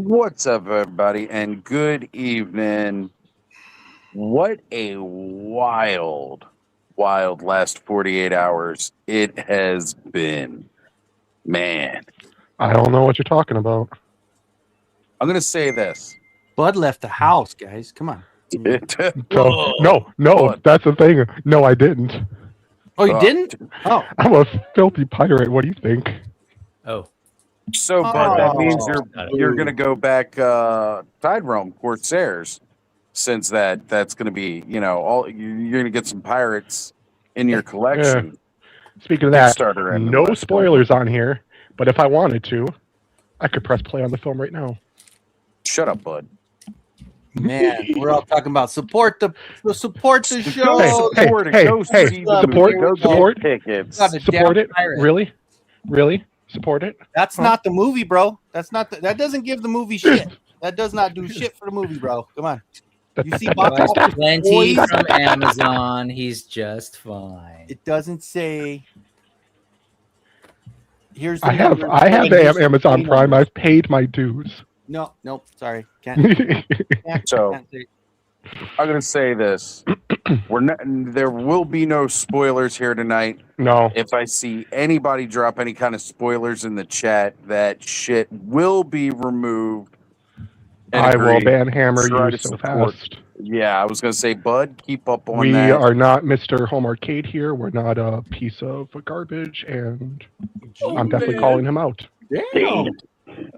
What's up, everybody, and good evening. What a wild last 48 hours it has been. Man, I don't know what you're talking about. I'm going to say this. Bud left the house, guys. Come on. So, no, What? that's the thing. No, I didn't. Oh, you didn't? Oh, I'm a filthy pirate. What do you think? Oh, So, Bud, that means Oh. you're going to go back Tide Realm, Corsairs, since that's going to be, all you're going to get some pirates in your collection. Speaking of that, Kickstarter and the no rest. spoilers on here. But if I wanted to, I could press play on the film right now. Shut up, Bud. man, we're all talking about support the show. Hey, Support it. hey, Go hey, see the support, movie. Go support. get tickets. Got a Support damn it? pirate. Really? Support it? That's not the movie, bro. That doesn't give the movie shit. That does not do shit for the movie, bro. Come on. You see Bob buys Hope plenty toys? from Amazon. He's just fine. It doesn't say. Here's the I have number, the here's the Amazon phone Prime. number. I've paid my dues. No, sorry. Can't So say. I'm going to say this: there will be no spoilers here tonight. No. If I see anybody drop any kind of spoilers in the chat, that shit will be removed. And I will agreed. banhammer Try you to so support. fast. Yeah, I was going to say, Bud, keep up on We that. are not Mr. Home Arcade here. We're not a piece of garbage, and I'm definitely calling him out. Damn.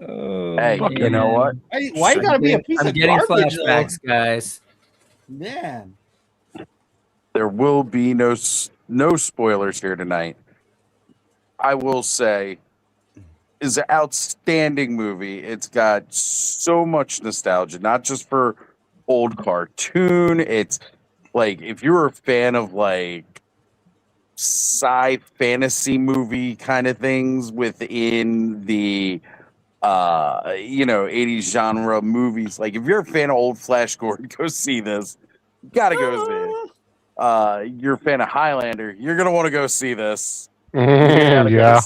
Oh, Hey, Fuck you know what? Why you gotta be a piece I'm of getting garbage, flashbacks, guys. though? Man. There will be no spoilers here tonight. I will say, is an outstanding movie. It's got so much nostalgia, not just for old cartoon. It's like if you're a fan of like sci fantasy movie kind of things within the 80s genre movies. Like if you're a fan of old Flash Gordon, go see this. You gotta go see it. You're a fan of Highlander, you're gonna want to go see this. Yeah.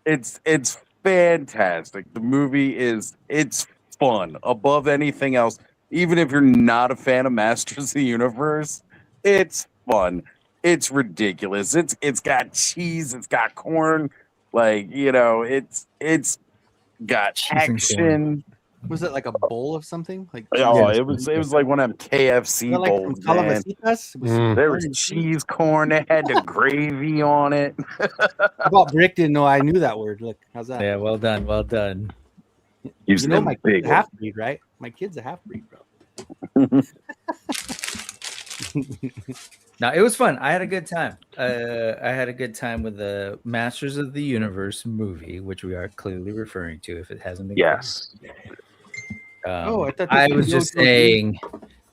It's fantastic. The movie it's fun above anything else. Even if you're not a fan of Masters of the Universe, it's fun. It's ridiculous. It's got cheese. It's got corn. It's got Cheese and corn. action. Was it like a bowl of something? Like Oh, it was like one of them KFC like from bowls, man. Calabasitas? It was Mm. There corn was and cheese corn. They had the gravy on it. I bought Brick didn't know I knew that word. Look, how's that? Yeah, well done, well done. Use You know them my big kid's a half breed, right? My kid's a half breed, bro. No, it was fun. I had a good time. I had a good time with the Masters of the Universe movie, which we are clearly referring to if it hasn't been. Yes. Oh, I thought this I was was the just OG. saying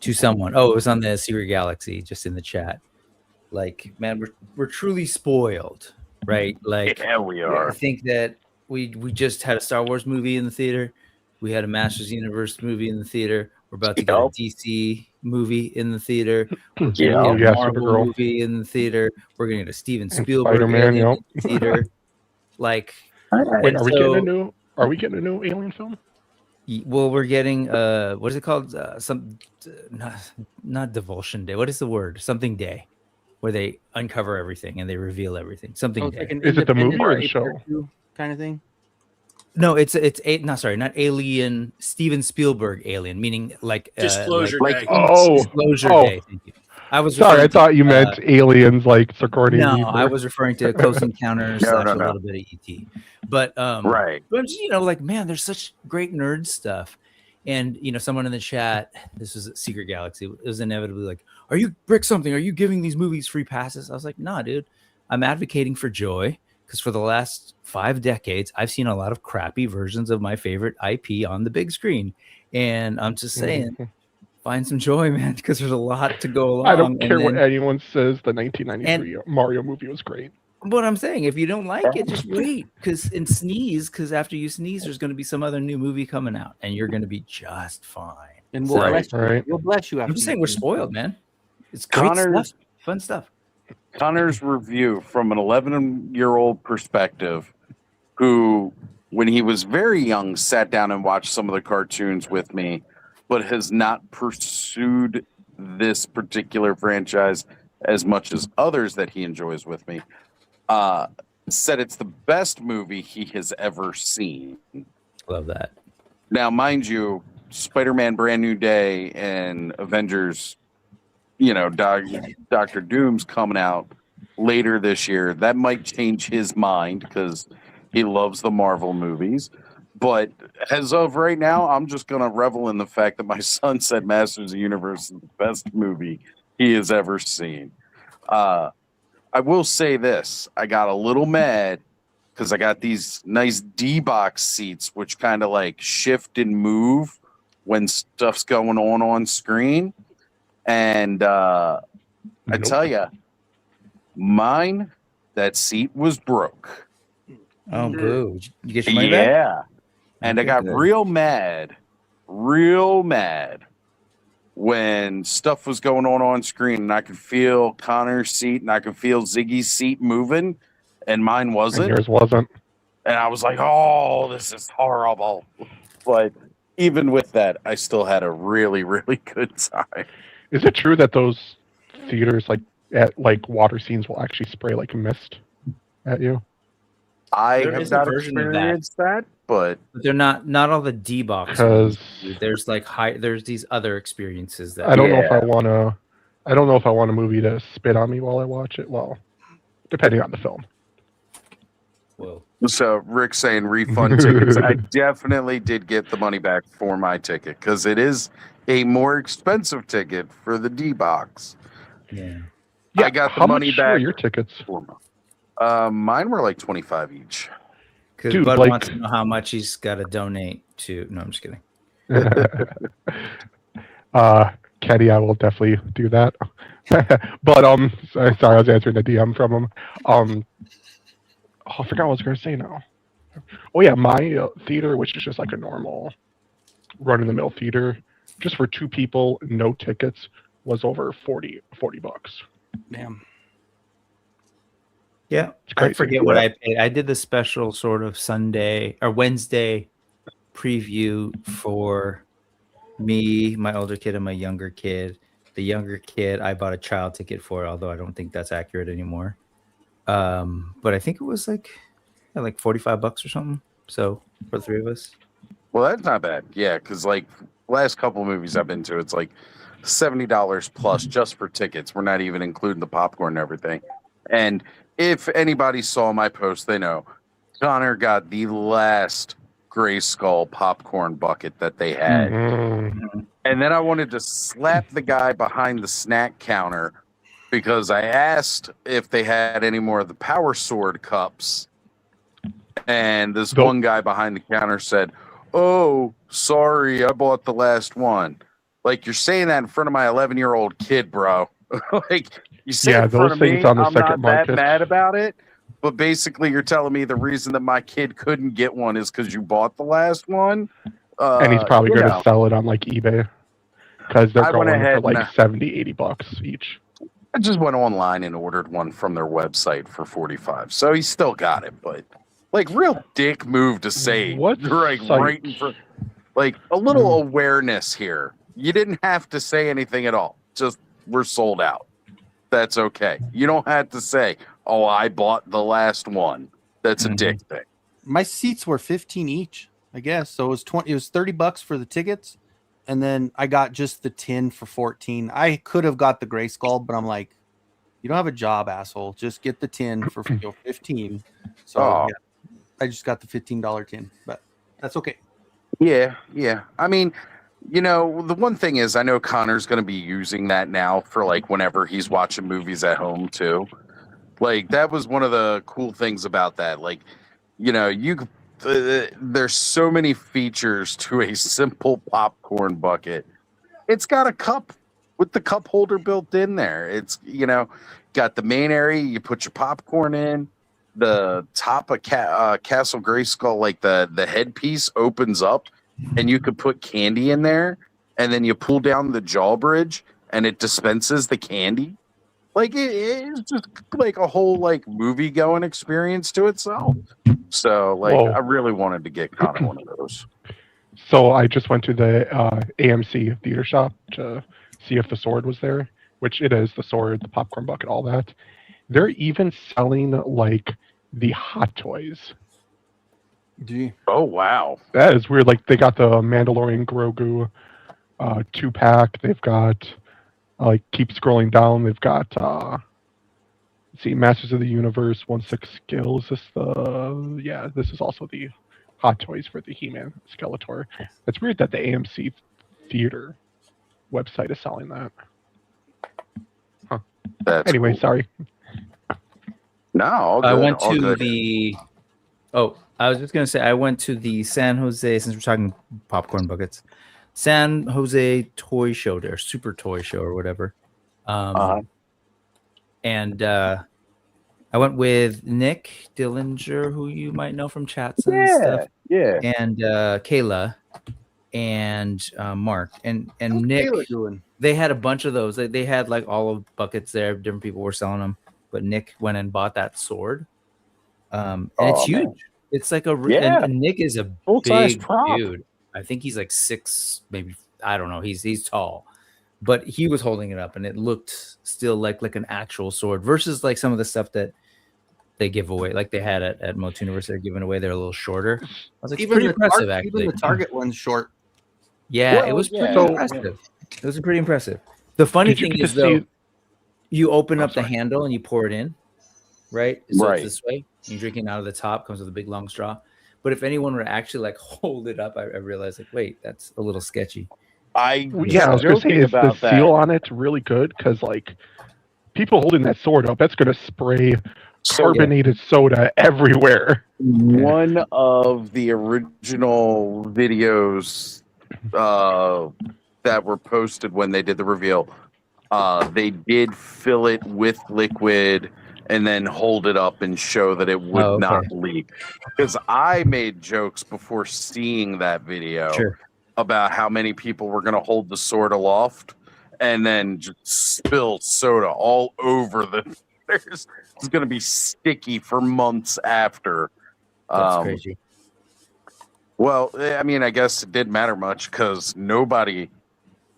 to someone. Oh, it was on the Secret Galaxy, just in the chat. Like, man, we're truly spoiled, right? Like, Yeah, we I are. think that we just had a Star Wars movie in the theater. We had a Masters Universe movie in the theater. We're about to get a Yep. DC movie in the theater. We're Yeah. gonna get Yeah, a Marvel Supergirl. movie in the theater. We're gonna get a Steven And Spielberg Spider-Man, alien yep. in the theater. Like, Wait, and are we so- getting a new Alien film? well, we're getting what is it called? Not Divulsion Day. What is the word? Something Day, where they uncover everything and they reveal everything. Something Oh, Day. like an Is it the movie or the independent show? review kind of thing. No, not Alien. Steven Spielberg Alien, meaning like Disclosure like- Day. Oh, Disclosure oh. Day. Thank you. I was sorry. I referring to, thought you meant aliens like Sigourney No, Weaver. I was referring to Close Encounters No, / no, a no. little bit of ET. But Right. but like, man, there's such great nerd stuff. And someone in the chat, this was at Secret Galaxy, it was inevitably like, "Are you Brick something? Are you giving these movies free passes?" I was like, "Nah, dude. I'm advocating for joy because for the last 5 decades, I've seen a lot of crappy versions of my favorite IP on the big screen, and I'm just saying, find some joy, man, because there's a lot to go along." I don't care and what then- anyone says. The 1993 Mario movie was great. What I'm saying, if you don't like it, just wait, because after you sneeze, there's going to be some other new movie coming out, and you're going to bless just fine. And we'll Right. bless you. Right. We'll bless you after. I'm just you saying we're finish. spoiled, man. It's great Connor's- stuff, fun stuff. Connor's review from an 11-year-old perspective, who when he was very young, sat down and watched some of the cartoons with me, but has not pursued this particular franchise as much as others that he enjoys with me, said it's the best movie he has ever seen. Love that. Now, mind you, Spider-Man Brand New Day and Avengers, Doctor Doom's coming out later this year. That might change his mind because he loves the Marvel movies. But as of right now, I'm just going to revel in the fact that my son said Masters of the Universe is the best movie he has ever seen. I will say this. I got a little mad because I got these nice D-box seats, which kind of like shift and move when stuff's going on screen. And I tell you, mine, that seat was broke. Oh, boo. You get your money back? Yeah. And I got real mad when stuff was going on screen and I could feel Connor's seat and I could feel Ziggy's seat moving and mine wasn't. And yours wasn't. And I was like, oh, this is horrible. But even with that, I still had a really, really good time. Is it true that those theaters, at water scenes, will actually spray like mist at you? I There have is a not version of that. experienced that, but But they're not all the D-box. Because There's there's these other experiences that I don't know if I want to. I don't know if I want a movie to spit on me while I watch it. Well, depending on the film. Whoa. so Rick's saying refund tickets. I definitely did get the money back for my ticket because it is a more expensive ticket for the D box. Yeah. I got the how money much back. were your tickets? Mine were like $25 each. Because Dude, Bud like- wants to know how much he's got to donate to. No, I'm just kidding. Caddy, I will definitely do that. But sorry, I was answering the DM from him. I forgot what I was going to say now. Oh yeah, my theater, which is just like a normal run-of-the-mill theater, just for two people, no tickets, was over $40. Damn. Yeah. It's I crazy. forget what I paid. I did the special sort of Sunday or Wednesday preview for me, my older kid, and my younger kid. The younger kid, I bought a child ticket for, although I don't think that's accurate anymore. But I think it was like $45 or something. So for the three of us. Well, that's not bad. Yeah, because like last couple of movies I've been to, it's like $70 plus just for tickets. We're not even including the popcorn and everything. And if anybody saw my post, they know Connor got the last Gray Skull popcorn bucket that they had. Mhm. And then I wanted to slap the guy behind the snack counter because I asked if they had any more of the Power Sword cups. And this Nope. one guy behind the counter said, "Oh, sorry, I bought the last one." Like, you're saying that in front of my 11-year-old kid, bro. Like, you say Yeah, it in front those of me, things on the I'm not second that market. mad about it. But basically, you're telling me the reason that my kid couldn't get one is because you bought the last one. And he's probably you going know. to sell it on like eBay because they're I went going ahead for like and, $70-$80 each. I just went online and ordered one from their website for $45. So he still got it, but like real dick move to say What right site? in front. Like a little awareness here. You didn't have to say anything at all. Just we're sold out. That's okay. You don't have to say, "Oh, I bought the last one." That's a dick thing. My seats were 15 each, I guess. So it was $30 for the tickets, and then I got just the 10 for 14. I could have got the Gray Skull, but I'm like, you don't have a job, asshole. Just get the 10 for 15. So Oh. yeah, I just got the $15 tin, but that's okay. Yeah. I mean, you know, the one thing is I know Connor's going to be using that now for like whenever he's watching movies at home too. Like that was one of the cool things about that. Like, you know, there's so many features to a simple popcorn bucket. It's got a cup with the cup holder built in there. It's, you know, got the main area you put your popcorn in. The top of Castle Grayskull, like the headpiece opens up and you could put candy in there, and then you pull down the drawbridge and it dispenses the candy. Like it's just like a whole like movie going experience to itself. So, like, Whoa. I really wanted to get kind of one of those. So I just went to the AMC theater shop to see if the sword was there, which it is, the sword, the popcorn bucket, all that. They're even selling like the Hot Toys. Gee. Oh, wow. That is weird. Like they got the Mandalorian Grogu 2-pack. They've got like keep scrolling down. They've got see Masters of the Universe 1/6 scale. Is this the this is also the Hot Toys for the He-Man Skeletor. It's weird that the AMC theater website is selling that. That's Anyway, cool. sorry. No, all good. I went all to good. the. Oh, I was just gonna say I went to the San Jose. Since we're talking popcorn buckets, San Jose Toy Show, there, Super Toy Show or whatever. And I went with Nick Dillinger, who you might know from chats and stuff, Yeah. and Kayla, and Mark, and Nick. Taylor doing? They had a bunch of those. They had like all of buckets there. Different people were selling them, but Nick went and bought that sword. And it's huge. Man. It's like a Yeah. and Nick is a Full-size big prop. dude. I think he's like 6, maybe, I don't know. He's tall, but he was holding it up, and it looked still like an actual sword versus like some of the stuff that they give away, like they had at Motu Universe. They're giving away. They're a little shorter. I was like, it's pretty impressive, actually. Even the Target one's short. Yeah, Well, it was pretty yeah. impressive. It was pretty impressive. The funny Did you thing get is, to though, see- you open Oh, up the sorry. handle and you pour it in, right? So Right. it's this way. You're drinking out of the top, comes with a big long straw. But if anyone were to actually like hold it up, I realized like, wait, that's a little sketchy. I Yeah, I was gonna say, joking is the about that. seal on it really good? Because like people holding that sword up, that's gonna spray carbonated soda everywhere. One of the original videos that were posted when they did the reveal, they did fill it with liquid and then hold it up and show that it would Oh, okay. not leak. Because I made jokes before seeing that video Sure. about how many people were going to hold the sword aloft and then just spill soda all over the. It's going to be sticky for months after. That's crazy. Well, I mean, I guess it didn't matter much because nobody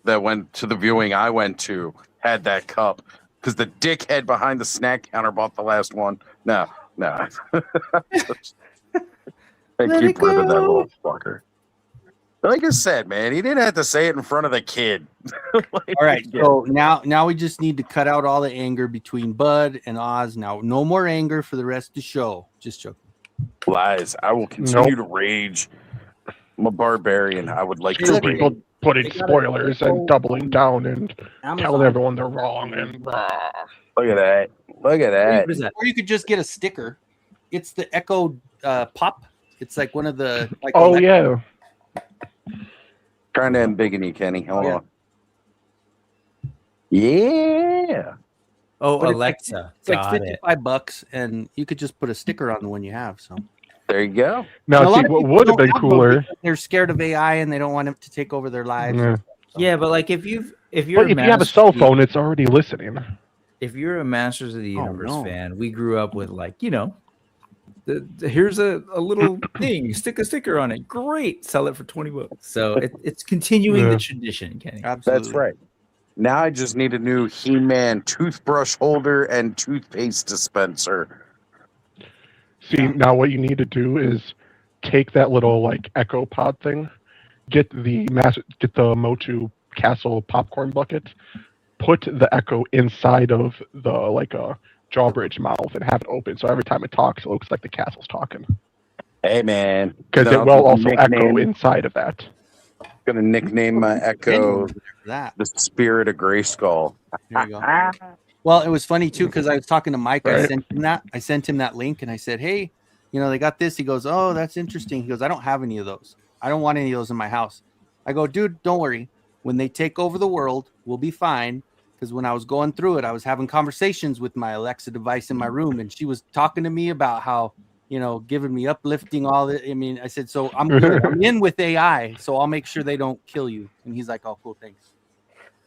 that went to the viewing I went to had that cup because the dickhead behind the snack counter bought the last one. No. I keep rid of that little fucker. Like I said, man, he didn't have to say it in front of the kid. Like, All right, so now we just need to cut out all the anger between Bud and Oz. Now, no more anger for the rest of the show. Just joking. lies. I will continue to rage. I'm a barbarian. I would like Hey, to look, rage. People putting They gotta- spoilers and doubling down and telling Amazon. everyone they're wrong and Look at that. Look at that. What is that? Or you could just get a sticker. It's the Echo Pop. It's like one of the. Like oh elect- yeah, Trying to embiggen you, Kenny. Hold Yeah. on. Yeah. Oh, But it's Alexa. It's like Got it. $55, and you could just put a sticker on the one you have. So There you go. And a now lot see of what people would have don't been have those cooler. because they're scared of AI and they don't want it to take over their lives. Yeah. Yeah, but like if you're But if you have a Masters cell of the- phone, it's already listening. if you're a Masters of the Oh, Universe no. fan, we grew up with like, here's a little thing, stick a sticker on it. Great, sell it for $20. So it's continuing Yeah. the tradition, Kenny. Absolutely. That's right. Now I just need a new He-Man toothbrush holder and toothpaste dispenser. See, now what you need to do is take that little like Echo Pod thing, get the Motu Castle popcorn bucket, put the Echo inside of the like a Jawbridge mouth and have it open, so every time it talks, it looks like the castle's talking. Hey, man. Because Then it I'll will just also echo nickname- inside of that. Gonna nickname my Echo That. the Spirit of Grayskull. There you go. Well, it was funny too because I was talking to Mike. I Right. sent him that link, and I said, "Hey, they got this." He goes, "Oh, that's interesting." He goes, "I don't have any of those. I don't want any of those in my house." I go, "Dude, don't worry. When they take over the world, we'll be fine." Because when I was going through it, I was having conversations with my Alexa device in my room, and she was talking to me about how, giving me uplifting all the. I mean, I said, "So I'm good. I'm in with AI, so I'll make sure they don't kill you." And he's like, "Oh, cool, thanks."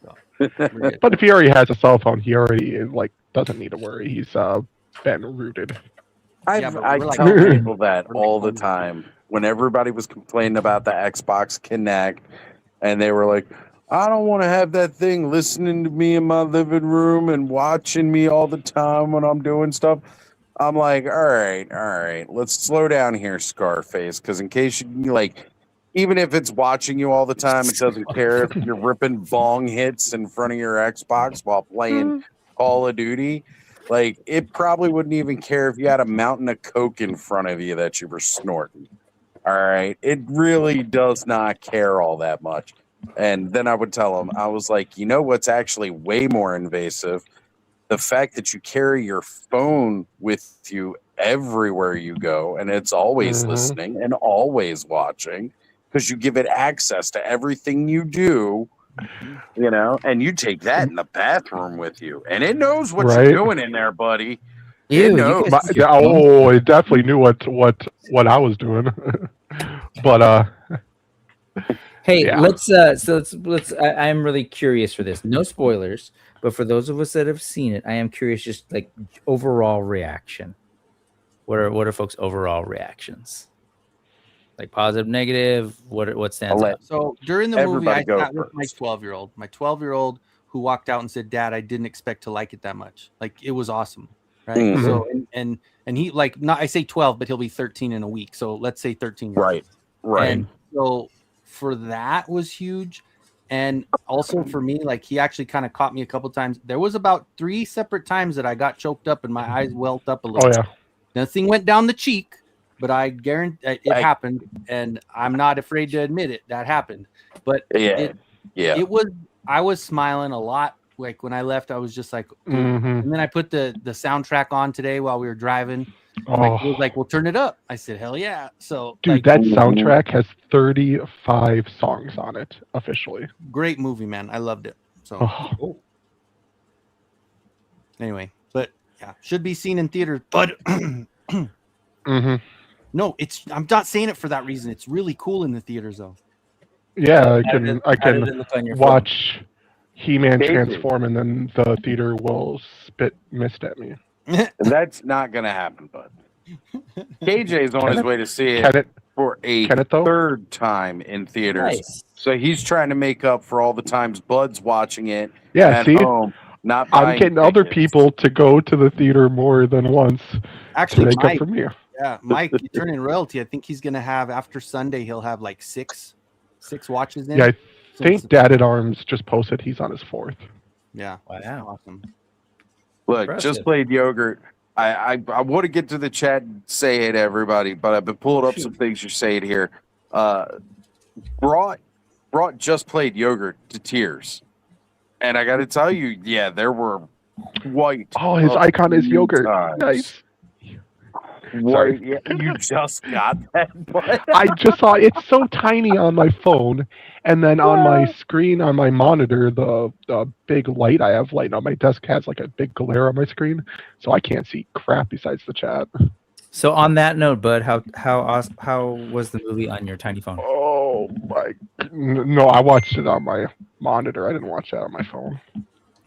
So, we're good. But if he already has a cell phone, he already like doesn't need to worry. He's been rooted. I we're like, tell "Oh, people that we're like all the one- time when everybody was complaining about the Xbox Kinect, and they were like, "I don't want to have that thing listening to me in my living room and watching me all the time when I'm doing stuff." I'm like, all right, let's slow down here, Scarface, because in case you like, even if it's watching you all the time, it doesn't care if you're ripping bong hits in front of your Xbox while playing Call of Duty. Like, it probably wouldn't even care if you had a mountain of Coke in front of you that you were snorting. All right. It really does not care all that much. And then I would tell him, I was like, you know what's actually way more invasive? The fact that you carry your phone with you everywhere you go and it's always Mhm. listening and always watching because you give it access to everything you do, and you take that in the bathroom with you and it knows what Right. you're doing in there, buddy. Ew, you knows. guys use your phone? Oh, it definitely knew what I was doing. But Hey, Yeah. I'm really curious for this. No spoilers, but for those of us that have seen it, I am curious just like overall reaction. What are folks' overall reactions? Like positive, negative, what stands I'll let- out? So during the movie, Everybody I go sat with my first. 12-year-old. My 12-year-old who walked out and said, "Dad, I didn't expect to like it that much. Like it was awesome." Right. Mhm. So and he like not I say 12, but he'll be 13 in a week. So let's say 13 years old. Right. And so for that was huge. And also for me, like he actually kind of caught me a couple times. There was about 3 separate times that I got choked up and my eyes welled up a little. oh yeah, Nothing went down the cheek, but I guarantee it happened, and I'm not afraid to admit it. That happened. But Yeah. it was. I was smiling a lot. Like when I left, I was just like, dude. hmm And then I put the soundtrack on today while we were driving. Like, he was Oh, like, "Well, turn it up." I said, "Hell yeah!" So, dude, like, that soundtrack has 35 songs on it officially. great movie, man. I loved it. So, Oh, anyway, but yeah, should be seen in theaters. But hmm no, I'm not saying it for that reason. It's really cool in the theaters, though. Yeah, I How did can it look on your phone? watch He-Man David. transform, and then the theater will spit mist at me. That's not going to happen, bud. KJ's on Can his it? way to see Can it it? for a Can it though? third time in theaters. Nice. So he's trying to make up for all the times Bud's watching it Yeah, at see, home, not I'm buying getting other tickets. people to go to the theater more than once to Actually, make up Mike, for me. yeah, Mike, you turn in royalty. I think he's gonna have after Sunday. He'll have like six watches in. Yeah, I since- think Dad at Arms just posted he's on his 4th. Yeah, Wow. awesome. Look, Impressive. just played yogurt. I want to get to the chat and say hey to everybody, but I've been pulling up some things you're saying here. Brought just played yogurt to tears. And I got to tell you, yeah, there were quite. Oh, his a icon is few yogurt. times. Nice. Right, yeah, you just got that, but I just saw it's so tiny on my phone, and then on my screen on my monitor, the big light I have lighting on my desk has like a big glare on my screen, so I can't see crap besides the chat. So on that note, Bud, how was the movie on your tiny phone? Oh my! No, I watched it on my monitor. I didn't watch that on my phone.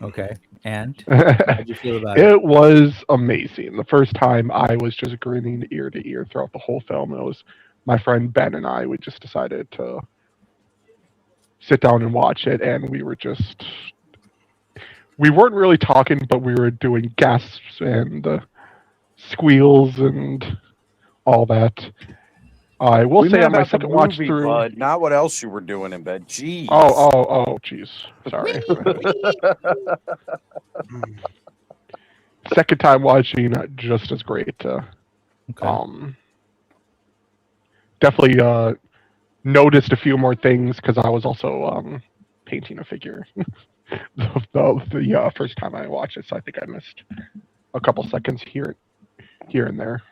Okay. And how'd you feel about it? It was amazing. The first time I was just grinning ear to ear throughout the whole film. It was my friend Ben and I. We just decided to sit down and watch it, and we weren't really talking, but we were doing gasps and squeals and all that. I will we say meant on my about the second watch movie, through. Bud, not what else you were doing in bed. Jeez. Oh, jeez. Sorry. Second time watching, just as great. Okay. Definitely noticed a few more things because I was also painting a figure the first time I watched it, so I think I missed a couple seconds here and there.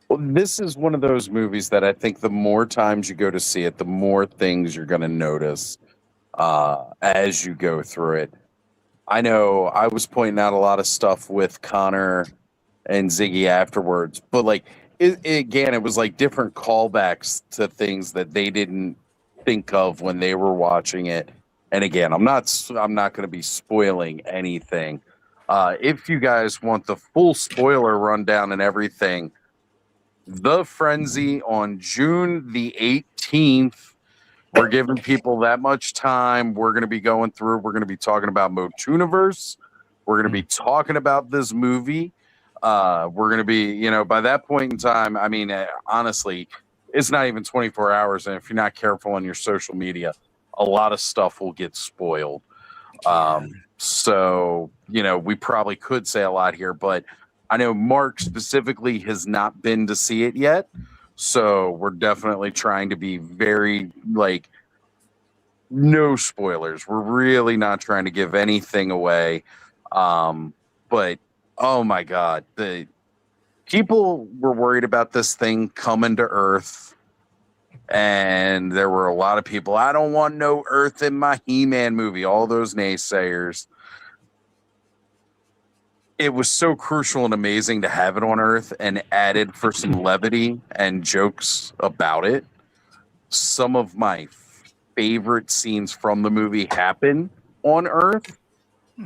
Well, this is one of those movies that I think the more times you go to see it, the more things you're going to notice as you go through it. I know I was pointing out a lot of stuff with Connor and Ziggy afterwards, but like it was like different callbacks to things that they didn't think of when they were watching it. And again, I'm not going to be spoiling anything, If you guys want the full spoiler rundown and everything, The Frenzy on June the 18th. We're giving people that much time. We're going to be going through. We're going to be talking about Motuniverse. We're going to be talking about this movie. We're going to be, by that point in time, I mean, honestly, it's not even 24 hours. And if you're not careful on your social media, a lot of stuff will get spoiled. So, we probably could say a lot here, but I know Mark specifically has not been to see it yet. So we're definitely trying to be very, no spoilers. We're really not trying to give anything away. But, oh my God, the people were worried about this thing coming to Earth. And there were a lot of people, I don't want no Earth in my He-Man movie. All those naysayers. It was so crucial and amazing to have it on Earth and added for some levity and jokes about it. Some of my favorite scenes from the movie happen on Earth,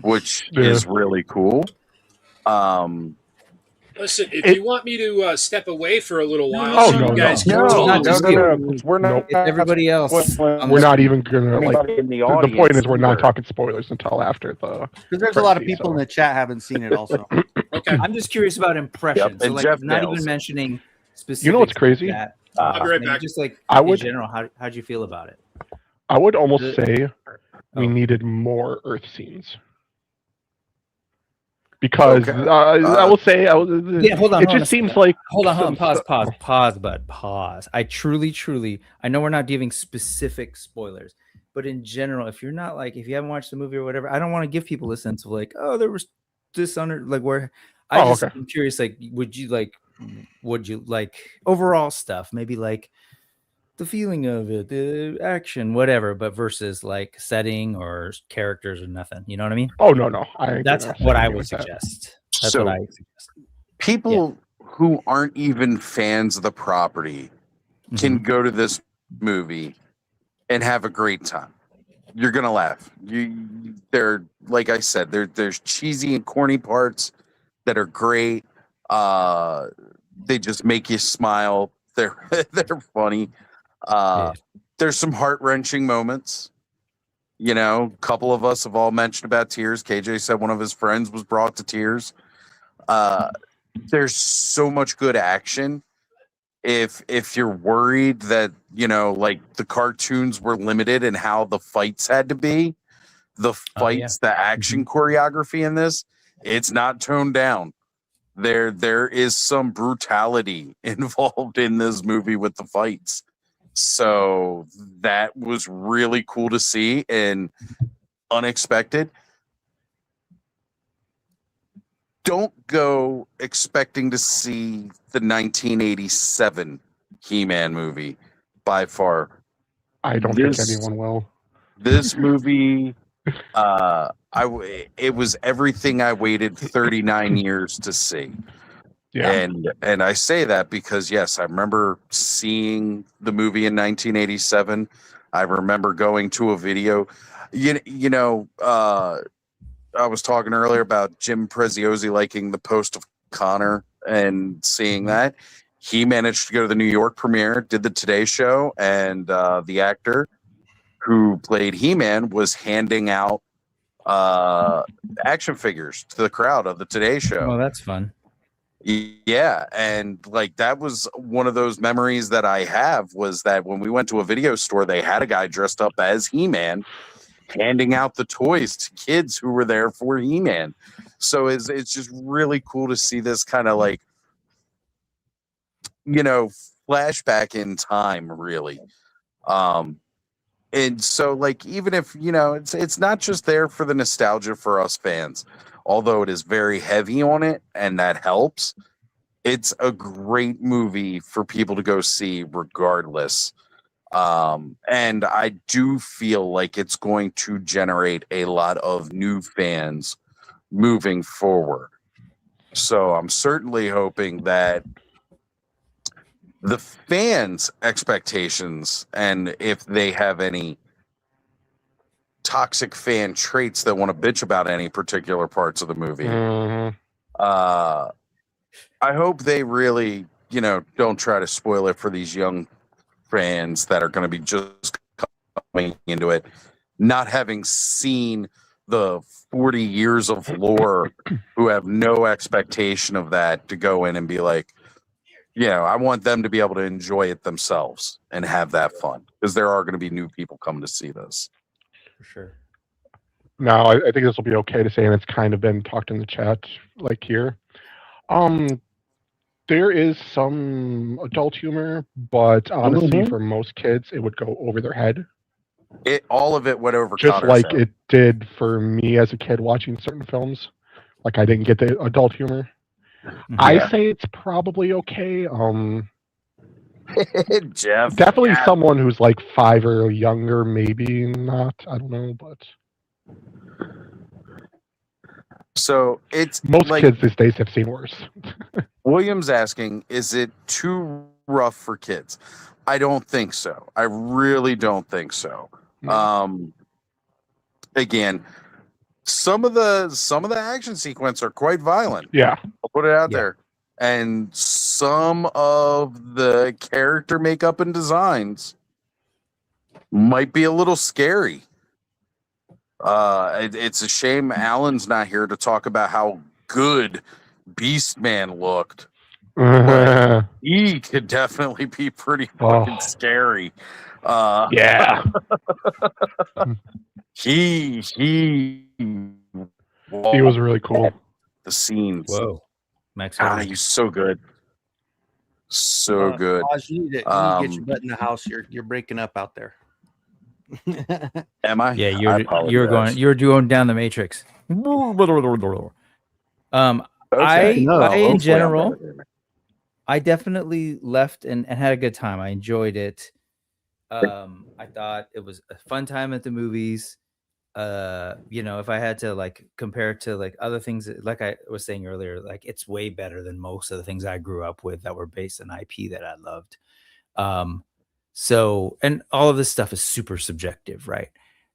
which is really cool. Listen, if you want me to step away for a little while, Oh, so no, you guys no. can It's talk. not just you. We're not. It's everybody else. We're not even gonna in the The audience point is, we're not either. talking spoilers until after the. Because there's a lot of Frenzy, people so. in the chat haven't seen it also. Okay. I'm just curious about impressions. Yep, So and like, Jeff not nails even it. mentioning specifics. You know what's crazy? That, I'll be right maybe back. just like I in would- general, how'd you feel about it? I would almost say we Oh. needed more Earth scenes. Because Okay. I will say, Yeah, hold on. it hold on a just seems second. like Hold on, some pause, stuff- bud, pause. I truly, I know we're not giving specific spoilers, but in general, if you haven't watched the movie or whatever, I don't want to give people a sense of like, oh, there was this under, like, where Oh, okay. I'm curious, like, would you like overall stuff, maybe like the feeling of it, the action, whatever, but versus like setting or characters or nothing. You know what I mean? Oh no, That's what I would suggest. That's So- what I suggest. People who aren't even fans of the property can go to this movie and have a great time. You're gonna laugh. They're like I said, there's cheesy and corny parts that are great. They just make you smile. They're funny. There's some heart-wrenching moments. A couple of us have all mentioned about tears. KJ said one of his friends was brought to tears. There's so much good action. If you're worried that, the cartoons were limited in how the fights had to be, the action choreography in this, it's not toned down. There is some brutality involved in this movie with the fights. So that was really cool to see and unexpected. Don't go expecting to see the 1987 He-Man movie by far. I don't think anyone will. This movie, it was everything I waited 39 years to see. Yeah. And I say that because, yes, I remember seeing the movie in 1987. I remember going to a video. I was talking earlier about Jim Preziosi liking the Post of Connor and seeing that. He managed to go to the New York premiere, did the Today Show, and the actor who played He-Man was handing out action figures to the crowd of the Today Show. Oh, that's fun. Yeah, and that was one of those memories that I have, was that when we went to a video store, they had a guy dressed up as He-Man handing out the toys to kids who were there for He-Man. So it's just really cool to see this kind of flashback in time, really. And so even if it's not just there for the nostalgia for us fans, although it is very heavy on it, and that helps. It's a great movie for people to go see regardless. And I do feel like it's going to generate a lot of new fans moving forward. So I'm certainly hoping that the fans' expectations, and if they have any toxic fan traits that want to bitch about any particular parts of the movie. Mhm. I hope they really, don't try to spoil it for these young fans that are going to be just coming into it, not having seen the 40 years of lore, who have no expectation of that, to go in and be like, I want them to be able to enjoy it themselves and have that fun, because there are going to be new people coming to see this. For sure. Now, I think this will be okay to say, and it's kind of been talked in the chat, like here. There is some adult humor, but honestly, for most kids, it would go over their head. All of it went over Just Connor's like head. it did for me as a kid watching certain films. Like, I didn't get the adult humor. I say it's probably okay. Jeff, Definitely someone who's like 5 or younger, maybe not. I don't know, but so it's most like, kids these days have seen worse. William's asking, is it too rough for kids? I don't think so. I really don't think so. Again, some of the action sequence are quite violent. Yeah. I'll put it out there. And some of the character makeup and designs might be a little scary. It's a shame Alan's not here to talk about how good Beastman looked. He could definitely be pretty fucking scary. Yeah. He was really cool. The scenes. Whoa. Max. He's so good. So good. Raj, you need to get your butt in the house. You're breaking up out there. Am I? Yeah, you're going down the matrix. In general, I definitely left and had a good time. I enjoyed it. I thought it was a fun time at the movies. If I had to like compare it to like other things, like I was saying earlier, like it's way better than most of the things I grew up with that were based on IP that I loved. So, and all of this stuff is super subjective, right?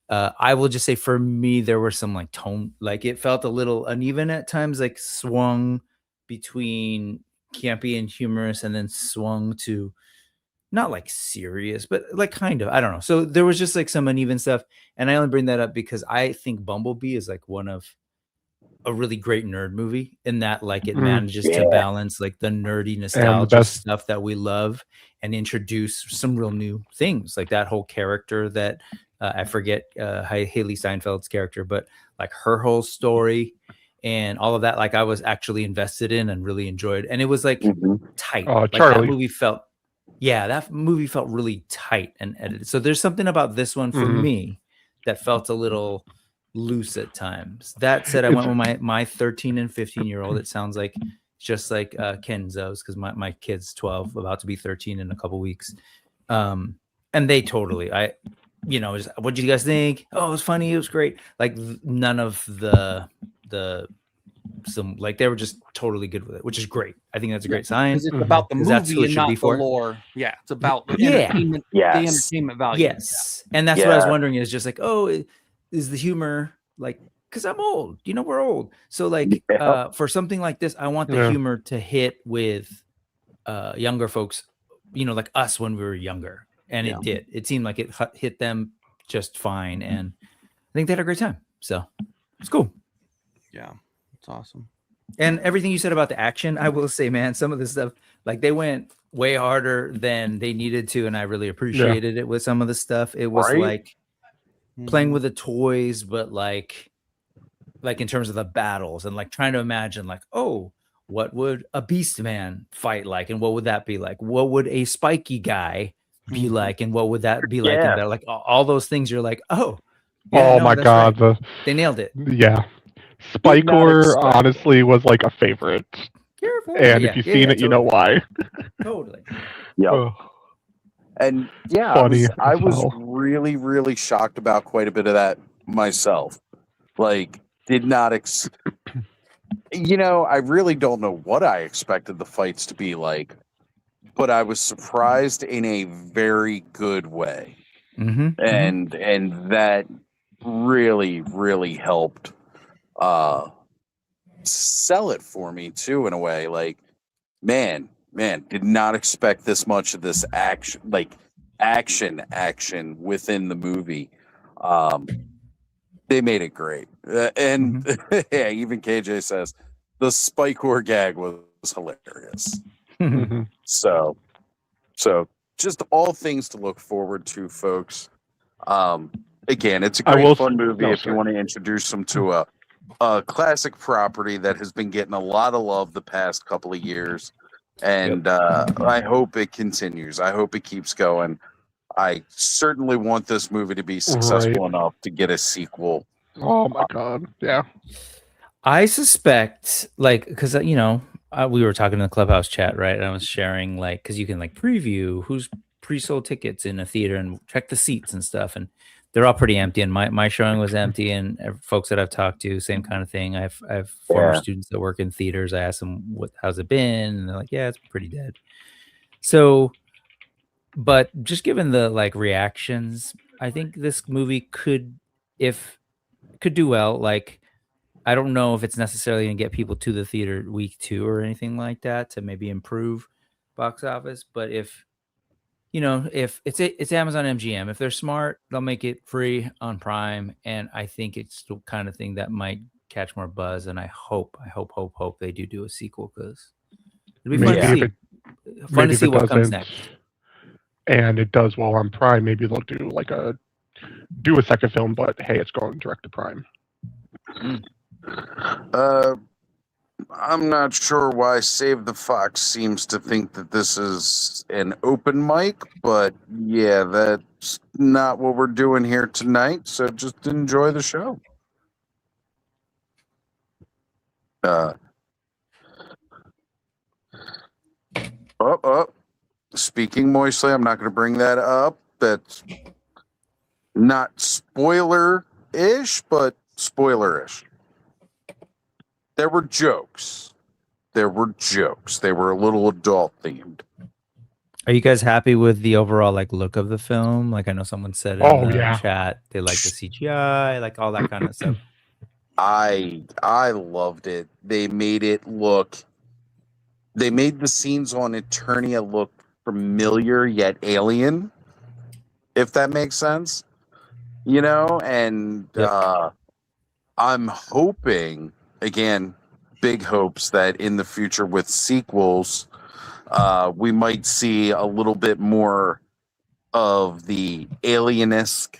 I will just say for me, there were some like tone, like it felt a little uneven at times, like swung between campy and humorous and then swung to not like serious, but like kind of, I don't know. So there was just like some uneven stuff. And I only bring that up because I think Bumblebee is like one of a really great nerd movie in that like it manages to balance like the nerdy nostalgia stuff that we love and introduce some real new things, like that whole character that I forget Haley Steinfeld's character, but like her whole story and all of that, like I was actually invested in and really enjoyed. And it was like tight. Like Charlie. that movie felt really tight and edited. So there's something about this one for me that felt a little loose at times. That said, I went with my 13 and 15-year-old. It sounds like just like Kenzo's, because my kid's 12, about to be 13 in a couple weeks. And they totally, what did you guys think? Oh, it was funny. It was great. Like none of like they were just totally good with it, which is great. I think that's a great sign. It's about the movie and not the lore. Yeah, it's about the entertainment, the entertainment value. Yes, and that's what I was wondering is just like, oh, is the humor like? Because I'm old, we're old. So like, for something like this, I want the humor to hit with younger folks, like us when we were younger, and it did. It seemed like it hit them just fine, and I think they had a great time. So it's cool. Yeah. It's awesome. And everything you said about the action, I will say, man, some of this stuff, like they went way harder than they needed to. And I really appreciated it with some of the stuff. It was like playing with the toys, but like in terms of the battles and like trying to imagine like, oh, what would a beast man fight like? And what would that be like? What would a spiky guy be like? And what would that be like? And like all those things you're like, oh, my God. Right. They nailed it. Yeah. Spikor honestly was like a favorite. Careful. And if you've seen it, you know why. Totally. Yeah. And I was really, really shocked about quite a bit of that myself. Like, did not I really don't know what I expected the fights to be like, but I was surprised in a very good way. And that really, really helped sell it for me too, in a way. Like, man, did not expect this much of this action, like action within the movie. They made it great, and yeah, even KJ says the Spike-Core gag was hilarious. Mhm. So just all things to look forward to, folks. Again, it's a I great will fun s- movie no, if you sorry. want to introduce them to a classic property that has been getting a lot of love the past couple of years. And I hope it continues. I hope it keeps going. I certainly want this movie to be successful Right. enough to get a sequel. Oh my god. Yeah. I suspect, like, because we were talking in the clubhouse chat, right? And I was sharing, like, because you can like preview who's pre-sold tickets in a theater and check the seats and stuff, and they're all pretty empty. And my showing was empty, and folks that I've talked to, same kind of thing. I have former Yeah. students that work in theaters. I asked them how's it been, and they're like, yeah, it's pretty dead. So, but just given the like reactions, I think this movie could do well. Like, I don't know if it's necessarily going to get people to the theater week 2 or anything like that to maybe improve box office. But if it's Amazon MGM, if they're smart, they'll make it free on Prime, and I think it's the kind of thing that might catch more buzz. And I hope they do a sequel, because it'll be fun Maybe to if see. it Fun to if see it what comes doesn't, next. and it does well on Prime, maybe they'll do a second film, but hey, it's going direct to Prime. I'm not sure why Save the Fox seems to think that this is an open mic, but yeah, that's not what we're doing here tonight. So just enjoy the show. Speaking moistly, I'm not going to bring that up. That's not spoiler-ish, but spoiler-ish. There were jokes. They were a little adult themed. Are you guys happy with the overall like look of the film? Like, I know someone said in Oh, the yeah. chat they like the CGI, like all that kind of stuff. I loved it. They made the scenes on Eternia look familiar yet alien, if that makes sense. And Yep. I'm hoping, again, big hopes, that in the future with sequels, we might see a little bit more of the alien-esque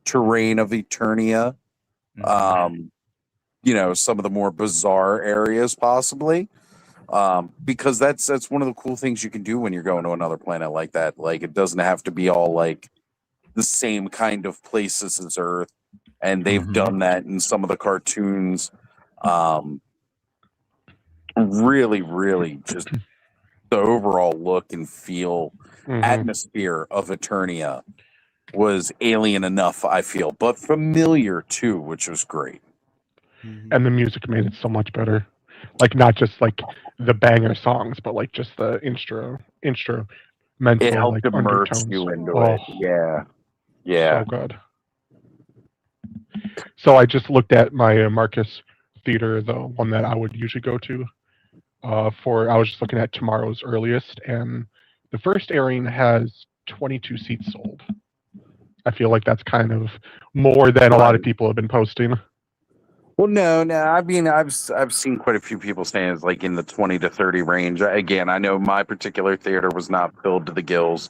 terrain of Eternia. Some of the more bizarre areas possibly. Because that's one of the cool things you can do when you're going to another planet like that. Like, it doesn't have to be all like the same kind of places as Earth. And they've done that in some of the cartoons. Really, really just the overall look and feel, atmosphere of Eternia was alien enough, I feel, but familiar too, which was great. And the music made it so much better. Like, not just like the banger songs, but like just the instrumental It helped like immerse undertones. you into Oh, it. Yeah. so good. So I just looked at my Marcus Theater, the one that I would usually go to. I was just looking at tomorrow's earliest, and the first airing has 22 seats sold. I feel like that's kind of more than a lot of people have been posting. Well, no. I mean, I've seen quite a few people saying it's like in the 20 to 30 range. Again, I know my particular theater was not filled to the gills,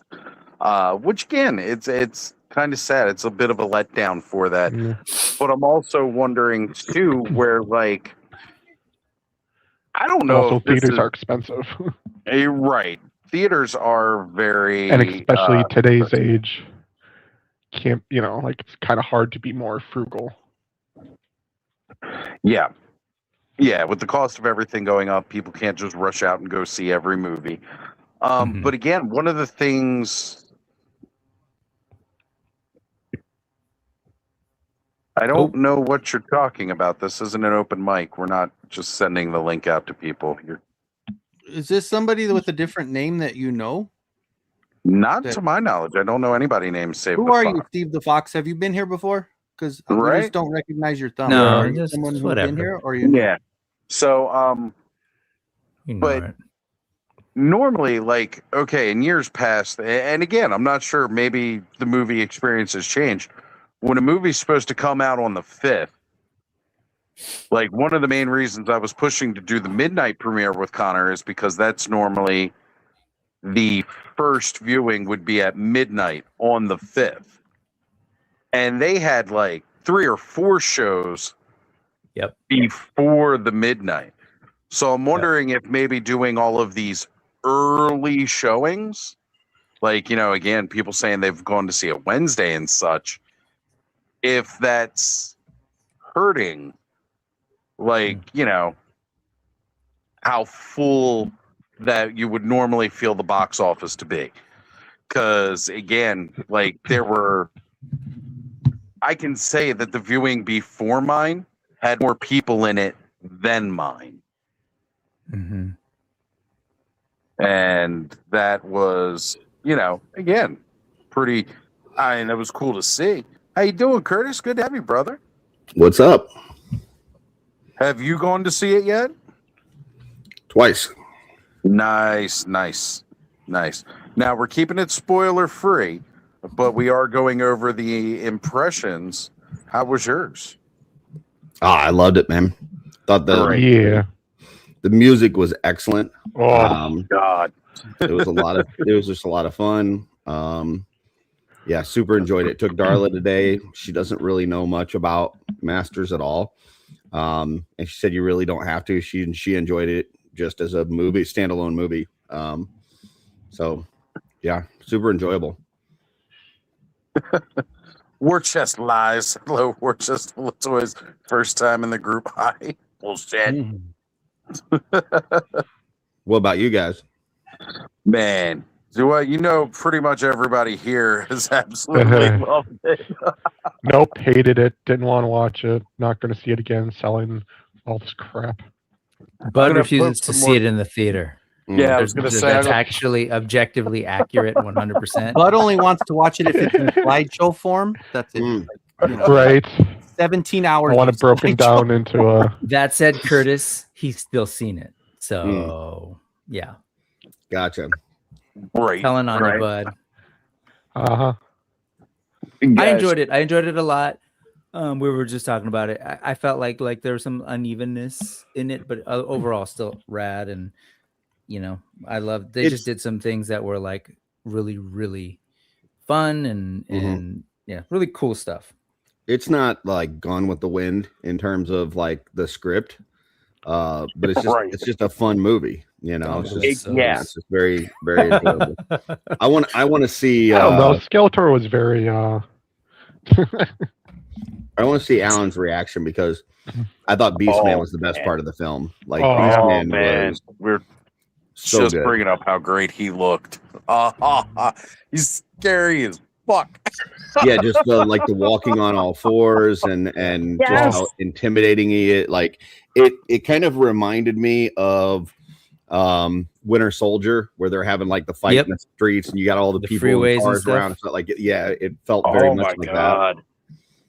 which again, it's kind of sad. It's a bit of a letdown for that. But I'm also wondering too, where like, I don't know. Also, if this theaters is, are expensive. You're right. Theaters are very, and especially today's age, like, it's kind of hard to be more frugal. Yeah, with the cost of everything going up, people can't just rush out and go see every movie. But again, one of the things, I don't know what you're talking about. This isn't an open mic. We're not just sending the link out to people. Is this somebody with a different name that you know? Not to my knowledge. I don't know anybody named Save Who the are Fox. you, Steve the Fox? Have you been here before? Because Right? we just don't recognize your thumb. No, Are you just someone who's whatever. in here, or you? Yeah. So Ignore But- it. normally, like, okay, in years past, and again, I'm not sure, maybe the movie experience has changed. When a movie's supposed to come out on the 5th, like, one of the main reasons I was pushing to do the midnight premiere with Connor is because that's normally the first viewing would be at midnight on the 5th. And they had like 3 or 4 shows Yep. before the midnight. So I'm wondering if maybe doing all of these early showings, like, you know, again, people saying they've gone to see it Wednesday and such, if that's hurting, like, you know, how full that you would normally feel the box office to be. Because, again, like, I can say that the viewing before mine had more people in it than mine. Mm-hmm. And that was, you know, again, pretty, I mean, that was cool to see. How you doing, Curtis? Good to have you, brother. What's up? Have you gone to see it yet? Twice. Nice. Now, we're keeping it spoiler free, but we are going over the impressions. How was yours? I loved it, man. Thought Yeah. the music was excellent. Oh, God. It was just a lot of fun. Yeah, super enjoyed it. Took Darla today. She doesn't really know much about Masters at all. And she said you really don't have to. She enjoyed it just as a movie, standalone movie. So yeah, super enjoyable. War Chest lies. Hello, War Chest Toys. First time in the group. Hi. Bullshit. What about you guys? Man, you know, pretty much everybody here has absolutely loved it. nope, hated it. Didn't want to watch it. Not going to see it again. Selling all this crap. Bud gonna refuses put to some see more- it in the theater. Yeah, I was going to say. That's actually objectively accurate 100%. Bud only wants to watch it if it's in slideshow form. That's it. Mm. You know, Right. 17 hours. I want of it broken slideshow. down into a. That said, Curtis, he's still seen it. So, yeah. Gotcha. Right. Telling on right. you, Bud. Uh-huh. I Guys, enjoyed it. I enjoyed it a lot. We were just talking about it. I felt like there was some unevenness in it, but overall still rad. And, you know, I love, they just did some things that were like really, really fun and yeah, really cool stuff. It's not like Gone with the Wind in terms of like the script, but it's just Right. it's just a fun movie. You know, it's just, yeah. it's just very, very enjoyable. I want to see. I don't know. Skeletor was very. I want to see Alan's reaction because I thought Beastman was the best part of the film. Like Beastman was we're so just good. bringing up how great he looked. He's scary as fuck. Yeah, just like the walking on all fours and Yes. just how intimidating he is. Like it kind of reminded me of Winter Soldier, where they're having like the fight Yep. in the streets and you got all the people freeways in and cars stuff. around. So like yeah, it felt very much like that.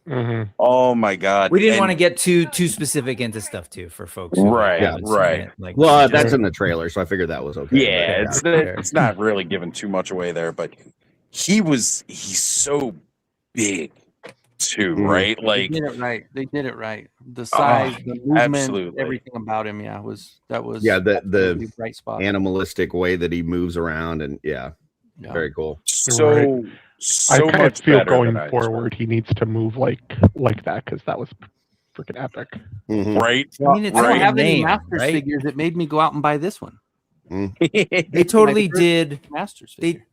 Mhm. Oh my god. We didn't And- want to get too specific into stuff too for folks. Who Right, haven't seen right. it. Like, Well, just- that's in the trailer, so I figured that was okay. Yeah, But, it's not really giving too much away there, but he's so big too, Mhm. right? They Like did it right. They did it right. The size, the movement, absolutely. everything about him. Yeah, that was Yeah, the absolutely bright spot. animalistic way that he moves around and yeah, Yeah. very cool. so I kind of much feel better going than I forward, he needs to move like that because that was freaking epic. Mhm. right? I mean, it's I don't right. have any name, Masters right? figures. It made me go out and buy this one. They totally first- did. Masters They figure.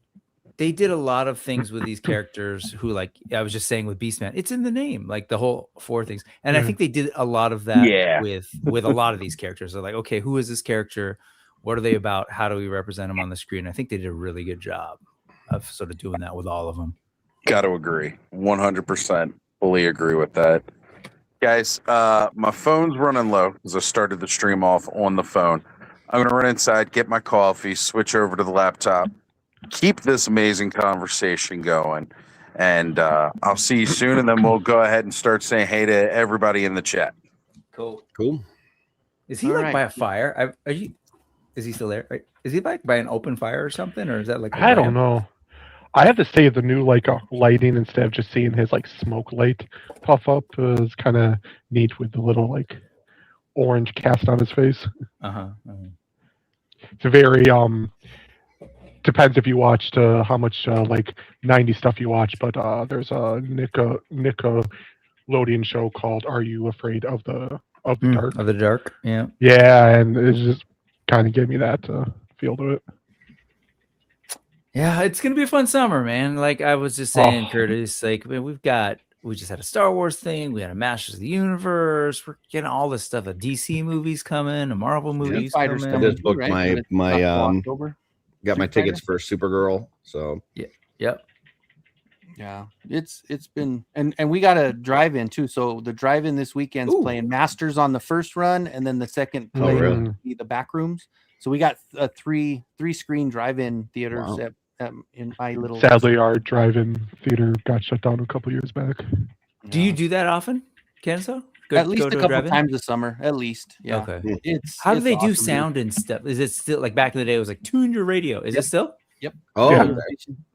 they did a lot of things with these characters who, like I was just saying with Beastman, it's in the name, like the whole 4 things. And I Mhm. think they did a lot of that Yeah. with a lot of these characters. They're like, okay, who is this character? What are they about? How do we represent them on the screen? I think they did a really good job of sort of doing that with all of them. Got to agree. 100% fully agree with that. Guys, my phone's running low because I started the stream off on the phone. I'm going to run inside, get my coffee, switch over to the laptop, keep this amazing conversation going. And I'll see you soon, and then we'll go ahead and start saying hey to everybody in the chat. Cool. Cool. Is he All like right. by a fire? Are you? Is he still there? Right? Is he like by an open fire or something, or is that like? I don't know. I have to say the new like lighting instead of just seeing his like smoke light puff up is kind of neat with the little like orange cast on his face. It's a very depends if you watched how much like 90s stuff you watch, but there's a Nickelodeon show called Are You Afraid of the Dark? Of the dark. Yeah. Yeah, and it just kind of gave me that feel to it. Yeah, it's gonna be a fun summer, man. Like I was just saying, Oh. Curtis, like man, we just had a Star Wars thing, we had a Masters of the Universe, we're getting all this stuff. A DC movies coming, a Marvel movies Fighters coming. I just booked my October. got my Street tickets for Supergirl. So Yep. Yeah, it's been and we got a drive-in too. So the drive-in this weekend's Ooh. playing Masters on the first run, and then the second play really? will be the back rooms. So we got a three screen drive-in theaters Wow. in my little. Sadly, our drive-in theater got shut down a couple years back. Do you do that often, Kenzo? at least go a to couple drive-in? times this summer? At least, yeah. Okay. It's How do it's they do awesome, dude. sound and stuff? Is it still like back in the day? It was like tune your radio. Is it still? Oh, Yeah. okay.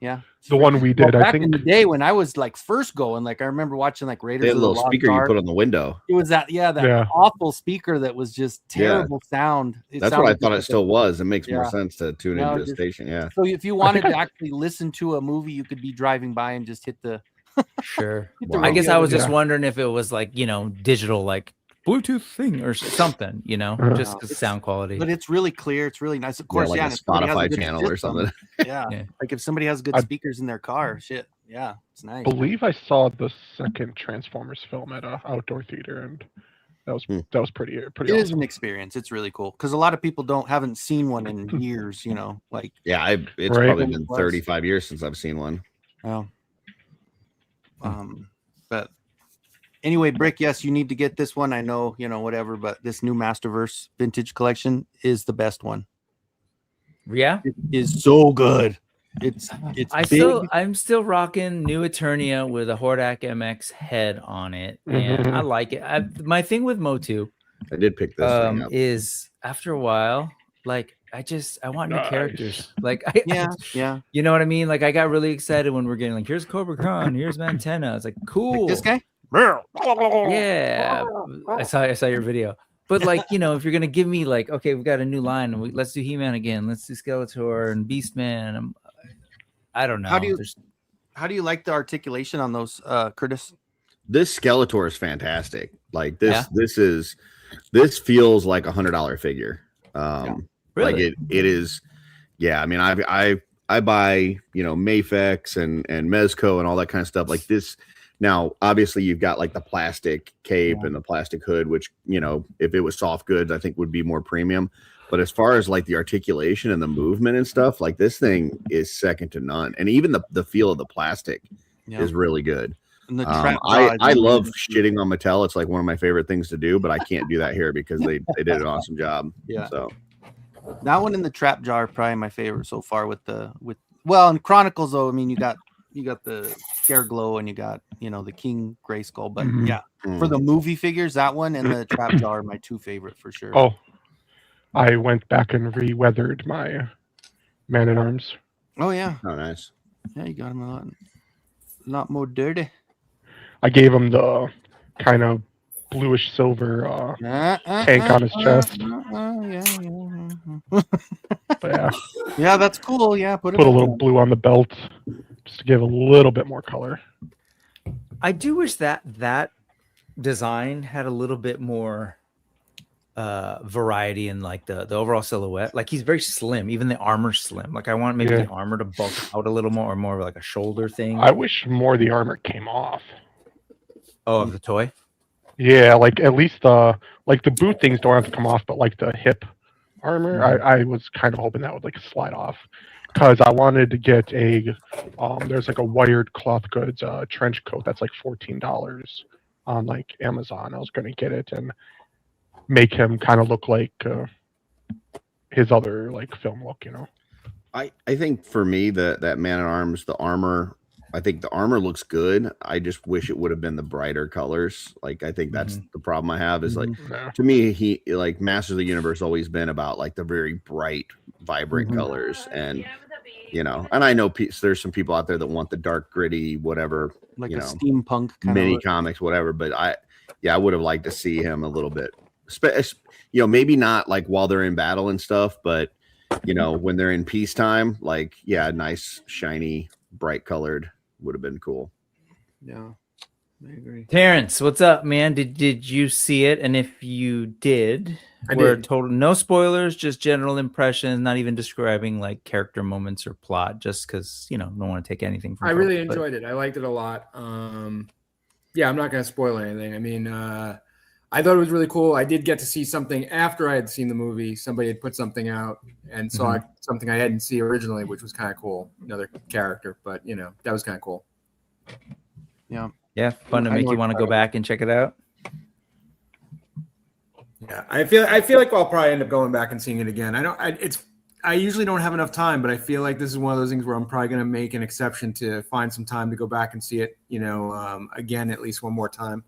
Yeah. The one we did, Well, I back in think. the day when I was like first going, like I remember watching like Raiders They had a of the little Lost speaker you Ark. put on the window. It was that Yeah. awful speaker that was just Yeah. terrible sound. It That's what I sounded thought just it like still was. It makes more Yeah. sense to tune No, into the just- station. Yeah. So if you wanted to actually listen to a movie, you could be driving by and just hit the. Sure. hit the Wow. I guess radio I was to- just wondering if it was like, digital, like Bluetooth thing or something, just No, 'cause it's- sound quality. But it's really clear. It's really nice. Of course, like yeah. a and if somebody has Spotify good channel or system, something. Yeah. Yeah. Like if somebody has good I- speakers in their car, shit. Yeah, it's nice. Believe I saw the second Transformers film at a outdoor theater, and that was pretty It awesome. is an experience. It's really cool because a lot of people haven't seen one in years. Like Yeah. It's Right. probably been Plus. 35 years since I've seen one. well, but anyway, Brick. Yes, you need to get this one. I know, whatever, but this new Masterverse vintage collection is the best one. Yeah. It is so good. It's big. I'm still rocking New Eternia with a Hordak MX head on it, and I like it. My thing with Motu I did pick this thing up. is after a while, like I want new Nice. characters. Like yeah. you know what I mean? Like I got really excited when we're getting like here's Cobra Khan, here's Mantenna. It's like cool. This guy. Yeah, I saw your video. But like if you're gonna give me like, okay, we've got a new line, and let's do He-Man again, let's do Skeletor and Beastman. I don't know. How do you like the articulation on those, Curtis? This Skeletor is fantastic. Like this, Yeah. this feels like $100 figure. Really? Like it is. Yeah. I mean, I buy, Mafex and Mezco and all that kind of stuff like this. Now, obviously you've got like the plastic cape and the plastic hood, which, if it was soft goods, I think would be more premium. But as far as like the articulation and the movement and stuff, like this thing is second to none. And even the feel of the plastic is really good. And the trap I love shitting on Mattel. It's like one of my favorite things to do, but I can't do that here because they did an awesome job. Yeah. So that one in the trap jar are probably my favorite so far in Chronicles though. I mean, you got the Scareglow and you got the King Grayskull, but Mhm. yeah, for the movie figures, that one and the trap jar are my two favorite for sure. Oh, I went back and re-weathered my Man-at-Arms. Oh yeah, oh nice. yeah, you got him a lot more dirty. I gave him the kind of bluish silver tank on his chest. But yeah, Yeah, that's cool. Yeah, put a little blue on the belt just to give a little bit more color. I do wish that design had a little bit more variety in like the overall silhouette. Like he's very slim, even the armor's slim. Like I want maybe the armor to bulk out a little more, or more of like a shoulder thing. I wish more of the armor came off. Oh, of the toy. Yeah, like at least the boot things don't have to come off, but like the hip armor, I was kind of hoping that would like slide off, because I wanted to get there's like a wired cloth goods trench coat that's like $14 on like Amazon. I was gonna get it and make him kind of look like his other like film look, I think for me that Man-at-Arms, the armor, I think the armor looks good. I just wish it would have been the brighter colors. Like, I think that's the problem I have is like, Yeah. to me, he like Masters of the Universe always been about like the very bright, vibrant colors. And, you know, and I know there's some people out there that want the dark, gritty, whatever, Like you a know, steampunk kind mini of. comics, whatever. But I would have liked to see him a little bit, you know, maybe not like while they're in battle and stuff, but you know, when they're in peacetime, like, yeah, nice, shiny, bright colored would have been cool. Yeah, I agree. Terrence, what's up, man? Did you see it? And if you did, I we're did. total no spoilers, just general impressions, not even describing like character moments or plot, just because you know don't want to take anything from. I really folks, but- enjoyed it. I liked it a lot. Yeah, I'm not going to spoil anything. I mean, I thought it was really cool. I did get to see something after I had seen the movie. Somebody had put something out and saw something I hadn't seen originally, which was kind of cool. Another character, but you know, that was kind of cool. Yeah, fun to I make know you it's want to go back and check it out. Yeah, I feel like I'll probably end up going back and seeing it again. I usually don't have enough time, but I feel like this is one of those things where I'm probably going to make an exception to find some time to go back and see it, you know, again, at least one more time.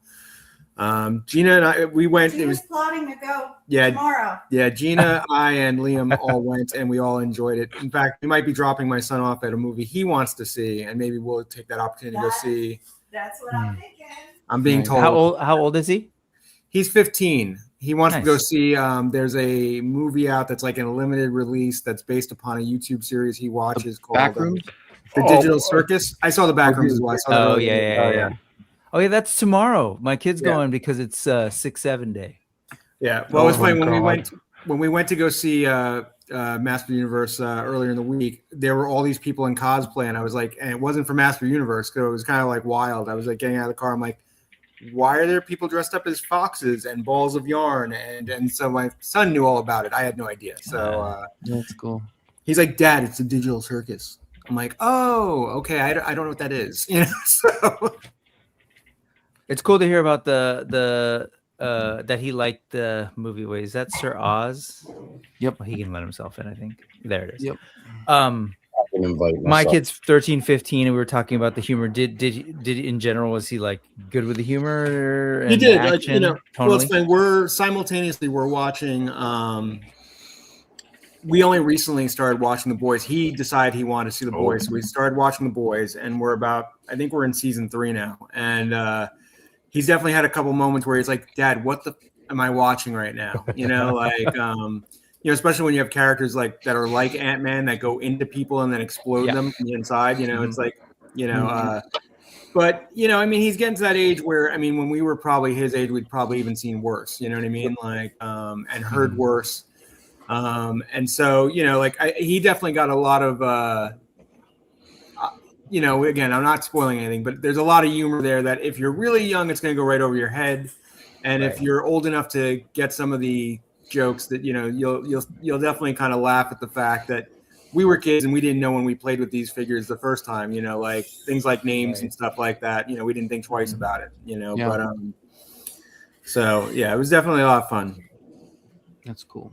Gina and I, we went. He It was was plotting to go yeah, tomorrow. yeah. Gina, I, and Liam all went, and we all enjoyed it. In fact, we might be dropping my son off at a movie he wants to see, and maybe we'll take that opportunity to go see. That's what I'm thinking. I'm being Nice. told. How old is he? He's 15. He wants to go Nice. see. There's a movie out that's like in a limited release that's based upon a YouTube series he watches called Backrooms? The Digital Circus. I saw the Backrooms as well. I saw that Oh earlier. yeah. Oh yeah, that's tomorrow. My kid's Yeah. going because it's 6-7 day. Yeah. Well, it was Oh, funny when God. we went to go see Master Universe earlier in the week. There were all these people in cosplay, and I was like, and it wasn't for Master Universe, so it was kind of like wild. I was like getting out of the car. I'm like, why are there people dressed up as foxes and balls of yarn? And so my son knew all about it. I had no idea. So That's cool. he's like, Dad, it's a digital circus. I'm like, oh, okay. I don't know what that is. You know, so It's cool to hear about the that he liked the movie. Wait, is that Sir Oz? Yep. Well, he can let himself in, I think. There it is. Yep. can invite My myself. kid's 13, 15, and we were talking about the humor. Did in general, was he like good with the humor? And he did. Action, Like, you know, well, it's tonally? funny. We're watching. We only recently started watching The Boys. He decided he wanted to see The Boys, so we started watching The Boys, and I think we're in season 3 now. And he's definitely had a couple moments where he's like, "Dad, what the am I watching right now?" You know, like you know, especially when you have characters like that are like Ant-Man that go into people and then explode Yeah. them from the inside. You know, it's like, you know, but you know, I mean, he's getting to that age where, I mean, when we were probably his age, we'd probably even seen worse. You know what I mean? Like, and heard worse. And so, you know, like he definitely got a lot of, you know, again, I'm not spoiling anything, but there's a lot of humor there that if you're really young, it's going to go right over your head. And if you're old enough to get some of the jokes that, you know, you'll definitely kind of laugh at the fact that we were kids and we didn't know when we played with these figures the first time, you know, like things like names and stuff like that, you know, we didn't think twice about it, you know, Yeah. but, so yeah, it was definitely a lot of fun. That's cool.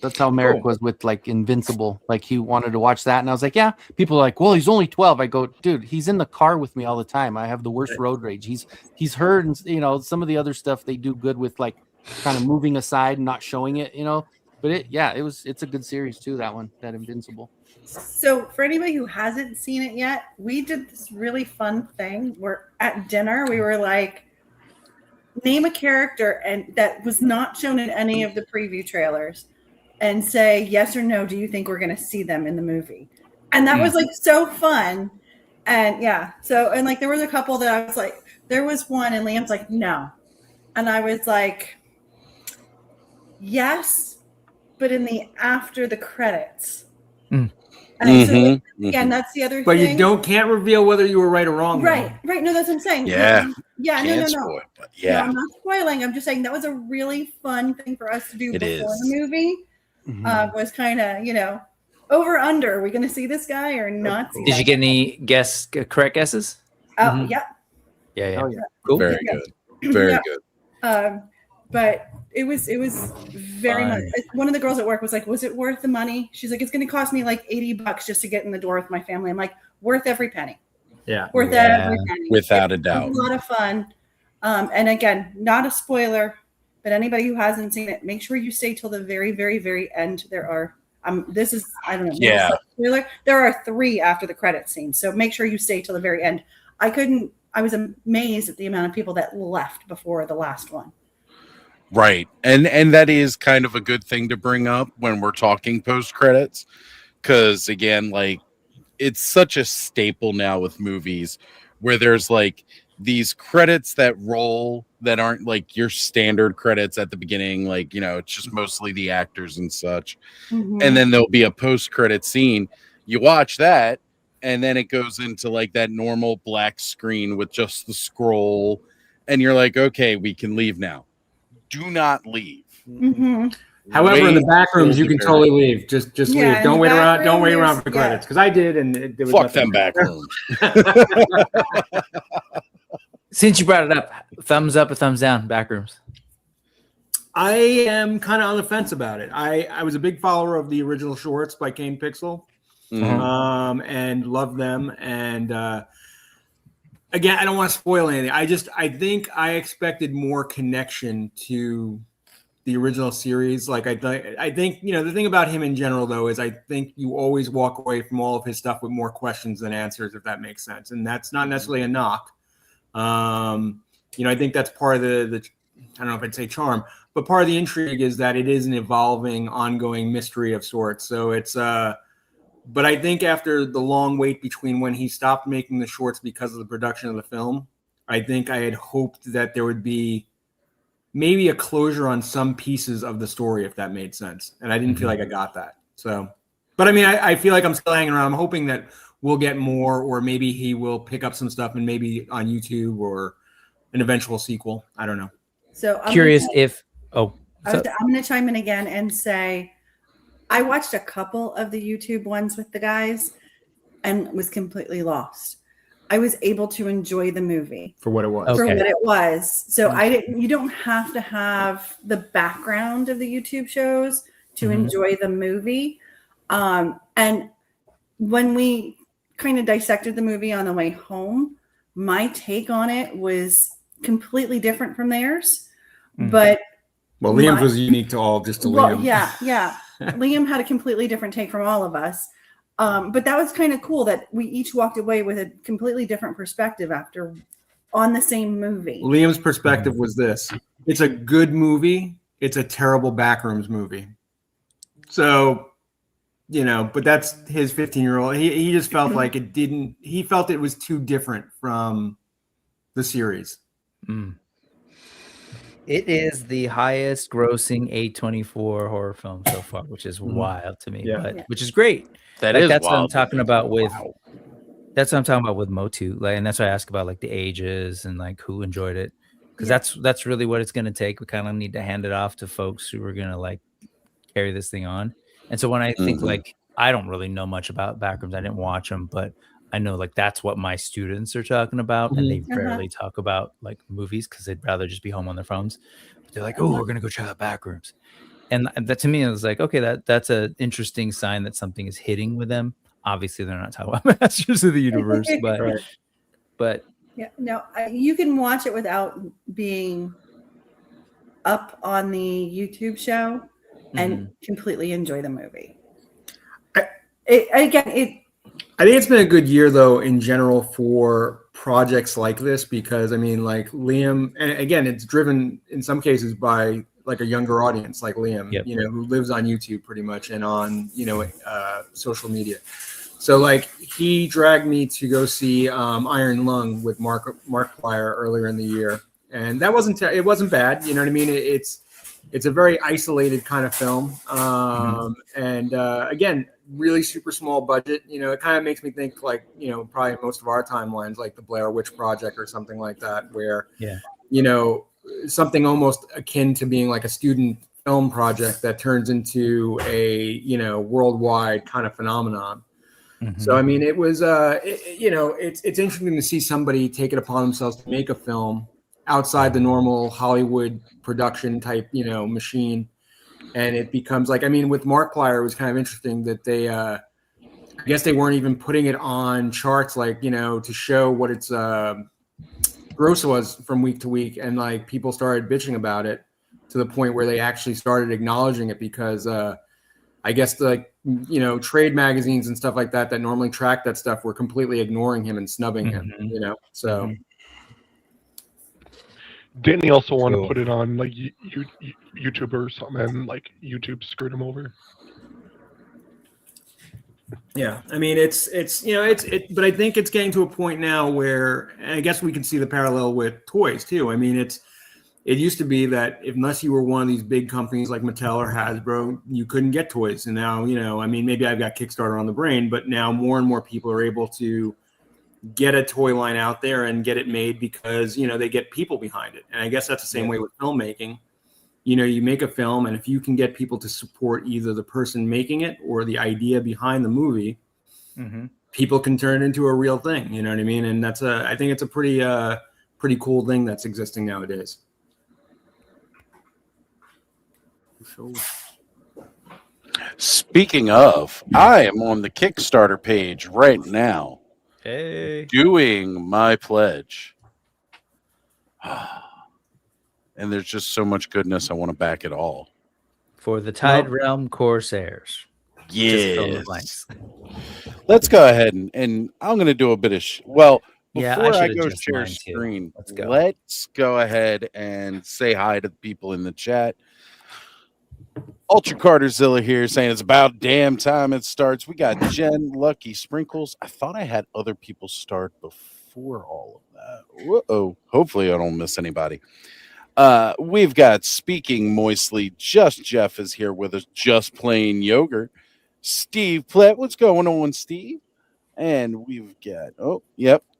That's how Merrick was with like Invincible. Like he wanted to watch that, and I was like, "Yeah." People are like, "Well, he's only 12." I go, "Dude, he's in the car with me all the time. I have the worst road rage. He's heard, and you know, some of the other stuff they do good with, like kind of moving aside and not showing it, you know." But it's a good series too. That one, that Invincible. So for anybody who hasn't seen it yet, we did this really fun thing where at dinner we were like, name a character and that was not shown in any of the preview trailers, and say yes or no. Do you think we're going to see them in the movie? And that was like so fun. And yeah, so and like there was a couple that I was like, there was one, and Liam's like, no, and I was like, yes, but in the after the credits. And so again, that's the other But thing. you can't reveal whether you were right or wrong. though. Right. No, that's what I'm saying. Yeah. Yeah, no. Can't spoil, but yeah. No, I'm not spoiling. I'm just saying that was a really fun thing for us to do It before is. the movie. Was kind of, you know, over under. Are we going to see this guy or not? See Did that you get guy? any correct guesses? Oh, yeah. Yeah. Oh, yeah. Cool. Very good. Very Yeah. good. But it was very much. One of the girls at work was like, "Was it worth the money?" She's like, "It's going to cost me like $80 just to get in the door with my family." I'm like, "Worth every penny." Yeah. Worth Yeah, every penny. without a It's doubt. a lot of fun. And again, not a spoiler, but anybody who hasn't seen it, make sure you stay till the very, very, very end. There are this is I don't know. maybe Yeah. it's a spoiler. There are 3 after the credit scene, so make sure you stay till the very end. I was amazed at the amount of people that left before the last one. Right. And that is kind of a good thing to bring up when we're talking post credits, because again, like, it's such a staple now with movies where there's like these credits that roll that aren't like your standard credits at the beginning, like, you know, it's just mostly the actors and such. Mhm. And then there'll be a post credit scene. You watch that, and then it goes into like that normal black screen with just the scroll, and you're like, okay, we can leave now. Do not leave. Mhm. However, in the Wait back rooms, you till can the totally leave. Just Yeah, leave. in Don't the wait back around. Don't room, wait around for the there's- yeah. credits because I did, and there was Fuck nothing them there. back rooms. since you brought it up, thumbs up or thumbs down, Backrooms? I am kind of on the fence about it. I was a big follower of the original shorts by Kane Pixel, Mhm. and loved them. And again, I don't want to spoil anything. I think I expected more connection to the original series. Like I think you know the thing about him in general though is I think you always walk away from all of his stuff with more questions than answers, if that makes sense. And that's not necessarily a knock. You know, I think that's part of the I don't know if I'd say charm, but part of the intrigue is that it is an evolving, ongoing mystery of sorts. So it's but I think after the long wait between when he stopped making the shorts because of the production of the film, I think I had hoped that there would be maybe a closure on some pieces of the story, if that made sense. And I didn't feel like I got that. So, but I mean, I feel like I'm still hanging around. I'm hoping that we'll get more, or maybe he will pick up some stuff and maybe on YouTube or an eventual sequel. I don't know. So I'm Curious gonna- if I'm going to chime in again and say I watched a couple of the YouTube ones with the guys and was completely lost. I was able to enjoy the movie For what it was. Okay. for what it was. So you don't have to have the background of the YouTube shows to enjoy the movie. And when we kind of dissected the movie on the way home, my take on it was completely different from theirs. But Well, Liam's was unique to all, just to well, Liam. yeah. Liam had a completely different take from all of us. But that was kind of cool that we each walked away with a completely different perspective after on the same movie. Liam's perspective was this: it's a good movie. It's a terrible Backrooms movie. So, you know, but that's his 15-year-old. He just felt like it didn't. He felt it was too different from the series. it is the highest grossing A24 horror film so far, which is wild to me, Yeah. but Yeah. which is great. That Like, is that's what I'm wild. talking about with Wow. that's what I'm talking about with Motu. Like, and that's why I ask about like the ages and like who enjoyed it. Because Yeah. that's really what it's gonna take. We kind of need to hand it off to folks who are gonna like carry this thing on. And so when I think like I don't really know much about Backrooms, I didn't watch them, but I know like that's what my students are talking about, and they rarely talk about like movies because they'd rather just be home on their phones. But they're like, "Oh, we're gonna go check out Backrooms," and that to me it was like, okay, that's an interesting sign that something is hitting with them. Obviously, they're not talking about Masters of the Universe, but Right. but Yeah, no, you can watch it without being up on the YouTube show and completely enjoy the movie. I think it's been a good year though in general for projects like this because I mean like Liam, and again it's driven in some cases by like a younger audience like Liam, Yep. you know, who lives on YouTube pretty much and on, you know, social media. So like he dragged me to go see Iron Lung with Mark Plyer earlier in the year, and that wasn't it wasn't bad, you know what I mean? It's a very isolated kind of film, and again, really super small budget. You know, it kind of makes me think like, you know, probably most of our timelines, like the Blair Witch Project or something like that, where you know, something almost akin to being like a student film project that turns into a, you know, worldwide kind of phenomenon. So I mean, it was you know, it's interesting to see somebody take it upon themselves to make a film outside the normal Hollywood production type, you know, machine. And it becomes like, I mean, with Markiplier, it was kind of interesting that they, I I guess they weren't even putting it on charts, like, you know, to show what its gross was from week to week, and like people started bitching about it to the point where they actually started acknowledging it because I guess like, you know, trade magazines and stuff like that that normally track that stuff were completely ignoring him and snubbing him, you know. So Didn't he also want to Cool. put it on like YouTube or something, and like YouTube screwed him over? yeah, I mean, it's you know, but I think it's getting to a point now where, and I guess we can see the parallel with toys too. I mean, it used to be that unless you were one of these big companies like Mattel or Hasbro, you couldn't get toys. And now, you know, I mean, maybe I've got Kickstarter on the brain, but now more and more people are able to get a toy line out there and get it made because, you know, they get people behind it. And I guess that's the same way with filmmaking. You know, you make a film, and if you can get people to support either the person making it or the idea behind the movie, people can turn it into a real thing. You know what I mean? And I think it's a pretty cool thing that's existing nowadays. Speaking of, I am on the Kickstarter page right now Hey. doing my pledge. And there's just so much goodness. I want to back it all. For the Tide Realm Corsairs. Just fill the Yes. blanks. Let's go ahead and I'm going to do a bit of well, Yeah, before I should've go just share mine too. screen, Let's go. let's go ahead and say hi to the people in the chat. Ultra Carterzilla here saying it's about damn time it starts. We got Jen, Lucky, Sprinkles. I thought I had other people start before all of that. Whoa. Hopefully I don't miss anybody. We've got Speaking Moistly. Just Jeff is here with us. Just Plain Yogurt. Steve Platt. What's going on, Steve? And we've got,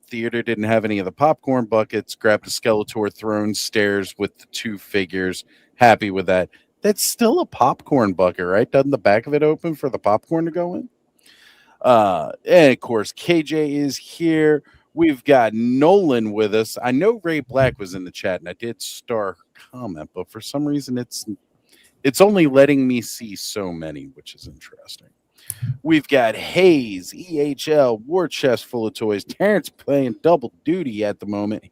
Theater didn't have any of the popcorn buckets. Grabbed a Skeletor throne stairs with the two figures. Happy with that. That's still a popcorn bucket, right? Doesn't the back of it open for the popcorn to go in? And of course, KJ is here. We've got Nolan with us. I know Ray Black was in the chat, and I did star comment, but for some reason it's only letting me see so many, which is interesting. We've got Hayes, EHL, War Chest full of toys. Terrence playing double duty at the moment.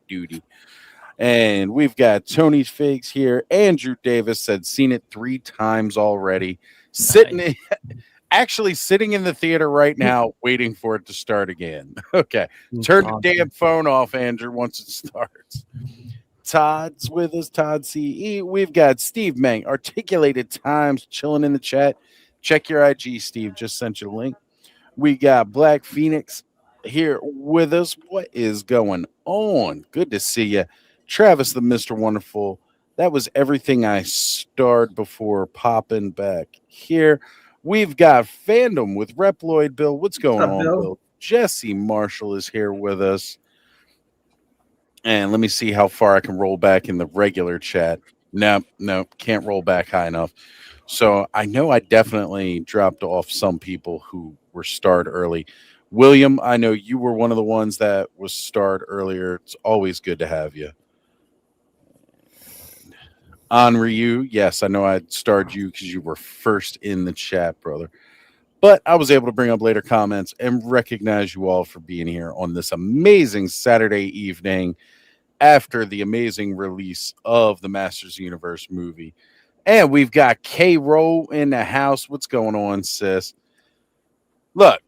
Duty. And we've got Tony's Figs here. Andrew Davis said seen it 3 times already. Actually sitting in the theater right now, waiting for it to start again. Okay. Turn the damn phone off, Andrew, once it starts. Todd's with us, Todd CE. We've got Steve Mang, Articulated Times, chilling in the chat. Check your IG, Steve. Just sent you a link. We got Black Phoenix here with us. What is going on? Good to see you. Travis, the Mr. Wonderful. That was everything I starred before popping back here. We've got Fandom with Reploid Bill. What's going on, Bill? Jesse Marshall is here with us. And let me see how far I can roll back in the regular chat. No, can't roll back high enough. So I know I definitely dropped off some people who were starred early. William, I know you were one of the ones that was starred earlier. It's always good to have you. On Ryu, yes, I know I starred you because you were first in the chat, brother. But I was able to bring up later comments and recognize you all for being here on this amazing Saturday evening after the amazing release of the Masters Universe movie. And we've got K-Roll in the house. What's going on, sis? Look,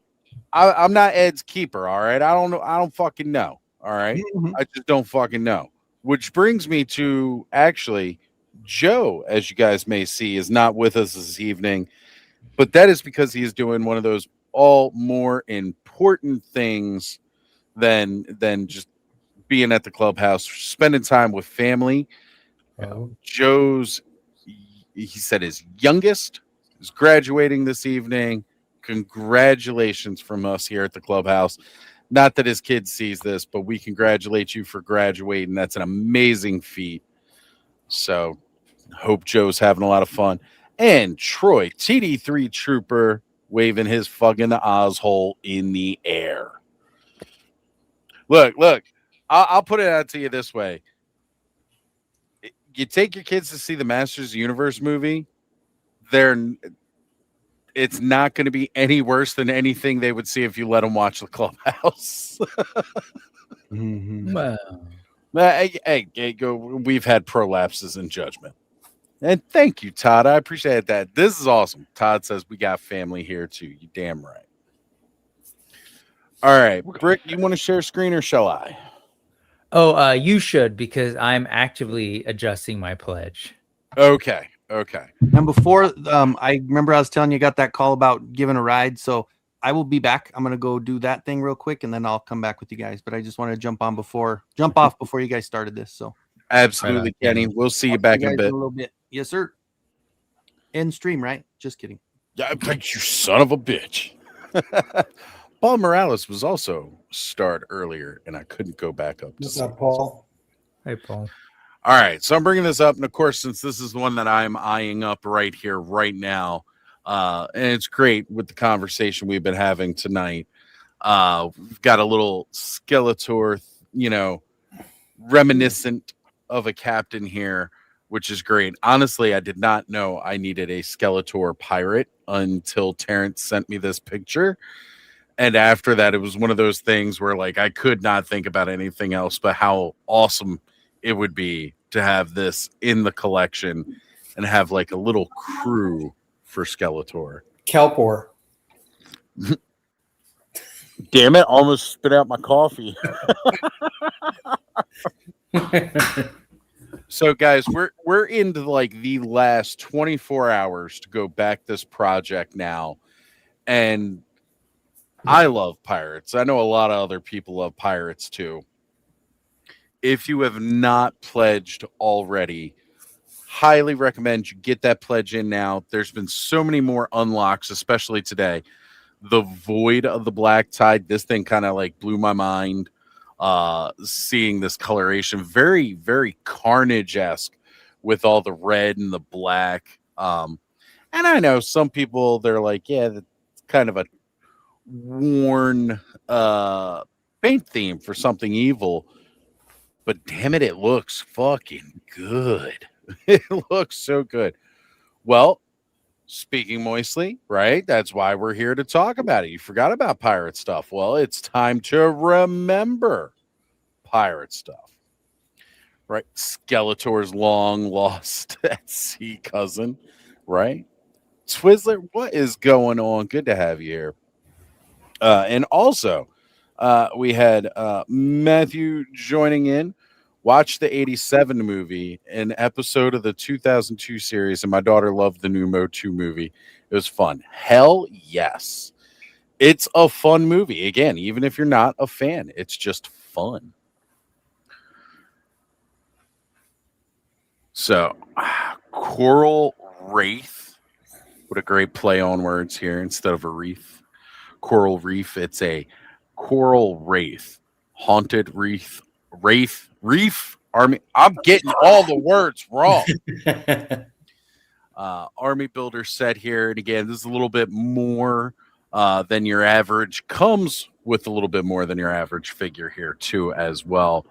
I'm not Ed's keeper, all right? I don't fucking know, all right? I just don't fucking know. Which brings me to actually Joe, as you guys may see, is not with us this evening, but that is because he is doing one of those all more important things than just being at the clubhouse, spending time with family. Joe's, he said his youngest is graduating this evening. Congratulations from us here at the clubhouse. Not that his kid sees this, but we congratulate you for graduating. That's an amazing feat. So hope Joe's having a lot of fun. And Troy, TD3 Trooper, waving his fucking Ozhole in the air. Look, I'll put it out to you this way. You take your kids to see the Masters Universe movie, it's not going to be any worse than anything they would see if you let them watch the Clubhouse. Well, We've had prolapses in judgment. And thank you, Todd. I appreciate that. This is awesome. Todd says we got family here too. You damn right. All right, Brick, you want to share screen or shall I? oh, you should, because I'm actively adjusting my pledge. Okay. And before, I remember I was telling you, got that call about giving a ride. So I will be back. I'm gonna go do that thing real quick, and then I'll come back with you guys. But I just wanted to jump off before you guys started this. So Absolutely, Kenny. We'll see you back in a bit. little bit. Yes, sir. End stream, right? Just kidding. Yeah, you son of a bitch. Paul Morales was also starred earlier, and I couldn't go back up. What's up, Paul? Hey, Paul. All right, so I'm bringing this up, and of course, since this is the one that I'm eyeing up right here, right now, and it's great with the conversation we've been having tonight. We've got a little Skeletor, reminiscent of a captain here, which is great. Honestly, I did not know I needed a Skeletor pirate until Terrence sent me this picture. And after that, it was one of those things where, like, I could not think about anything else but how awesome it would be to have this in the collection and have, like, a little crew for Skeletor. Kelpor. Damn it, almost spit out my coffee. So, guys, we're into, like, the last 24 hours to go back this project now. And I love pirates. I know a lot of other people love pirates too. If you have not pledged already, highly recommend you get that pledge in now. There's been so many more unlocks, especially today. The Void of the Black Tide, this thing kind of like blew my mind. Seeing this coloration, very, very Carnage-esque with all the red and the black. And I know some people, they're like, yeah, that's kind of a worn paint theme for something evil, but damn it looks fucking good. It looks so good. Well, speaking moistly, right? That's why we're here to talk about it. You forgot about pirate stuff. Well, it's time to remember pirate stuff, right? Skeletor's long lost at sea cousin, right? Twizzler, what is going on? Good to have you here. And also, we had Matthew joining in. Watched the 87 movie, an episode of the 2002 series, and my daughter loved the new Mo2 movie. It was fun. Hell yes. It's a fun movie. Again, even if you're not a fan, it's just fun. So, Coral Wraith. What a great play on words here instead of a wreath. Coral Reef. It's a Coral Wraith. Haunted Reef. Reef Army. I'm getting all the words wrong. Army builder set here. And again, this is a little bit more than your average. Comes with a little bit more than your average figure here too as well.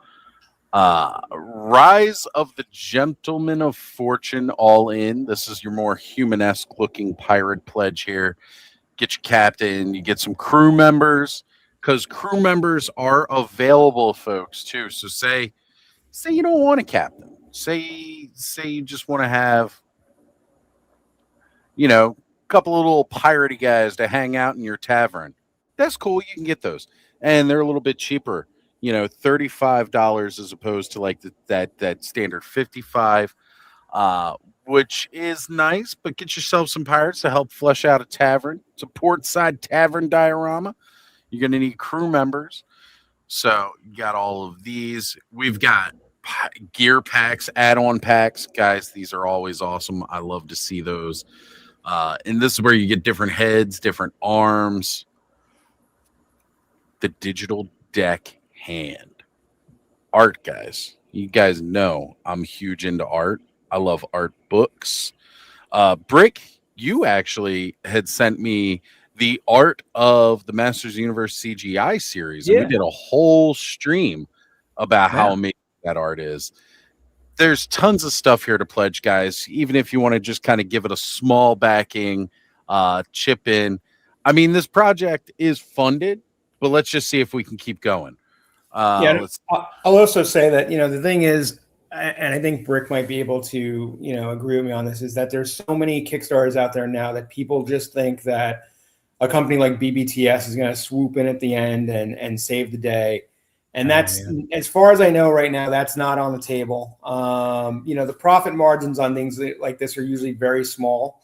Rise of the Gentleman of Fortune all in. This is your more human-esque looking pirate pledge here. Get your captain, you get some crew members, because crew members are available, folks, too. So say you don't want a captain. Say you just want to have, a couple of little piratey guys to hang out in your tavern. That's cool. You can get those. And they're a little bit cheaper. $35 as opposed to like that standard $55. Which is nice, but get yourself some pirates to help flesh out a tavern. It's a portside tavern diorama. You're going to need crew members. So you got all of these. We've got gear packs, add-on packs. Guys, these are always awesome. I love to see those. And this is where you get different heads, different arms. The digital deck hand. Art, guys. You guys know I'm huge into art. I love art books. Brick, you actually had sent me the art of the Masters Universe CGI series. And we did a whole stream about how amazing that art is. There's tons of stuff here to pledge, guys. Even if you want to just kind of give it a small backing, chip in. I mean, this project is funded, but let's just see if we can keep going. I'll also say that, the thing is, and I think Brick might be able to, agree with me on this, is that there's so many Kickstarters out there now that people just think that a company like BBTS is going to swoop in at the end and save the day. And that's, as far as I know right now, that's not on the table. The profit margins on things like this are usually very small.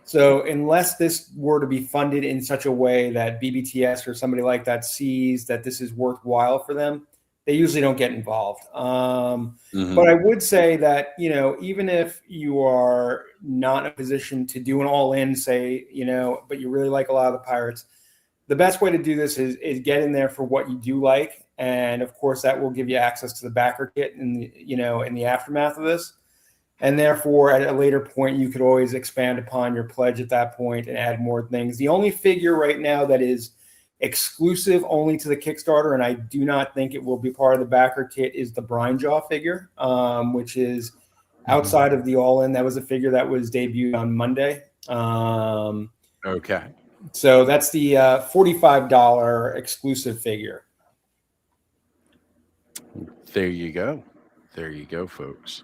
So unless this were to be funded in such a way that BBTS or somebody like that sees that this is worthwhile for them, they usually don't get involved. But I would say that, even if you are not in a position to do an all-in, say, but you really like a lot of the pirates, the best way to do this is get in there for what you do like. And of course, that will give you access to the backer kit in the aftermath of this. And therefore, at a later point, you could always expand upon your pledge at that point and add more things. The only figure right now that is exclusive only to the Kickstarter, and I do not think it will be part of the backer kit, is the Brine Jaw figure, which is outside of the all-in. That was a figure that was debuted on Monday. Okay. So that's the $45 exclusive figure. There you go. There you go, folks.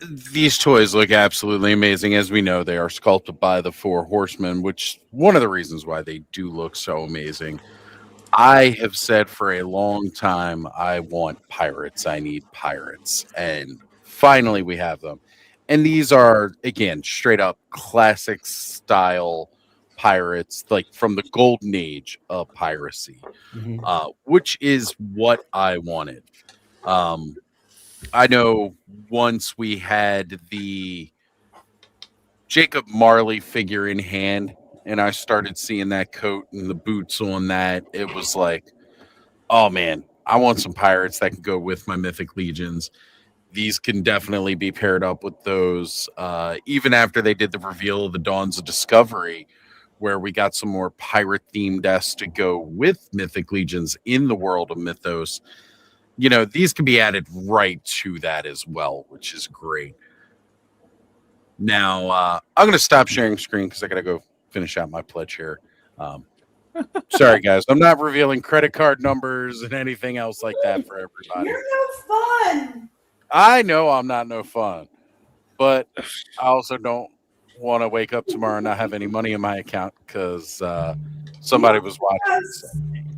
These toys look absolutely amazing. As we know, they are sculpted by the Four Horsemen, which one of the reasons why they do look so amazing. I have said for a long time, I want pirates. I need pirates. And finally we have them. And these are, again, straight up classic style pirates, like from the golden age of piracy, which is what I wanted. I know once we had the Jacob Marley figure in hand and I started seeing that coat and the boots on that, it was like, oh man, I want some pirates that can go with my Mythic Legions. These can definitely be paired up with those. Even after they did the reveal of the Dawns of Discovery, where we got some more pirate-themed S to go with Mythic Legions in the world of Mythos, these can be added right to that as well, which is great. Now, I'm going to stop sharing screen because I got to go finish out my pledge here. Sorry, guys. I'm not revealing credit card numbers and anything else like that for everybody. You're no fun. I know I'm not no fun, but I also don't want to wake up tomorrow and not have any money in my account because somebody was watching. So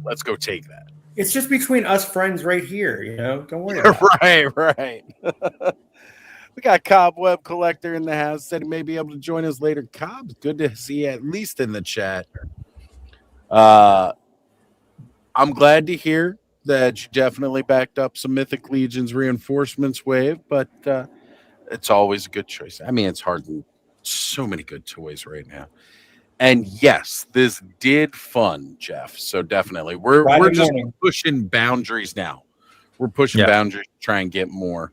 let's go take that. It's just between us friends right here, Don't worry about it. Right. We got Cobweb Collector in the house. Said he may be able to join us later. Cobb, good to see you at least in the chat. I'm glad to hear that you definitely backed up some Mythic Legions reinforcements wave, but it's always a good choice. I mean, it's hard. So many good toys right now. And yes, this did fun, Jeff. So definitely, we're just pushing boundaries now. We're pushing boundaries to try and get more.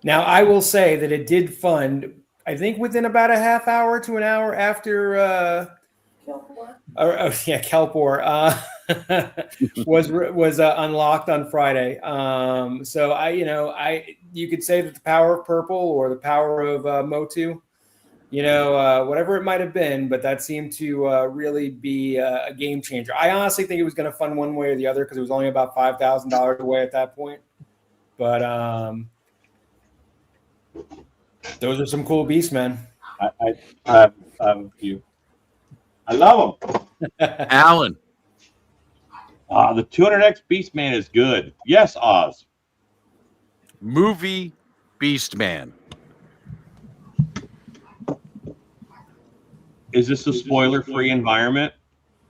Now, I will say that it did fund, I think, within about a half hour to an hour after Kelpor was unlocked on Friday. So you could say that the power of purple or the power of Motu, whatever it might have been, but that seemed to really be a game changer. I honestly think it was going to fund one way or the other because it was only about $5,000 away at that point. But those are some cool beasts, man. I love them. Alan. The 200X Beastman is good. Yes, Oz. Movie Beastman. Is this a spoiler-free environment?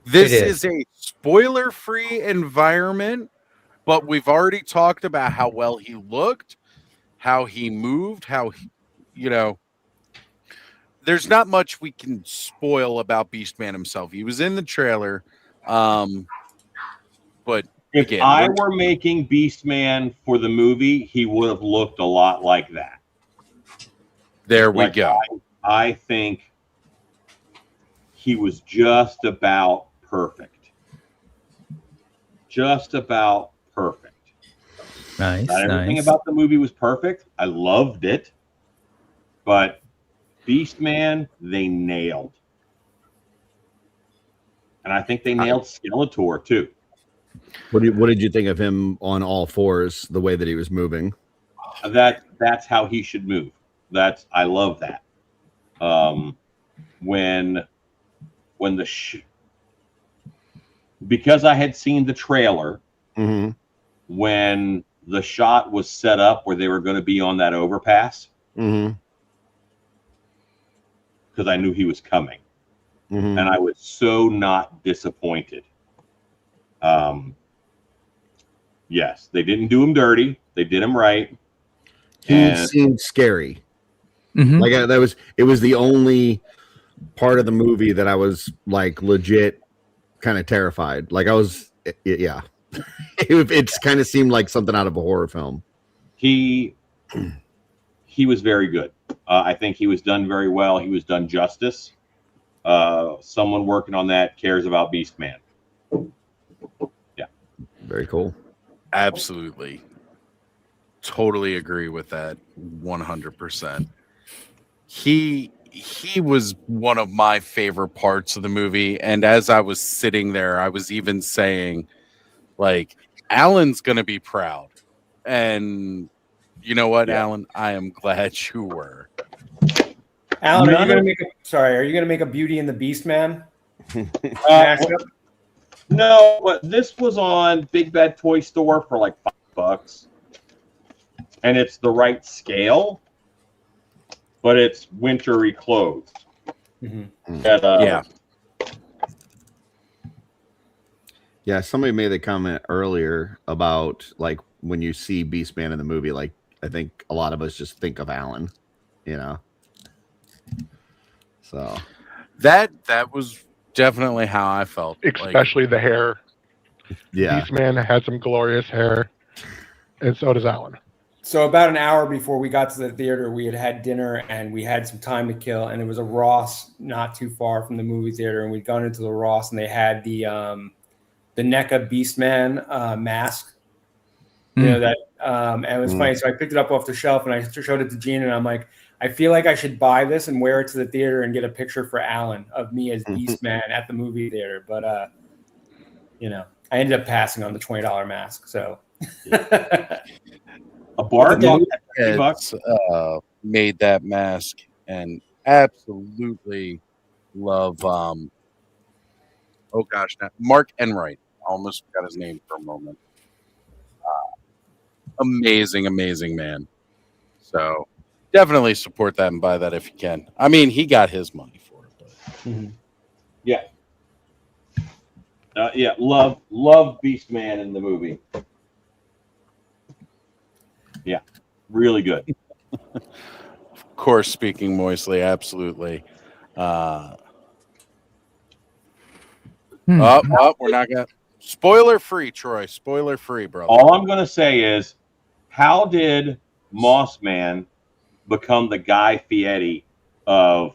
This is a spoiler-free environment, but we've already talked about how well he looked, how he moved, there's not much we can spoil about Beastman himself. He was in the trailer, but if I were making Beastman for the movie, he would have looked a lot like that. There we go. I think he was just about perfect. Just about perfect. Nice. Not everything about the movie was perfect. I loved it, but Beastman, they nailed. And I think they nailed Skeletor too. What did you think of him on all fours, the way that he was moving? That's how he should move. I love that. Because I had seen the trailer when the shot was set up where they were going to be on that overpass, because I knew he was coming, and I was so not disappointed. Yes, they didn't do him dirty. They did him right. He seemed scary. Like it was the only part of the movie that I was like legit kind of terrified. Like I was, yeah. It's kind of seemed like something out of a horror film. He was very good. I think he was done very well. He was done justice. Someone working on that cares about Beastman. Yeah. Very cool. Absolutely. Totally agree with that 100%. He was one of my favorite parts of the movie, and as I was sitting there, I was even saying, like, Alan's gonna be proud. And you know what, Alan? I am glad you were. Alan, are you gonna make a Beauty and the Beast man? No, but this was on Big Bad Toy Store for like $5, and it's the right scale, but it's wintry clothes. Yeah, somebody made the comment earlier about like when you see Beastman in the movie, like I think a lot of us just think of Alan, you know. So that was definitely how I felt. Especially the hair. Yeah. Beastman had some glorious hair, and so does Alan. So about an hour before we got to the theater, we had dinner and we had some time to kill, and it was a Ross not too far from the movie theater, and we'd gone into the Ross and they had the NECA Beastman mask. You know that, and it was funny. So I picked it up off the shelf and I showed it to Gene, and I'm like, I feel like I should buy this and wear it to the theater and get a picture for Alan of me as Beastman at the movie theater. But you know, I ended up passing on the $20 mask. So a bargain. Made that mask, and absolutely love. Oh gosh, Mark Enright. I almost forgot his name for a moment. Amazing man. So definitely support that and buy that if you can. I mean, he got his money for it. But. Yeah. Love Beastman in the movie. Yeah, really good. Of course, speaking moistly, absolutely. We're not gonna spoiler free, Troy. Spoiler free, bro. All I'm gonna say is, how did Mossman become the Guy Fieri of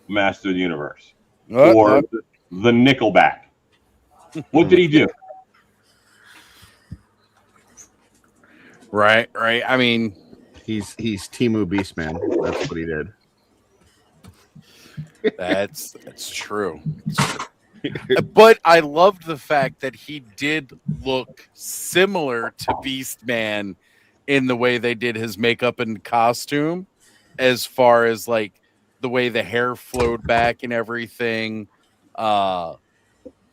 Master of the Universe or the Nickelback? What did he do? Right. I mean, he's Temu Beastman. That's what he did. That's true. But I loved the fact that he did look similar to Beastman in the way they did his makeup and costume, as far as like the way the hair flowed back and everything. You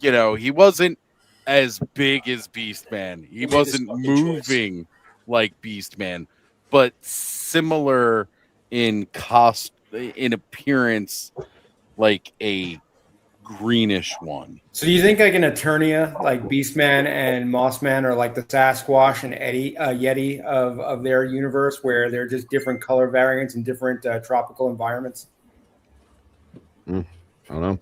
know, he wasn't as big as Beastman. He wasn't moving like Beastman, but similar in in appearance, like a greenish one. So do you think like an Eternia, like Beastman and Mossman are like the Sasquatch and Yeti of their universe, where they're just different color variants in different tropical environments? I don't know.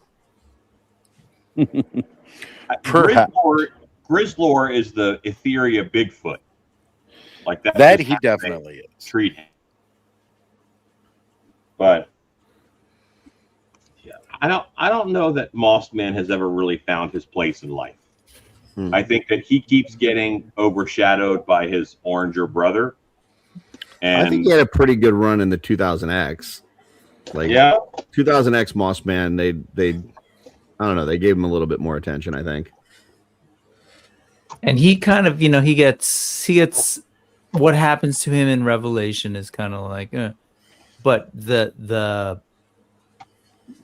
Grizzlor is the Etheria Bigfoot. Like that. That he definitely is. Treat him. But yeah, I don't know that Mossman has ever really found his place in life. I think that he keeps getting overshadowed by his oranger brother. And I think he had a pretty good run in the 2000X. Like Yeah. 2000X Moss Man, they I don't know, they gave him a little bit more attention, I think. And he kind of, he gets what happens to him in Revelation is kind of like, but the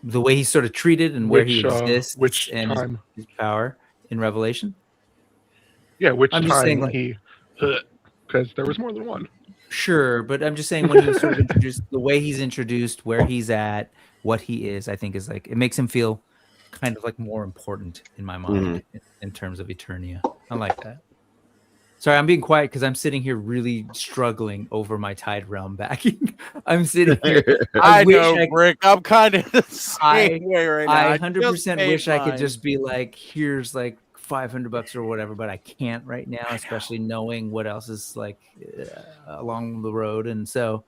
way he's sort of treated and where he exists, which and time? his power in Revelation. Yeah, which I'm just time saying, like, he? Because there was more than one. Sure, but I'm just saying when he's sort of introduced, the way he's introduced, where he's at, what he is, I think is like it makes him feel kind of like more important in my mind in terms of Eternia. I like that. Sorry, I'm being quiet because I'm sitting here really struggling over my Tide Realm backing. I'm sitting here. I wish know, Brick. I'm kind of the same way right now. I just 100% paid wish I could mine. just be like, here's like $500 or whatever, but I can't right now, especially knowing what else is like along the road. And so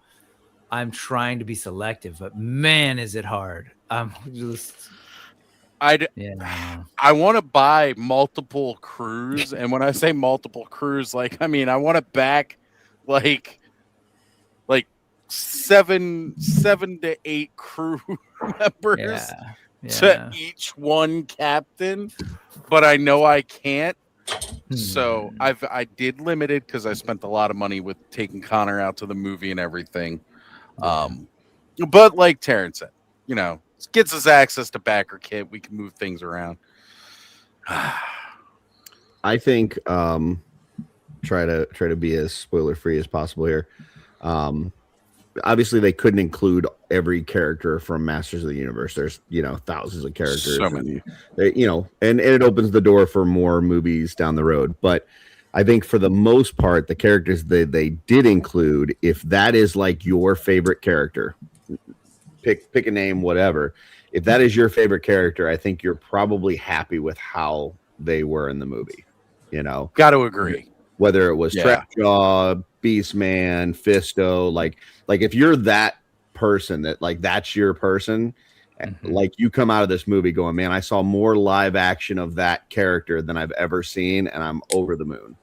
I'm trying to be selective, but man, is it hard. I'm just, I want to buy multiple crews, and when I say multiple crews, like I mean I want to back like 7 to 8 crew members to each one captain, but I know I can't. So I did limited because I spent a lot of money with taking Connor out to the movie and everything. But like Terrence said, gets us access to backer kit. We can move things around. I think try to be as spoiler free as possible here. Obviously they couldn't include every character from Masters of the Universe. There's thousands of characters. So many. And it opens the door for more movies down the road. But I think for the most part, the characters that they did include, if that is like your favorite character, pick a name, whatever. If that is your favorite character, I think you're probably happy with how they were in the movie. Got to agree. Whether it was Trapjaw, Beastman, Fisto, like if you're that person that like that's your person, like you come out of this movie going, man, I saw more live action of that character than I've ever seen, and I'm over the moon.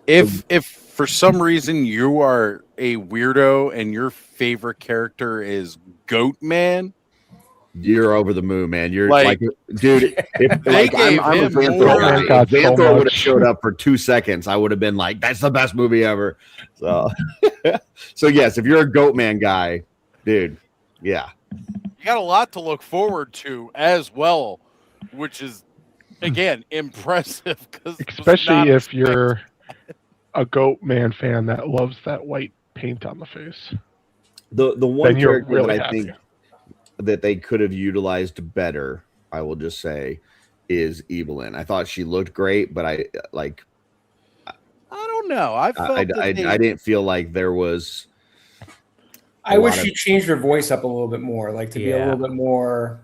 If for some reason you are a weirdo and your favorite character is Goat Man, you're over the moon, man. You're like dude. If I'm a Xanthor guy. If Xanthor would have showed up for 2 seconds, I would have been like, "That's the best movie ever." So, so yes, if you're a Goat Man guy, dude, yeah, you got a lot to look forward to as well, which is again impressive. Especially if you're a Goat Man fan that loves that white paint on the face. The one character really that I think that they could have utilized better, I will just say, is Evelyn. I thought she looked great, but I don't know. I didn't feel like there was. I wish she changed her voice up a little bit more, like to be a little bit more.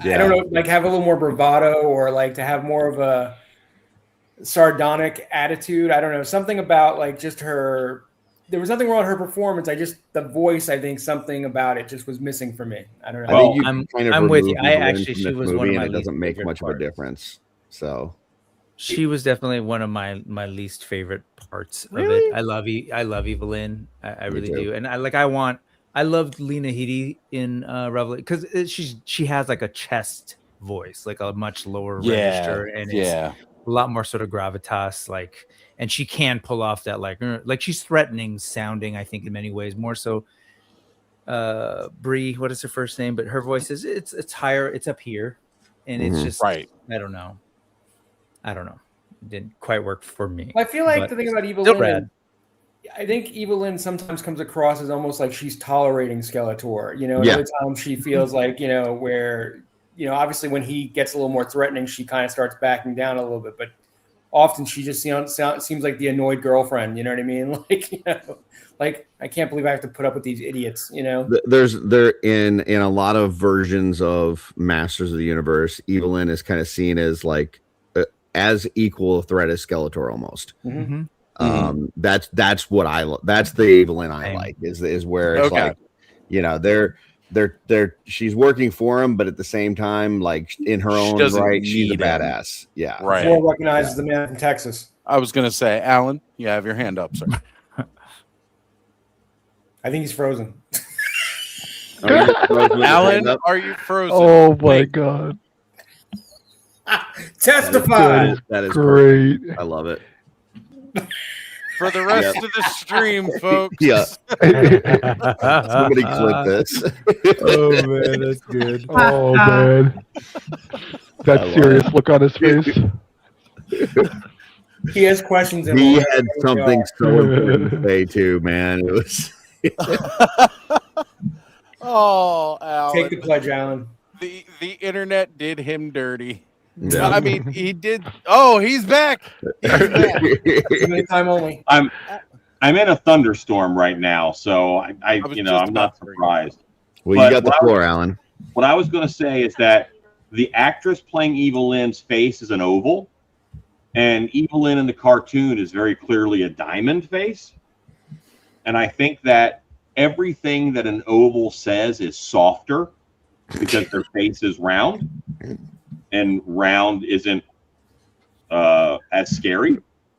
I don't know, like have a little more bravado, or like to have more of a sardonic attitude. I don't know, something about like just her. There was nothing wrong with her performance. The voice, I think something about it just was missing for me. I don't know. I'm with you. She was one of my it doesn't make much of a difference. So she was definitely one of my least favorite parts of it. I love Evelyn. I really do. And I loved Lena Headey in Revelation because she has like a chest voice, like a much lower register, and it's a lot more sort of gravitas, like. And she can pull off that like she's threatening sounding, I think, in many ways, more so. Bree, what is her first name? But her voice is it's higher, it's up here, and it's just I don't know. It didn't quite work for me. I feel like the thing about Evelyn, I think Evelyn sometimes comes across as almost like she's tolerating Skeletor. Every time she feels like where obviously when he gets a little more threatening, she kind of starts backing down a little bit, but. Often she just seems like the annoyed girlfriend. You know what I mean? Like I can't believe I have to put up with these idiots. There in a lot of versions of Masters of the Universe, Evelyn is kind of seen as like as equal a threat as Skeletor almost. That's what that's the Evelyn I like is where it's like they're she's working for him, but at the same time, like in her own right, she's a badass. Yeah, right. Well recognizes the man from Texas. I was gonna say, Alan, you have your hand up, sir. I think he's frozen. Oh, you just froze with your Alan, hand up? are you frozen? Oh my Wait, god. Testify. That is Great. perfect. I love it. for the rest of the stream, folks. Yeah. Somebody clip this. Oh man, that's good. Oh man. That I love serious look on his face. He has questions. And He we'll had let him something go. so important to say too, man. It was Oh, Alan. Take the pledge, Alan. The internet did him dirty. Yeah. I mean, he did. Oh, he's back. He's back. Limited time only. I'm in a thunderstorm right now, so I was you just know, I'm not about to bring it. surprised. Well, But you got the what I floor, Alan. What I was going to say is that the actress playing Evelyn's face is an oval, and Evelyn in the cartoon is very clearly a diamond face. And I think that everything that an oval says is softer because their face is round, and round isn't as scary.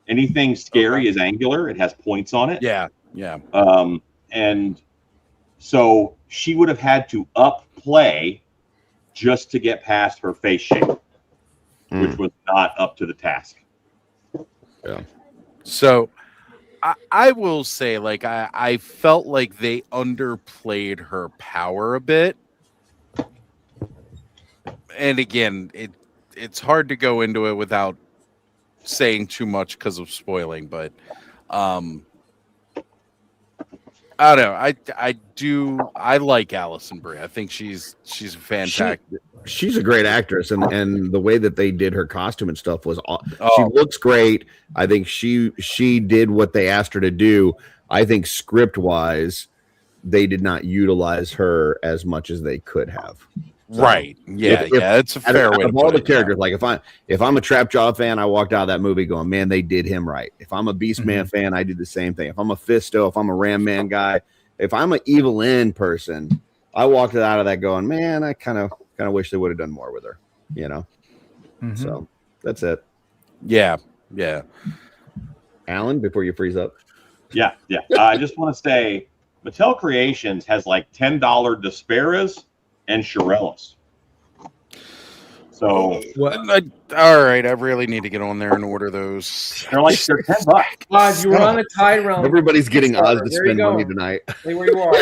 Anything scary is angular; it has points on it. Yeah, yeah. And so she would have had to up play just to get past her face shape, which was not up to the task. So I will say, like, I felt like they underplayed her power a bit. And again, it's hard to go into it without saying too much because of spoiling, but I don't know. I like Allison Brie. I think she's fantastic. She's a great actress, and the way that they did her costume and stuff was she Oh. looks great. I think she did what they asked her to do. I think script wise, they did not utilize her as much as they could have. So, Right. Yeah, if- yeah. It's a out fair of way to all put the it, characters, like if I'm a Trapjaw fan, I walked out of that movie going, man, they did him right. If I'm a Beastman fan, I did the same thing. If I'm a Fisto, if I'm a Ram Man guy, if I'm an Evelyn person, I walked out of that going, man, I kind of wish they would have done more with her, you know. So that's it. Yeah, yeah. Alan, before you freeze up. Yeah. I just want to say, Mattel Creations has like $10 Desperas and Shirelles. So All right, I really need to get on there and order those. they're $10. Oz, you were on the Tide Realm. Everybody's getting Oz to There you spend go. money tonight. Stay where you are.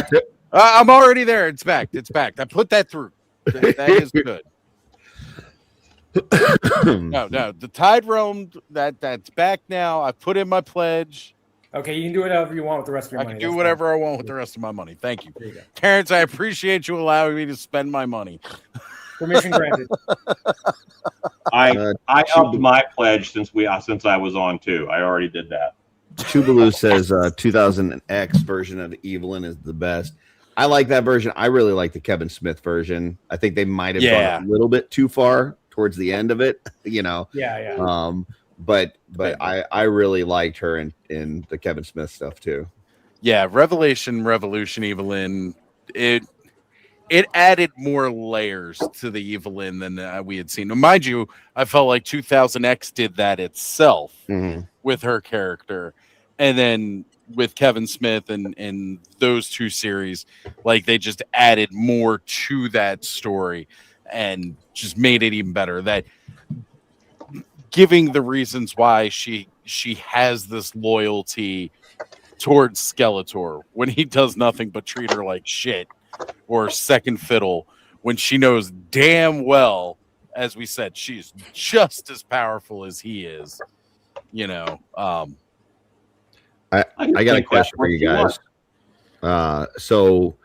I'm already there. It's back. It's back. I put that through. That is good. No, the Tide Realm that's back now. I put in my pledge. Okay, you can do whatever you want with the rest of your I money. can do That's whatever I want with the rest of my money. Thank you, There you go. Terrence. I appreciate you allowing me to spend my money. Permission granted. I upped my pledge since I was on too. I already did that. Chubaloo says 2000X version of Evelyn is the best. I like that version. I really like the Kevin Smith version. I think they might have gone a little bit too far towards the end of it, you know. Yeah. But I really liked her in the Kevin Smith stuff too. Yeah, Revolution, Evelyn. It added more layers to the Evelyn than we had seen. Now, mind you, I felt like 2000X did that itself with her character, and then with Kevin Smith and those two series, like they just added more to that story and just made it even better. That giving the reasons why she has this loyalty towards Skeletor when he does nothing but treat her like shit or second fiddle, when she knows damn well, as we said, she's just as powerful as he is, you know. I got a question for you guys. So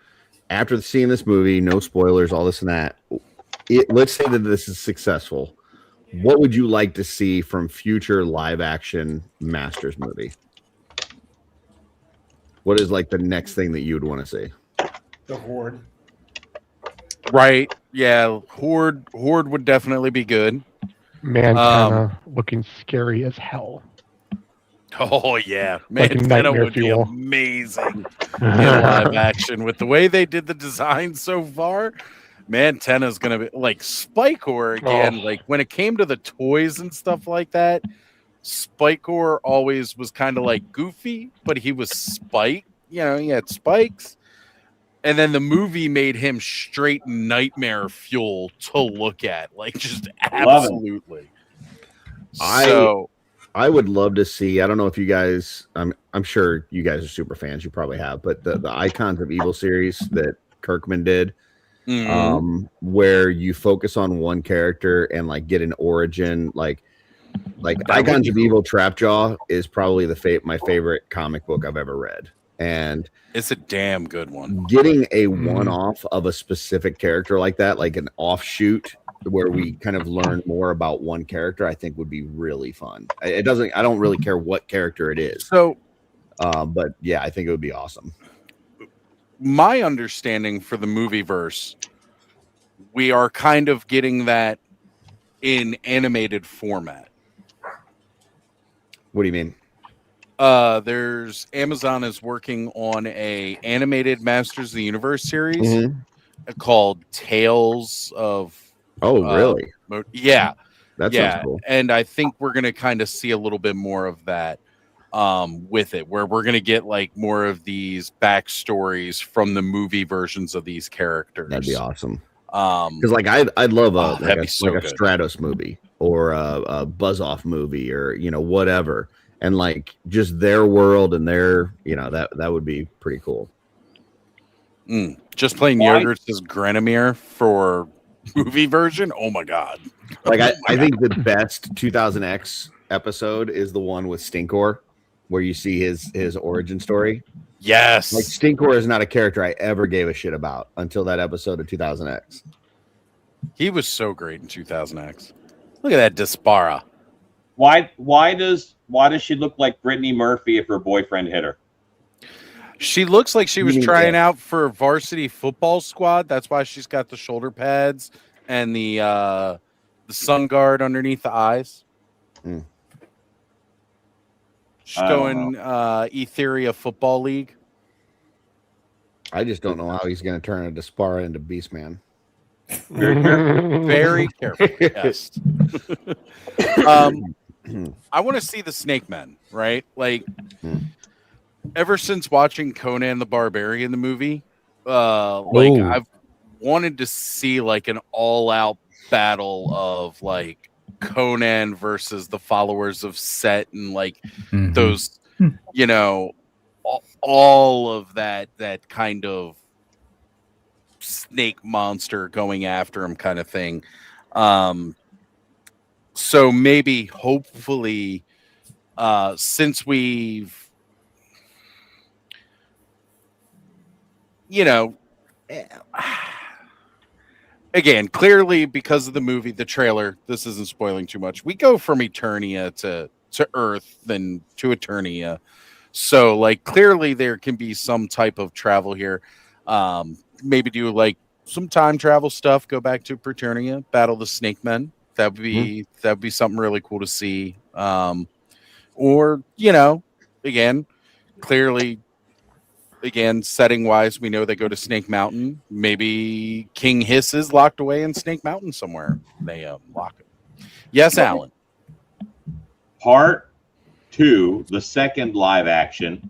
after seeing this movie, no spoilers, all this and that, let's say that this is successful. What would you like to see from future live action Masters movie? What is like the next thing that you would want to see? The Horde. Right. Yeah. Horde would definitely be good. Montana looking scary as hell. Oh yeah, Like man, that nightmare would be fuel. amazing in live action with the way they did the design so far. Man, Tenna's gonna be like Spikor again. Oh. Like when it came to the toys and stuff like that, Spikor always was kind of like goofy, but he was Spike. he had spikes. And then the movie made him straight nightmare fuel to look at. Like, just Love it. absolutely. I would love to see. I don't know if you guys. I'm sure you guys are super fans. You probably have, but the Icons of Evil series that Kirkman did, where you focus on one character and like get an origin, like Icons of Evil Trapjaw is probably my favorite comic book I've ever read, and it's a damn good one. Getting a one-off of a specific character like that, like an offshoot where we kind of learn more about one character, I think would be really fun. I don't really care what character it is. So, but yeah, I think it would be awesome. My understanding for the movie verse, we are kind of getting that in animated format. What do you mean? There's Amazon is working on a animated Masters of the Universe series called Tales of. Oh, really? Yeah, that sounds cool. And I think we're gonna kind of see a little bit more of that with it, where we're gonna get like more of these backstories from the movie versions of these characters. That'd be awesome. Because like I'd love a Stratos movie or a Buzz Off movie or whatever. And like just their world and their, that would be pretty cool. Just playing Yogurts as Granomir for movie version. Oh my god! Like I think the best 2000X episode is the one with Stinkor, where you see his origin story. Yes, like Stinkor is not a character I ever gave a shit about until that episode of 2000X. He was so great in 2000X. Look at that Dispara. Why does she look like Brittany Murphy if her boyfriend hit her? She looks like she was trying out for varsity football squad. That's why she's got the shoulder pads and the sun guard underneath the eyes. She's going Etheria Football League. I just don't know how he's going to turn a Dispara into Beastman. Very careful. Yes. I want to see the Snake Men, right? Like, ever since watching Conan the Barbarian, the movie, I've wanted to see like an all-out battle of like Conan versus the followers of Set and like those, all of that kind of snake monster going after him kind of thing. So maybe, hopefully, since we've, again, clearly because of the movie, the trailer, this isn't spoiling too much. We go from Eternia to Earth, then to Eternia. So, like, clearly there can be some type of travel here. Maybe do like some time travel stuff. Go back to Eternia, battle the Snake Men. That'd be something really cool to see. Or again, clearly, setting wise, we know they go to Snake Mountain. Maybe King Hiss is locked away in Snake Mountain somewhere. They lock him. Yes, Alan. Part 2, the second live action,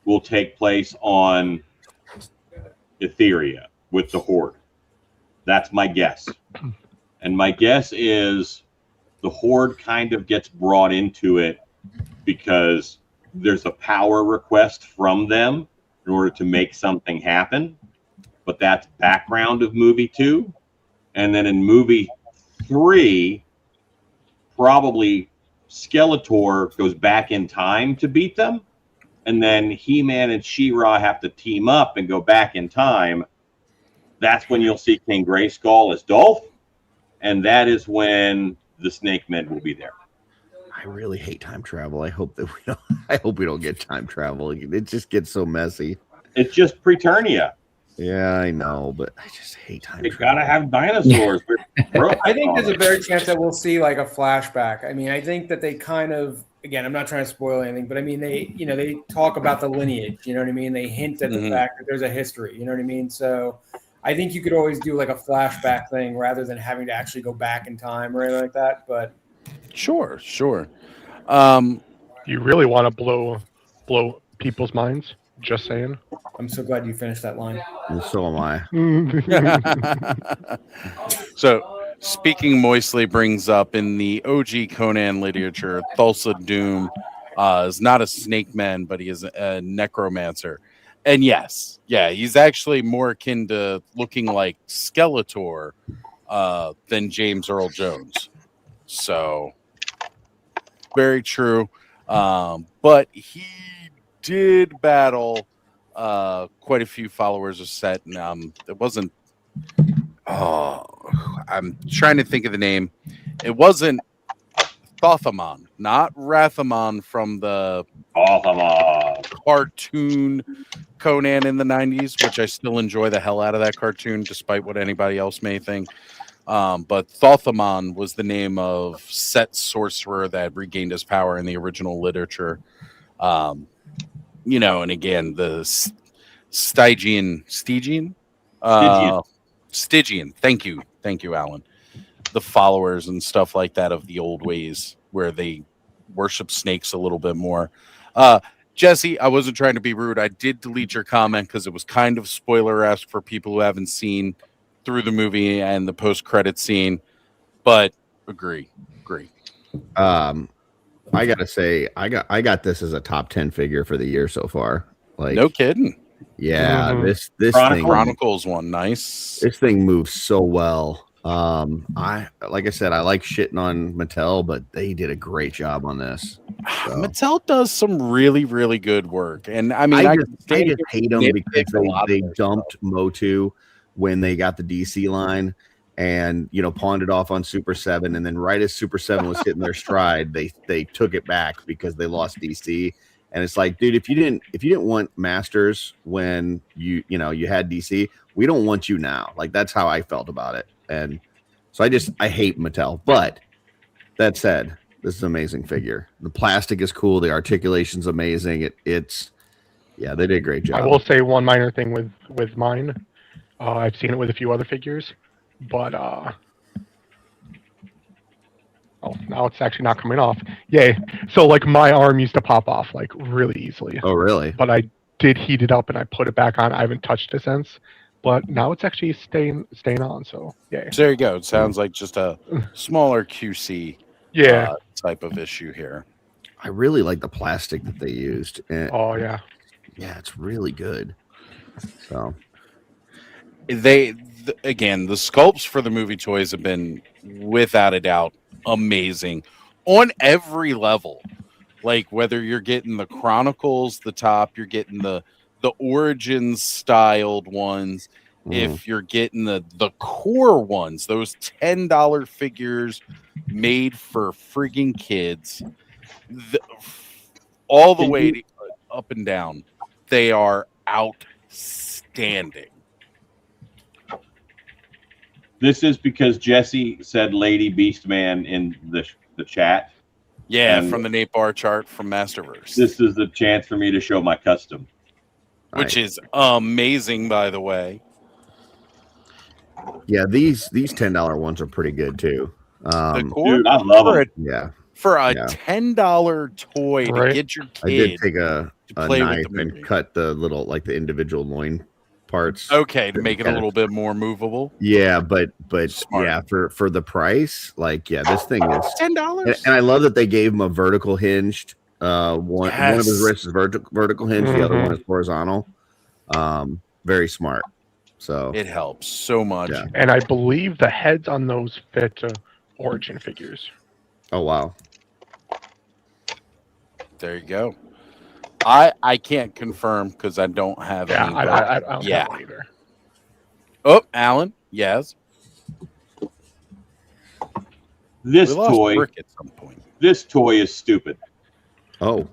will take place on Etheria with the Horde. That's my guess. And my guess is the Horde kind of gets brought into it because there's a power request from them in order to make something happen. But that's background of movie 2. And then in movie 3, probably Skeletor goes back in time to beat them. And then He-Man and She-Ra have to team up and go back in time. That's when you'll see King Grayskull as Dolph. And that is when the Snake Men will be there. I really hate time travel. I hope we don't get time travel. It just gets so messy. It's just Preternia. Yeah, I know, but I just hate time travel. Gotta have dinosaurs. I think there's a very chance that we'll see like a flashback. I mean, I think that they kind of, again, I'm not trying to spoil anything, but I mean, they talk about the lineage. You know what I mean? They hint at the fact that there's a history. You know what I mean? So I think you could always do like a flashback thing rather than having to actually go back in time or anything like that. But sure. You really want to blow people's minds? Just saying. I'm so glad you finished that line. And so am I. So, speaking moistly brings up in the OG Conan literature, Thulsa Doom is not a snake man, but he is a necromancer. And yes, yeah, he's actually more akin to looking like Skeletor than James Earl Jones. So, very true. But he did battle quite a few followers of Set, and it wasn't. Oh, I'm trying to think of the name. It wasn't Thothamon, not Rathamon from the cartoon Conan in the 90s, which I still enjoy the hell out of that cartoon, despite what anybody else may think. But Thothamon was the name of Set sorcerer that regained his power in the original literature. And again, the Stygian. Thank you, Alan. The followers and stuff like that of the old ways, where they worship snakes a little bit more. Jesse, I wasn't trying to be rude. I did delete your comment because it was kind of spoiler-esque for people who haven't seen through the movie and the post-credit scene. But agree. I gotta say, I got this as a top 10 figure for the year so far. Like, No kidding. yeah, this Chronicles one, nice. This thing moves so well. Like I said, I like shitting on Mattel, but they did a great job on this. So. Mattel does some really, really good work, and I mean, I just hate them because they dumped Motu when they got the DC line, and pawned it off on Super 7, and then right as Super 7 was hitting their stride, they took it back because they lost DC. And it's like, dude, if you didn't want Masters when you had DC, we don't want you now. Like, that's how I felt about it. And so I hate Mattel. But that said, this is an amazing figure. The plastic is cool. The articulation's amazing. They did a great job. I will say one minor thing with mine. I've seen it with a few other figures, but now it's actually not coming off. Yay. So like my arm used to pop off like really easily. Oh, really? But I did heat it up and I put it back on. I haven't touched it since. But now it's actually staying on. So yeah. So there you go. It sounds like just a smaller QC type of issue here. I really like the plastic that they used. Oh yeah. Yeah, it's really good. So again, the sculpts for the movie toys have been without a doubt amazing on every level. Like whether you're getting the Chronicles, the top, you're getting the Origins styled ones, if you're getting the core ones, those $10 figures made for frigging kids, all the way to up and down, they are outstanding. This is because Jesse said Lady Beastman in the chat. Yeah, and from the Nate Bar chart from Masterverse. This is the chance for me to show my custom. Which is amazing, by the way. Yeah, these $10 ones are pretty good too. Dude, I love them. For a $10 toy to get your kid. I did take a play knife with the and cut the little, like the individual loin parts. Okay, to make it a little bit more movable. Yeah, but Smart. yeah, for the price, like this thing is $10. And I love that they gave him a vertical hinged. One of his wrists is vertical hinge, the other one is horizontal. Very smart. So it helps so much. Yeah. And I believe the heads on those fit Origin figures. Oh wow. There you go. I can't confirm because I don't have any. I don't have one either. Oh, Alan, yes. This We lost toy. Rick at some point. This toy is stupid. Oh.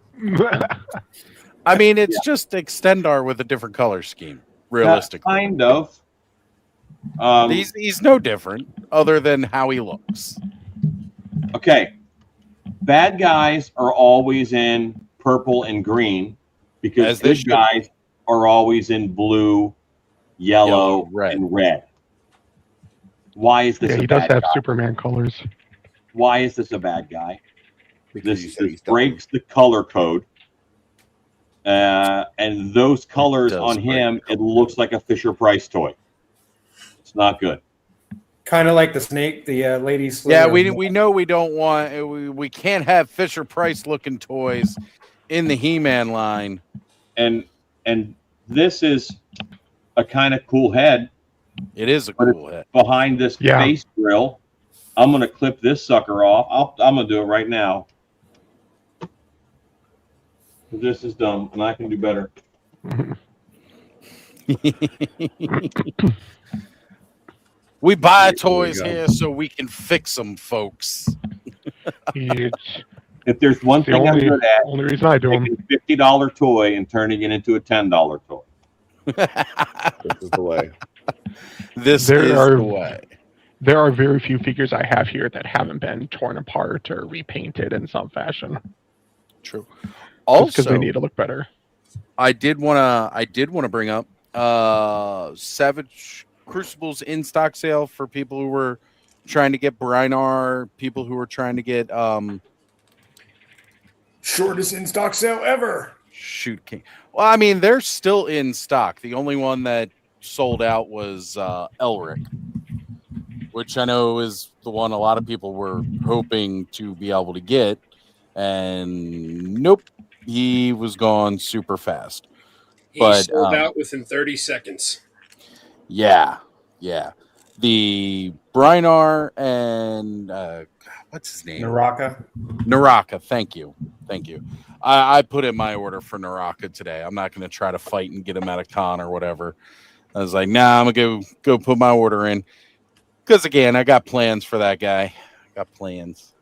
I mean, it's just Extendar with a different color scheme. Realistically, Kind of. He's no different other than how he looks. Okay. Bad guys are always in purple and green because As they good should. guys are always in blue, yellow, red. and red. Why is this Yeah, a he does bad have guy? Superman colors. Why is this a bad guy? Because This breaks the color code. and those colors Does on look him, it looks like a Fisher Price toy. It's not good. Kind of like the snake, the lady. Yeah, Slither. we know we don't want we can't have Fisher Price looking toys in the He-Man line. And this is a kind of cool head It is a But cool head. behind this Yeah. face grill. I'm gonna clip this sucker off. I'm gonna do it right now. This is dumb, and I can do better. We buy There you toys go. here so we can fix them, folks. It's If there's one the thing I'm only, good at, only reason I do them. taking a $50 toy and turning it into a $10 toy. This is the way. This There is are- the way. There are very few figures I have here that haven't been torn apart or repainted in some fashion. True. Because Also, they need to look better. I did wanna bring up Savage Crucibles in stock sale for people who were trying to get Brynar, people who were trying to get Shortest in stock sale ever. Shoot King. Well, I mean, they're still in stock. The only one that sold out was Elric, which I know is the one a lot of people were hoping to be able to get. And nope, he was gone super fast. He But, sold out within 30 seconds. Yeah. The Brynar and what's his name? Naraka. Naraka. Thank you. I put in my order for Naraka today. I'm not going to try to fight and get him at a con or whatever. I was like, nah, I'm going to go put my order in. Because, again, I got plans for that guy. I got plans.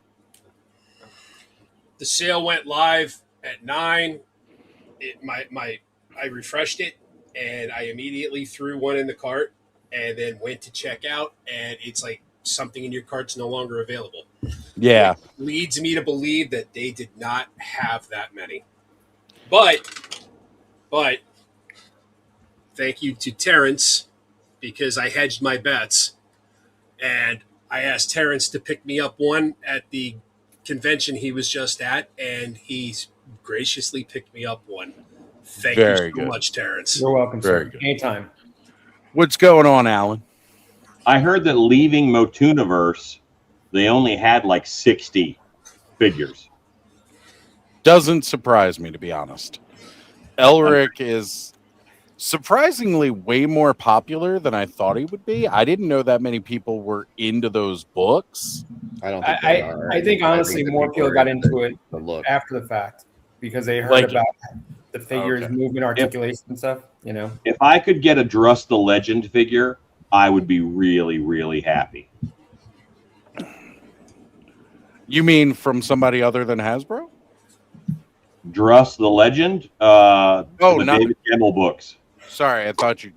The sale went live at 9. I refreshed it, and I immediately threw one in the cart and then went to check out, and it's like something in your cart's no longer available. Yeah. Leads me to believe that they did not have that many. But thank you to Terrence, because I hedged my bets, and I asked Terrence to pick me up one at the convention he was just at, and he graciously picked me up one. Thank Very you so good. much, Terrence. You're welcome, Very sir. good. Anytime. What's going on, Alan? I heard that leaving Motuniverse, they only had like 60 figures. Doesn't surprise me, to be honest. Elric is surprisingly way more popular than I thought he would be. I didn't know that many people were into those books. I don't think they are. I think honestly that more people are got into it the look. after the fact because they heard Like- about the figures, Okay. movement, articulation, and stuff. You know, If I could get a Druss the Legend figure, I would be really, really happy. You mean from somebody other than Hasbro? Druss the Legend, Oh, the not- David Gemmell books. Sorry, I thought you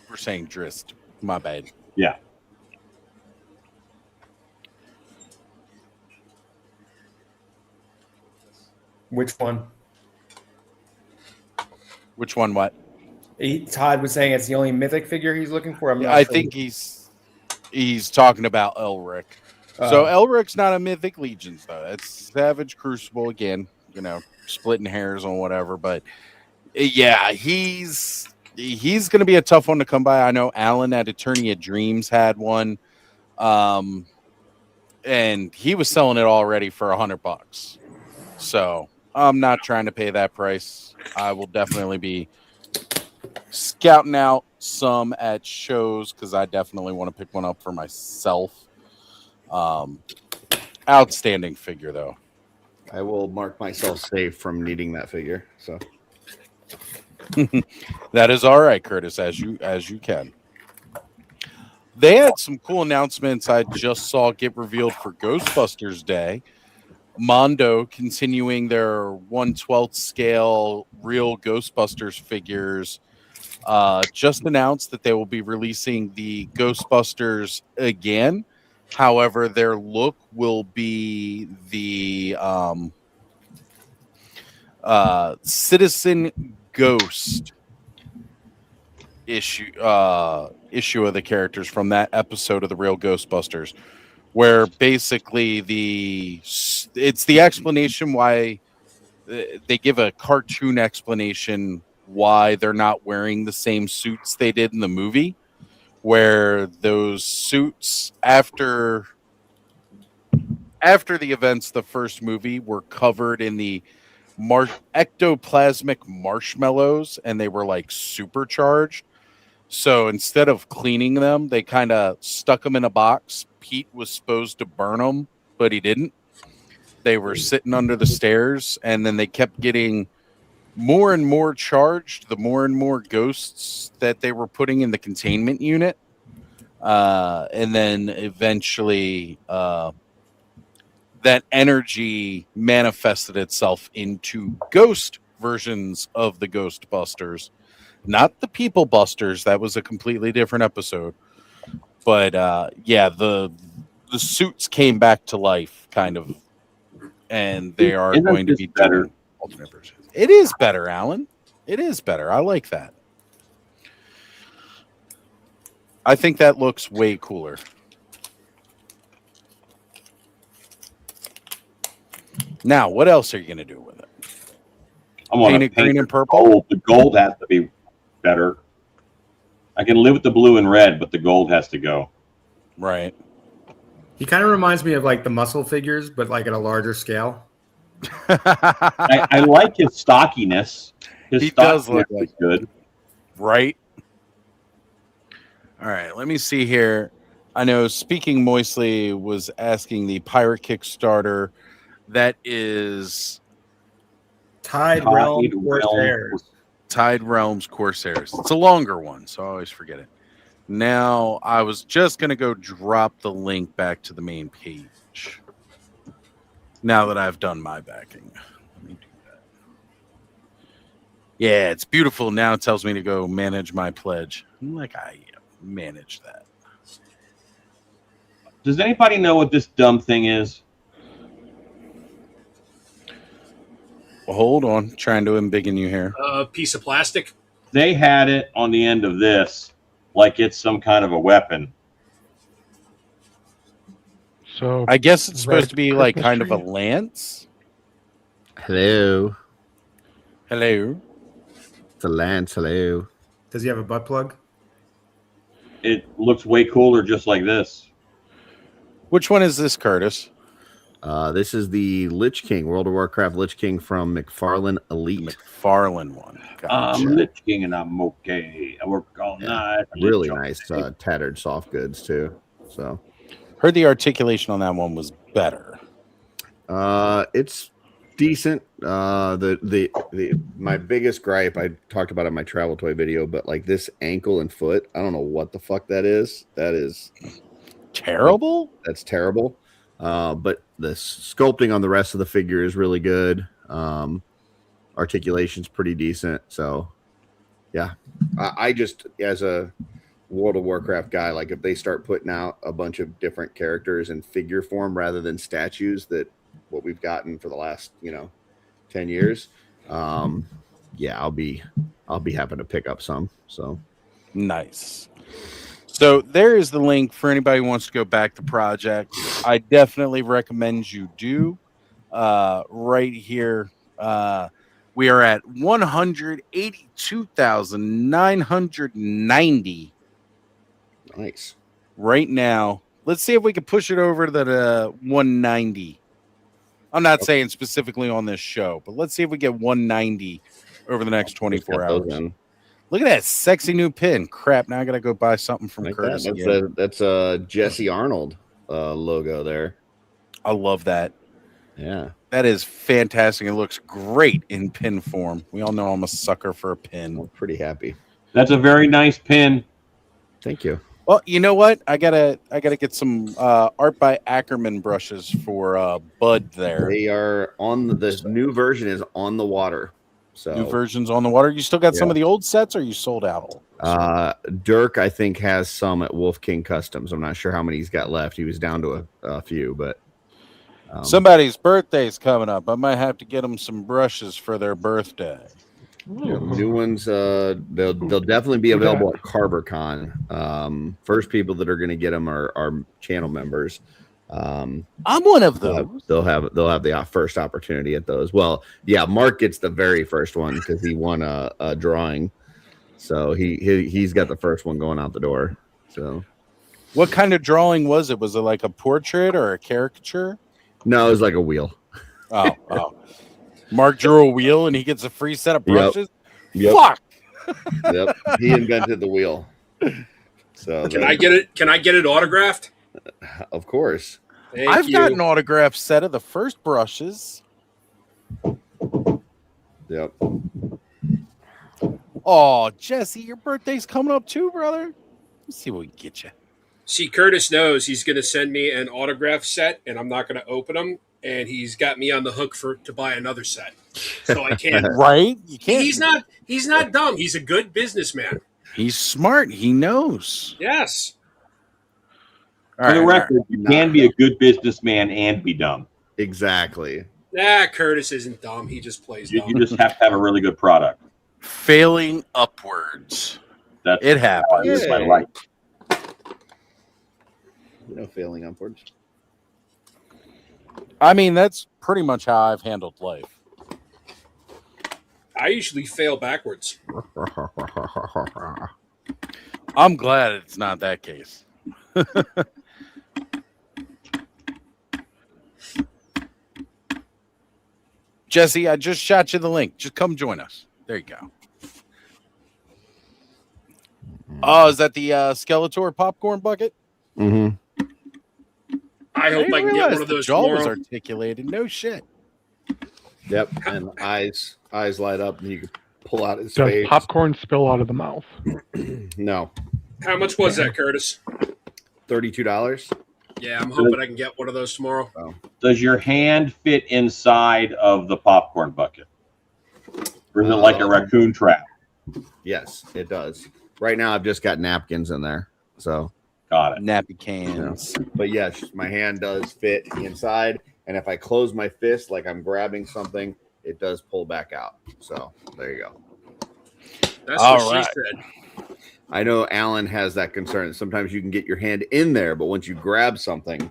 were saying Drist. My bad. Yeah. which one? Which one? What? Todd was saying it's the only mythic figure he's looking for. I'm not I sure. think he's talking about Elric. So Elric's not a Mythic Legions though. It's Savage Crucible again. You know, splitting hairs on whatever. But yeah, he's going to be a tough one to come by. I know Alan at Eternia Dreams had one, and he was selling it already for $100. So I'm not trying to pay that price. I will definitely be scouting out some at shows because I definitely want to pick one up for myself. Outstanding figure though. I will mark myself safe from needing that figure. So That is all right, Curtis, as you can. They had some cool announcements I just saw get revealed for Ghostbusters Day. Mondo continuing their 1/12 scale real Ghostbusters figures just announced that they will be releasing the Ghostbusters again. However, their look will be the Citizen Ghost issue of the characters from that episode of the real Ghostbusters, where basically it's the explanation why they give a cartoon explanation why they're not wearing the same suits they did in the movie, where those suits after the events of the first movie were covered in the ectoplasmic marshmallows, and they were like supercharged. So instead of cleaning them, they kind of stuck them in a box. Pete was supposed to burn them, but he didn't. They were sitting under the stairs, and then they kept getting more and more charged, the more and more ghosts that they were putting in the containment unit. And then eventually that energy manifested itself into ghost versions of the Ghostbusters. Not the People Busters. That was a completely different episode. But yeah, the suits came back to life, kind of. And they are Isn't going to this be better? doing alternate versions. It is better, Alan. It is better. I like that. I think that looks way cooler. Now, what else are you going to do with it? I'm on Paint a it green paint and purple? gold. The gold has to be better. I can live with the blue and red, but the gold has to go. Right. He kind of reminds me of like the muscle figures, but like at a larger scale. I like his stockiness. His He does stockiness look like is good. Right. All right. Let me see here. I know Speaking Moistly was asking the Pirate Kickstarter. That is Tide Tide Realm Realm Corsairs. Tide Realms Corsairs. It's a longer one, so I always forget it. Now, I was just going to go drop the link back to the main page. Now that I've done my backing. Let me do that. Yeah, it's beautiful. Now it tells me to go manage my pledge. I'm like, I manage that. Does anybody know what this dumb thing is? Well, hold on. Trying to embiggen you here. A piece of plastic. They had it on the end of this like it's some kind of a weapon. So I guess it's supposed Red to be like kind of a Christmas lance. Hello. Hello. It's a lance. Hello. Does he have a butt plug? It looks way cooler just like this. Which one is this, Curtis? This is the Lich King, World of Warcraft Lich King from McFarlane Elite. McFarlane one. Gotcha. I'm Lich King and I'm okay. I work all night. I Really lich all nice, day. tattered soft goods too. So, Heard the articulation on that one was better. it's decent. My biggest gripe, I talked about it in my travel toy video, but like this ankle and foot, I don't know what the fuck that is. Terrible? That's terrible. But the sculpting on the rest of the figure is really good. Articulation's pretty decent. So, yeah, I just, as a World of Warcraft guy, like if they start putting out a bunch of different characters in figure form rather than statues, that what we've gotten for the last 10 years, yeah, I'll be happy to pick up some. So Nice. So there is the link for anybody who wants to go back to project. I definitely recommend you do. Right here, we are at 182,990 nice. right now. Let's see if we can push it over to the 190. I'm not saying specifically on this show, but let's see if we get 190 over the next 24 hours. Look at that sexy new pin. Crap, now I got to go buy something from Like Curtis that. again. That's a Jesse Arnold logo there. I love that. Yeah. That is fantastic. It looks great in pin form. We all know I'm a sucker for a pin. I'm pretty happy. That's a very nice pin. Thank you. Well, you know what? I gotta get some Art by Ackerman brushes for Bud there. They are on the new version is on the water. So New versions on the water. You still got some Yeah. of the old sets, or you sold out? Dirk, I think, has some at Wolf King Customs. I'm not sure how many he's got left. He was down to a few, but Somebody's birthday's coming up. I might have to get them some brushes for their birthday. new ones. They'll definitely be available at CarverCon. First people that are going to get them are channel members. I'm one of those. They'll have the first opportunity at those. Well, yeah, Mark gets the very first one because he won a drawing, so he's got the first one going out the door. So, What kind of drawing was it? Was it like a portrait or a caricature? no, it was like a wheel. Oh. Mark drew a wheel and he gets a free set of brushes. Yep. Fuck. Yep. He invented the wheel. So Can I get it? Can I get it autographed? Of course. Thank I've you. got an autographed set of the first brushes. Yep. Oh, Jesse, your birthday's coming up too, brother. Let's see what we can get you. See, Curtis knows he's going to send me an autograph set, and I'm not going to open them. And he's got me on the hook to buy another set, so I can't. Right? You can't. He's not dumb. He's a good businessman. He's smart. He knows. Yes. For the record, you can be a good businessman and be dumb. Exactly. Nah, Curtis isn't dumb. He just plays dumb. You just have to have a really good product. Failing upwards. That's It happens. That's my life. Failing upwards. I mean, that's pretty much how I've handled life. I usually fail backwards. I'm glad it's not that case. Jesse, I just shot you the link. Just come join us. There you go. Oh, is that the Skeletor popcorn bucket? Mm-hmm. I hope I can get one of The those jaw was tomorrow. articulated. No shit. Yep. And eyes light up, and you can pull out his Does face. popcorn spill out of the mouth? No. How much was that, Curtis? $32. Yeah, I'm hoping I can get one of those tomorrow. Does your hand fit inside of the popcorn bucket? Or is it like a raccoon trap? Yes, it does. Right now, I've just got napkins in there. So, Got it. Nappy cans. but yes, my hand does fit inside. And if I close my fist like I'm grabbing something, it does pull back out. So, there you go. That's All what right. she said. I know Alan has that concern. Sometimes you can get your hand in there, but once you grab something,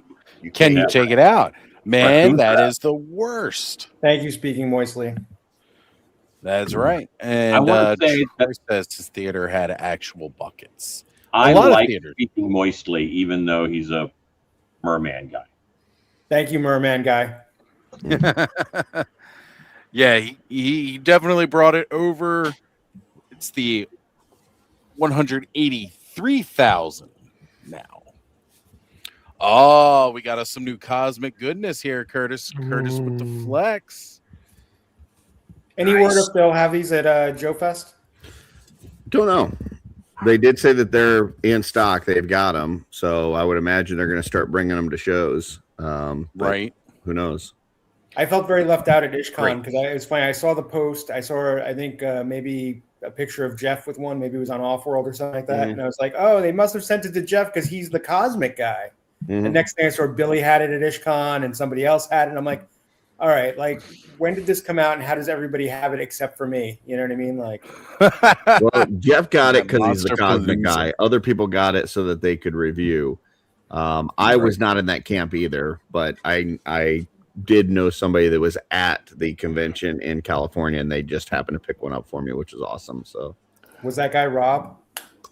you Can can't. you take it out? Man, Raccoon that trap. is the worst. Thank you, speaking moistly. That's right. And I want to say that Troy says his theater had actual buckets. I lot of like theaters. speaking moistly, even though he's a merman guy. Thank you, Merman guy. Yeah, he definitely brought it over. It's the 183,000 now. Oh, we got us some new cosmic goodness here, Curtis. Curtis with the Ooh. flex. Any Nice. word if they'll have these at Joe Fest? Don't know. They did say that they're in stock. They've got them. So I would imagine they're going to start bringing them to shows. But Right. Who knows? I felt very left out at Great. IshCon because it was funny. I saw the post. I saw, I think, maybe a picture of Jeff with one. Maybe it was on Offworld or something like that. Mhm. And I was like, oh, they must have sent it to Jeff because he's the cosmic guy. Mhm. The next thing I saw, Billy had it at IshCon and somebody else had it. And I'm like, all right, like, when did this come out and how does everybody have it except for me? You know what I mean? Like, Well, Jeff got it because he's the Monster cosmic producer. guy. Other people got it so that they could review. I was not in that camp either, but I did know somebody that was at the convention in California, and they just happened to pick one up for me, which is awesome. So was that guy Rob?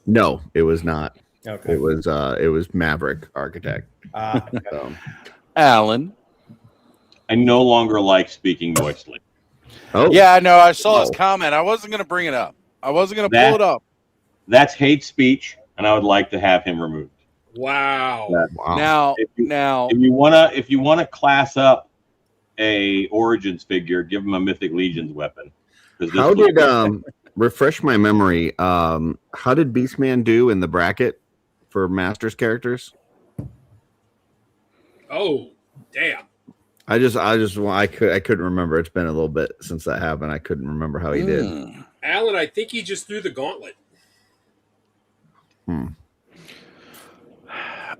no, it was not. Okay. It was Maverick Architect. Okay. So, Alan. I no longer like speaking moistly. oh Yeah, I know. I saw his Oh. comment. I wasn't going to bring it up. I wasn't going to That- pull it up. That's hate speech, and I would like to have him removed. Wow. wow. Now, If you wanna class up a Origins figure, give him a Mythic Legions weapon. 'Cause this How was- did refresh my memory? How did Beastman do in the bracket for Masters characters? Oh, damn. I couldn't remember. It's been a little bit since that happened. I couldn't remember how he did. Alan, I think he just threw the gauntlet.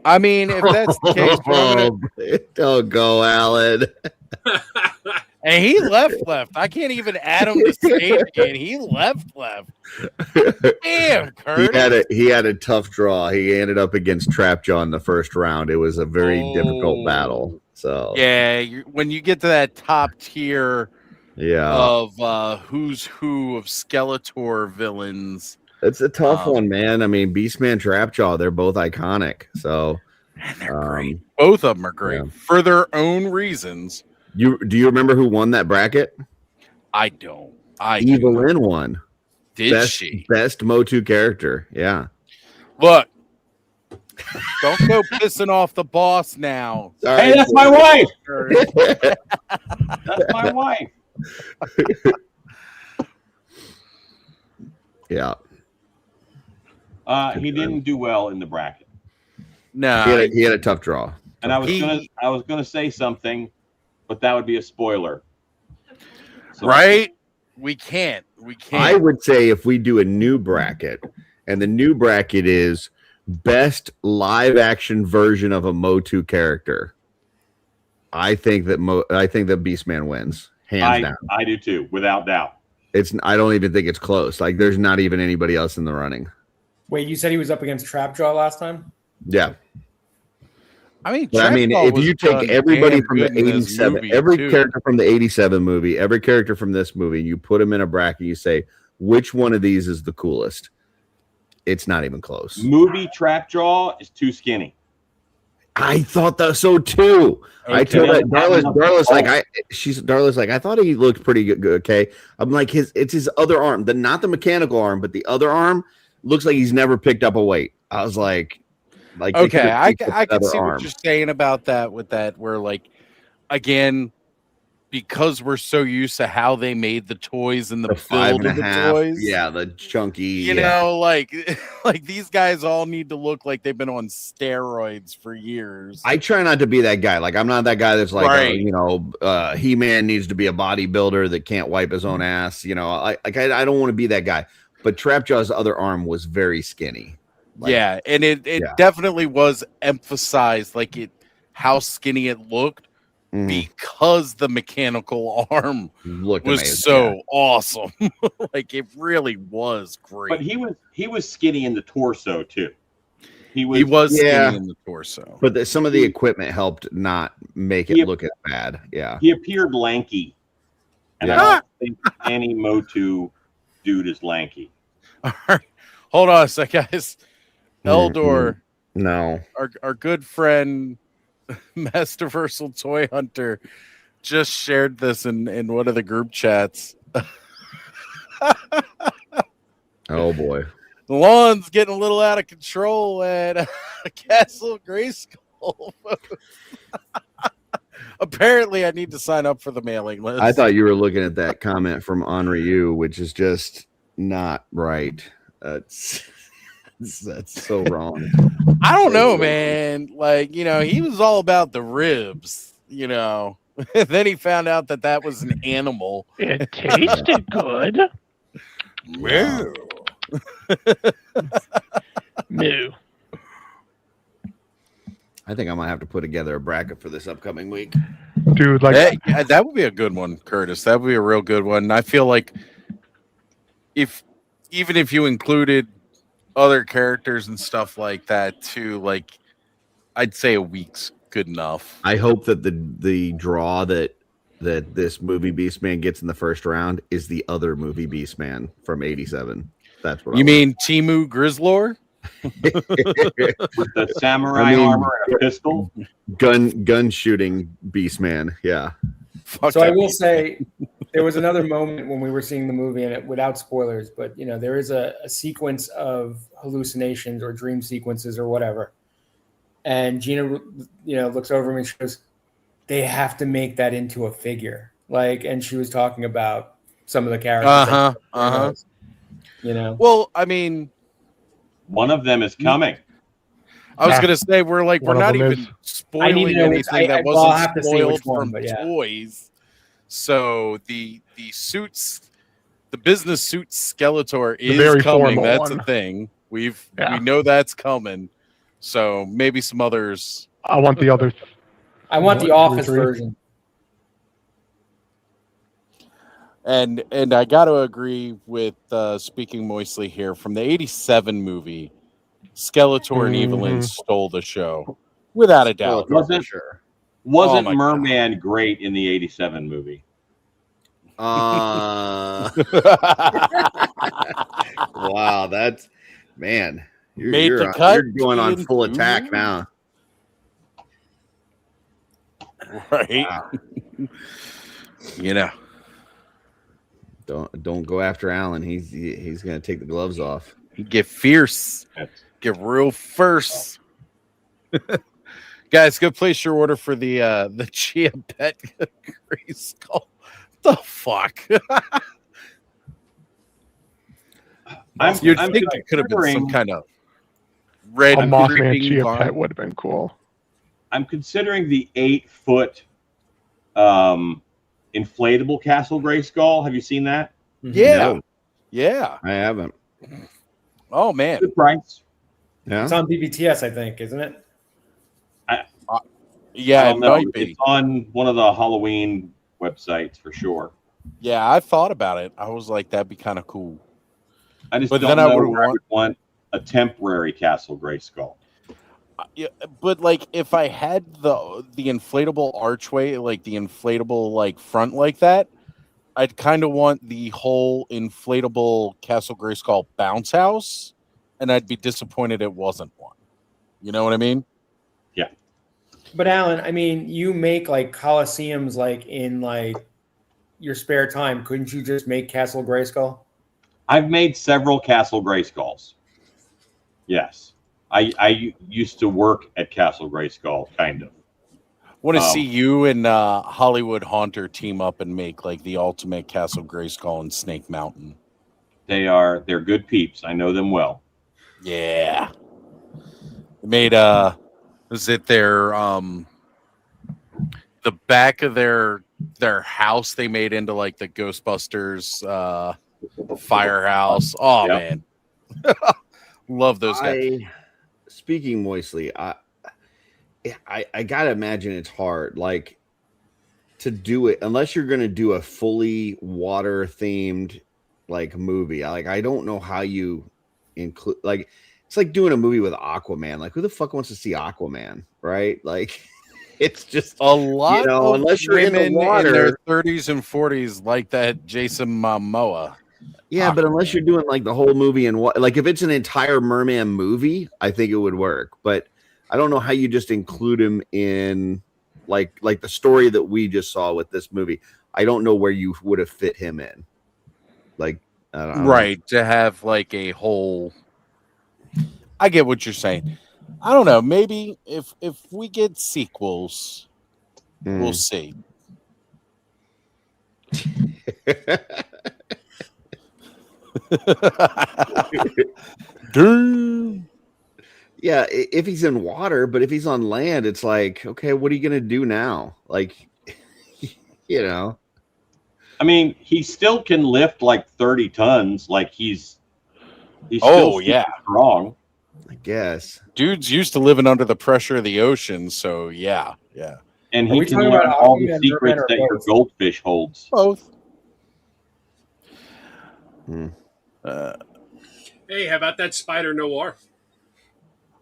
I mean, if that's the case, but I'm gonna, Don't go, Alan. And he left. I can't even add him to stage again. He left. Damn, Curtis. He had a tough draw. He ended up against Trapjaw in the first round. It was a very difficult battle. So yeah, when you get to that top tier of who's who of Skeletor villains, it's a tough one, man. I mean, Beastman, Trapjaw, they're both iconic. So and they're great. Both of them are great for their own reasons. Do you remember who won that bracket? I don't. Evelyn won. Did she? Best Motu character. Yeah. Look, don't go pissing off the boss now. Sorry. Hey, that's my wife. That's my wife. Yeah. He didn't do well in the bracket. No, he had a tough draw. And I was gonna say something, but that would be a spoiler. So, right? We can't. I would say if we do a new bracket, and the new bracket is best live action version of a Motu character, I think that Beastman wins hands down. I do too, without doubt. I don't even think it's close. Like there's not even anybody else in the running. Wait, you said he was up against Trapjaw last time? Yeah. I mean, if you take everybody from the 87, character from the 87 movie, every character from this movie, you put them in a bracket, you say, which one of these is the coolest? It's not even close. Movie Trapjaw is too skinny. I thought that so too. Okay. I told that Darla's like, I thought he looked pretty good. Okay. I'm like, it's his other arm, not the mechanical arm, but the other arm looks like he's never picked up a weight. I was like, okay, I can see what you're saying about that with that, where like, again, because we're so used to how they made the toys and the build of the toys. Yeah, the chunky. You know, like these guys all need to look like they've been on steroids for years. I try not to be that guy. Like, I'm not that guy that's like, right. He-Man needs to be a bodybuilder that can't wipe his own ass. You know, I don't want to be that guy. But Trapjaw's other arm was very skinny. Yeah, and it definitely was emphasized, like how skinny it looked, because the mechanical arm was amazing, awesome. Like it really was great. But he was skinny in the torso too. He was skinny in the torso. But some of the equipment helped not make it look as bad. Yeah, he appeared lanky, and I don't think any Motu dude is lanky. All right, hold on a sec, guys. Eldor, no, our good friend Masterversal Toy Hunter just shared this in one of the group chats. Oh boy, the lawn's getting a little out of control at Castle Grayskull. Apparently, I need to sign up for the mailing list. I thought you were looking at that comment from Henri Yu, which is just not right. That's so wrong. I don't know, man. Like, he was all about the ribs, Then he found out that was an animal. It tasted good. Moo. Moo. I think I might have to put together a bracket for this upcoming week. Dude, like that would be a good one, Curtis. That would be a real good one. And I feel like even if you included other characters and stuff like that too, like I'd say a week's good enough. I hope that the draw that this movie Beastman gets in the first round is the other movie Beastman from 87. That's what you mean. Timu Grizzlor? With the samurai armor and a pistol, gun shooting Beastman. Yeah. So I will say there was another moment when we were seeing the movie, and without spoilers, but there is a sequence of hallucinations or dream sequences or whatever. And Gina, looks over me and she goes, "They have to make that into a figure." And she was talking about some of the characters. Well, I mean, one of them is coming. I was gonna say we're not even spoiling anything that wasn't spoiled from toys. So the suits, the business suit Skeletor is coming. That's a thing. We know that's coming. So maybe some others. I want the others. I want the Office version. And I got to agree with speaking moistly here from the '87 movie. Skeletor and Evelyn stole the show without a doubt. For sure. Wasn't Oh my Merman great in the '87 movie? Wow, that's man. Made the You're cut, going on Ian. full attack now. Right. Wow. You know. Don't go after Allen. He's gonna take the gloves off. Get fierce. Get real first. Guys, go place your order for the Chia Pet Grayskull. The fuck? You'd think it could have been some kind of red A Mothman creeping Chia vine. Pet would have been cool. I'm considering the 8-foot inflatable Castle Grayskull. Have you seen that? Yeah. No, Yeah. I haven't. Oh man. Good price. Yeah. It's on BBTS, I think, isn't it? Yeah, I it don't know. might be. It's on one of the Halloween websites for sure. Yeah, I thought about it. I was like, that'd be kind of cool. I just But don't then I know would where I want- would want a temporary Castle Grayskull. Yeah, but like if I had the inflatable archway, like the inflatable like front like that, I'd kind of want the whole inflatable Castle Grayskull bounce house, and I'd be disappointed it wasn't one. You know what I mean? But Alan, I mean, you make like coliseums like in like your spare time. Couldn't you just make Castle Grayskull? I've made several Castle Grayskulls. Yes. I used to work at Castle Grayskull, kind of. Want to see you and Hollywood Haunter team up and make like the ultimate Castle Grayskull and Snake Mountain. They're good peeps. I know them well. Yeah. They made was it their the back of their house they made into like the Ghostbusters firehouse. Oh Yep. man. Love those guys. Speaking moistly, I gotta imagine it's hard, like to do it unless you're gonna do a fully water themed like movie. I don't know how you include like it's like doing a movie with Aquaman. Like who the fuck wants to see Aquaman, right? Like it's just A lot of unless you're in the women water. in their 30s and 40s like that Jason Momoa. Yeah, but unless you're doing like the whole movie and what, like if it's an entire Merman movie, I think it would work. But I don't know how you just include him in like the story that we just saw with this movie. I don't know where you would have fit him in. Like, I don't know. Right, to have like a whole. I get what you're saying. I don't know. Maybe if we get sequels, we'll see. Damn. Yeah, if he's in water, but if he's on land, it's like, okay, what are you gonna do now? Like, you know. I mean, he still can lift like 30 tons. Like he's Oh, still yeah. strong. I guess. Dude's used to living under the pressure of the ocean, so yeah. And Are he we can talking learn about all the Aquaman, secrets Merman, or that your both? goldfish holds. Both. Hey, how about that Spider Noir?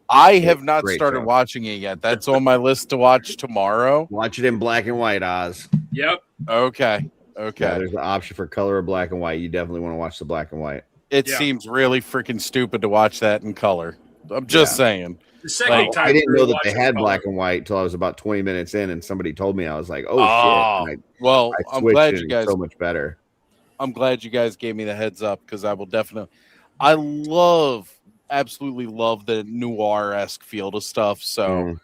I have not Great started show. watching it yet. That's on my list to watch tomorrow. Watch it in black and white, Oz. Yep. Okay. Yeah, there's Okay. an option for color or black and white. You definitely want to watch the black and white. It Yeah. seems really freaking stupid to watch that in color. I'm just saying. The second Like, time I didn't through know that they watching had color. black and white until I was about 20 minutes in, and somebody told me. I was like, "Oh Oh, shit!" And well, I I'm switched, glad and you it's guys. so much better. I'm glad you guys gave me the heads up because I will definitely. I absolutely love the noir-esque feel to stuff. So Mm.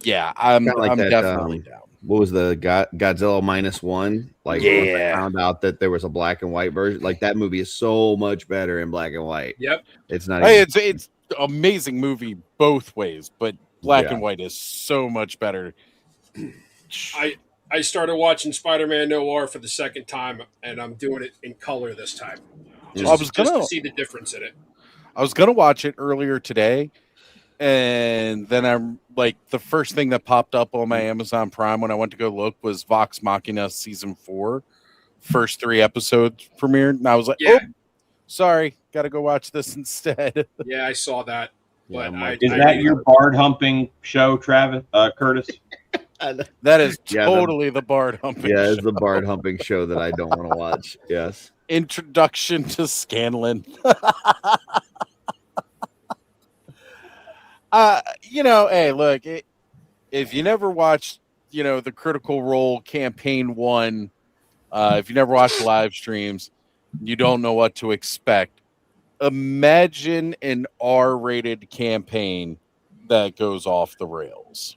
yeah, I'm Kinda like that, definitely down. What was the Godzilla -1? Like, once I Yeah. found out that there was a black and white version. Like that movie is so much better in black and white. Yep. It's not. Hey, even, it's amazing movie both ways, but black Yeah. and white is so much better. I started watching Spider-Man Noir for the second time, and I'm doing it in color this time. Just, I was just gonna- to see the difference in it. I was gonna watch it earlier today, and then I'm like the first thing that popped up on my Amazon Prime when I went to go look was Vox Machina season 4 first 3 episodes premiered, and I was like, Yeah. "Oh, sorry, got to go watch this instead." Yeah, I saw that. Yeah, But I'm like, Is I that did- your bard humping show, Travis? Curtis? that is Yeah, totally the Bard humping. Yeah, it's show. the Bard humping show that I don't want to watch. Yes. Introduction to Scanlan. Hey, look, if you never watched, the Critical Role campaign 1, if you never watched live streams, you don't know what to expect. Imagine an R-rated campaign that goes off the rails.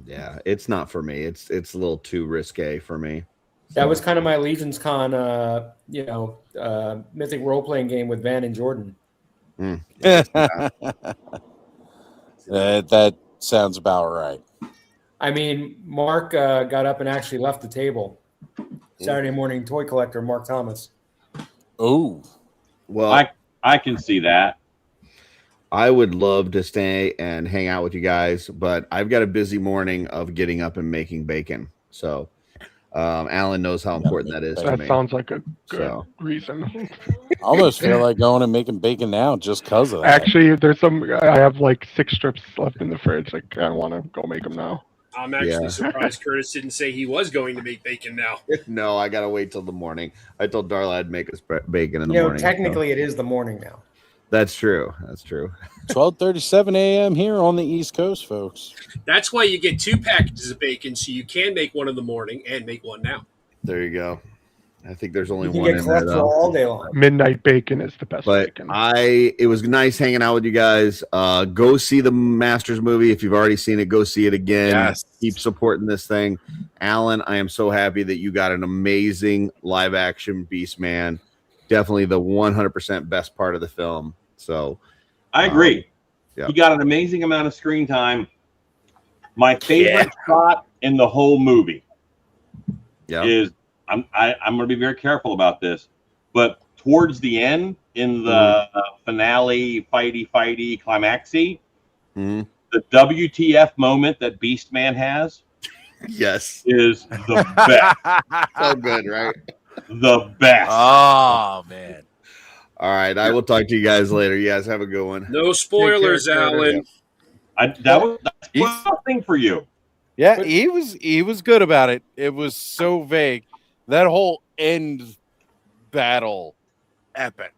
Yeah, it's not for me. It's a little too risque for me. That was kind of my Legion's Con, mythic role playing game with Van and Jordan. That sounds about right. I mean, Mark got up and actually left the table. Saturday morning toy collector Mark Thomas. Oh, Well, I can see that. I would love to stay and hang out with you guys, but I've got a busy morning of getting up and making bacon. So, Alan knows how important that is to That me. sounds like a good So. reason. I almost feel like going and making bacon now just because of that. Actually, there's I have like 6 strips left in the fridge. Like, I want to go make them now. I'm actually Yeah. surprised Curtis didn't say he was going to make bacon now. No, I gotta wait till the morning. I told Darla I'd make us bacon in the morning. so- Technically it is the morning now. That's true. That's true. 12:37 a.m. here on the East Coast, folks. That's why you get 2 packages of bacon, so you can make one in the morning and make one now. There you go. I think there's only You can one get in there cholesterol though. all day long. Midnight bacon is the best But bacon. it was nice hanging out with you guys. Go see the Masters movie. If you've already seen it, go see it again. Yes. Keep supporting this thing. Alan, I am so happy that you got an amazing live action Beast Man. Definitely the 100% best part of the film. So I agree. yeah. He got an amazing amount of screen time. My favorite shot in the whole movie yeah. is I'm going to be very careful about this, but towards the end in the finale, fighty climaxy, Mhm. the WTF moment that Beastman has Yes. is the best. So good, right? The best. Oh, man. All right. I will talk to you guys later. You guys have a good one. No spoilers, Take care, Alan. That's nothing for you. Yeah, he was good about it. It was so vague. That whole end battle, epic.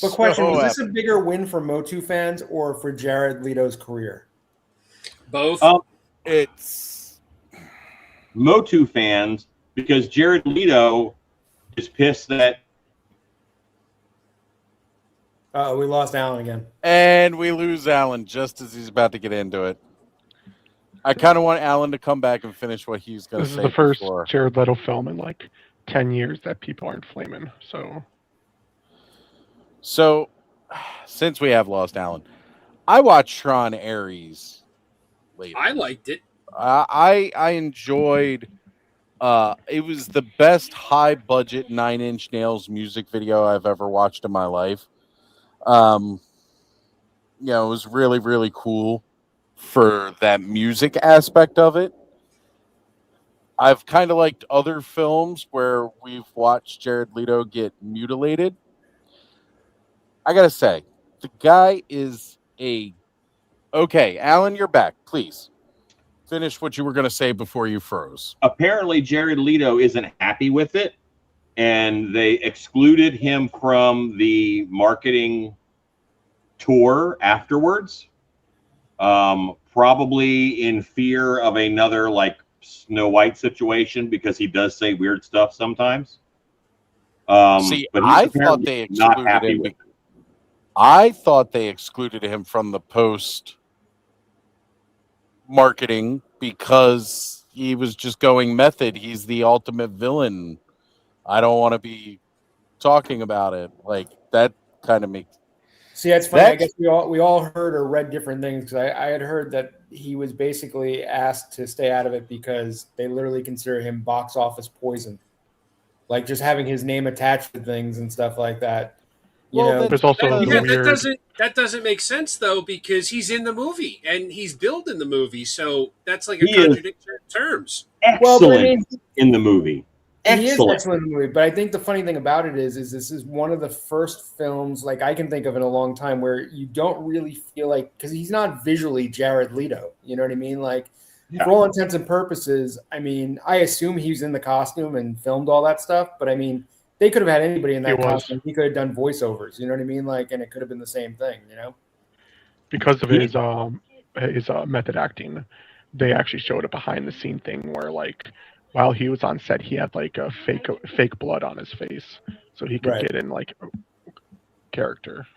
But question, So was this a epic. bigger win for Motu fans or for Jared Leto's career? Both. It's Motu fans, because Jared Leto is pissed that We lost Alan again. and we lose Alan just as he's about to get into it. I kind of want Alan to come back and finish what he's going to This say. is the first before. Jared Leto film in like 10 years that people aren't flaming. So, since we have lost Alan, I watched Tron Ares later. I liked it. I enjoyed. It was the best high budget 9 Inch Nails music video I've ever watched in my life. It was really, really cool for that music aspect of it. I've kind of liked other films where we've watched Jared Leto get mutilated. I gotta say, the guy is okay. Alan, you're back. Please finish what you were gonna say before you froze. apparently Jared Leto isn't happy with it, and they excluded him from the marketing tour afterwards, probably in fear of another like Snow White situation, because he does say weird stuff sometimes. See, but he's I thought apparently they not excluded happy him. with it. I thought they excluded him from the post marketing because he was just going method. He's the ultimate villain. I don't want to be talking about it. Like that kind of makes. See, that's funny. I That's- guess we all heard or read different things, because I had heard that he was basically asked to stay out of it because they literally consider him box office poison, like just having his name attached to things and stuff like that. there's also Yeah, the Yeah, weird. that doesn't make sense though, because he's in the movie and he's billed in the movie, so that's like a He is. contradiction in terms. Well, but I Excellent mean, in the movie. He is excellent. excellent in the movie, but I think the funny thing about it is this is one of the first films like I can think of in a long time where you don't really feel like, because he's not visually Jared Leto, you know what I mean? Like Yeah. for all intents and purposes, I mean, I assume he was in the costume and filmed all that stuff, but I mean, they could have had anybody in that He was. costume. He could have done voiceovers, you know what I mean? Like, and it could have been the same thing, you know? Because of his method acting, they actually showed a behind the scene thing where like while he was on set, he had like a fake blood on his face, so he could Right. get in like character.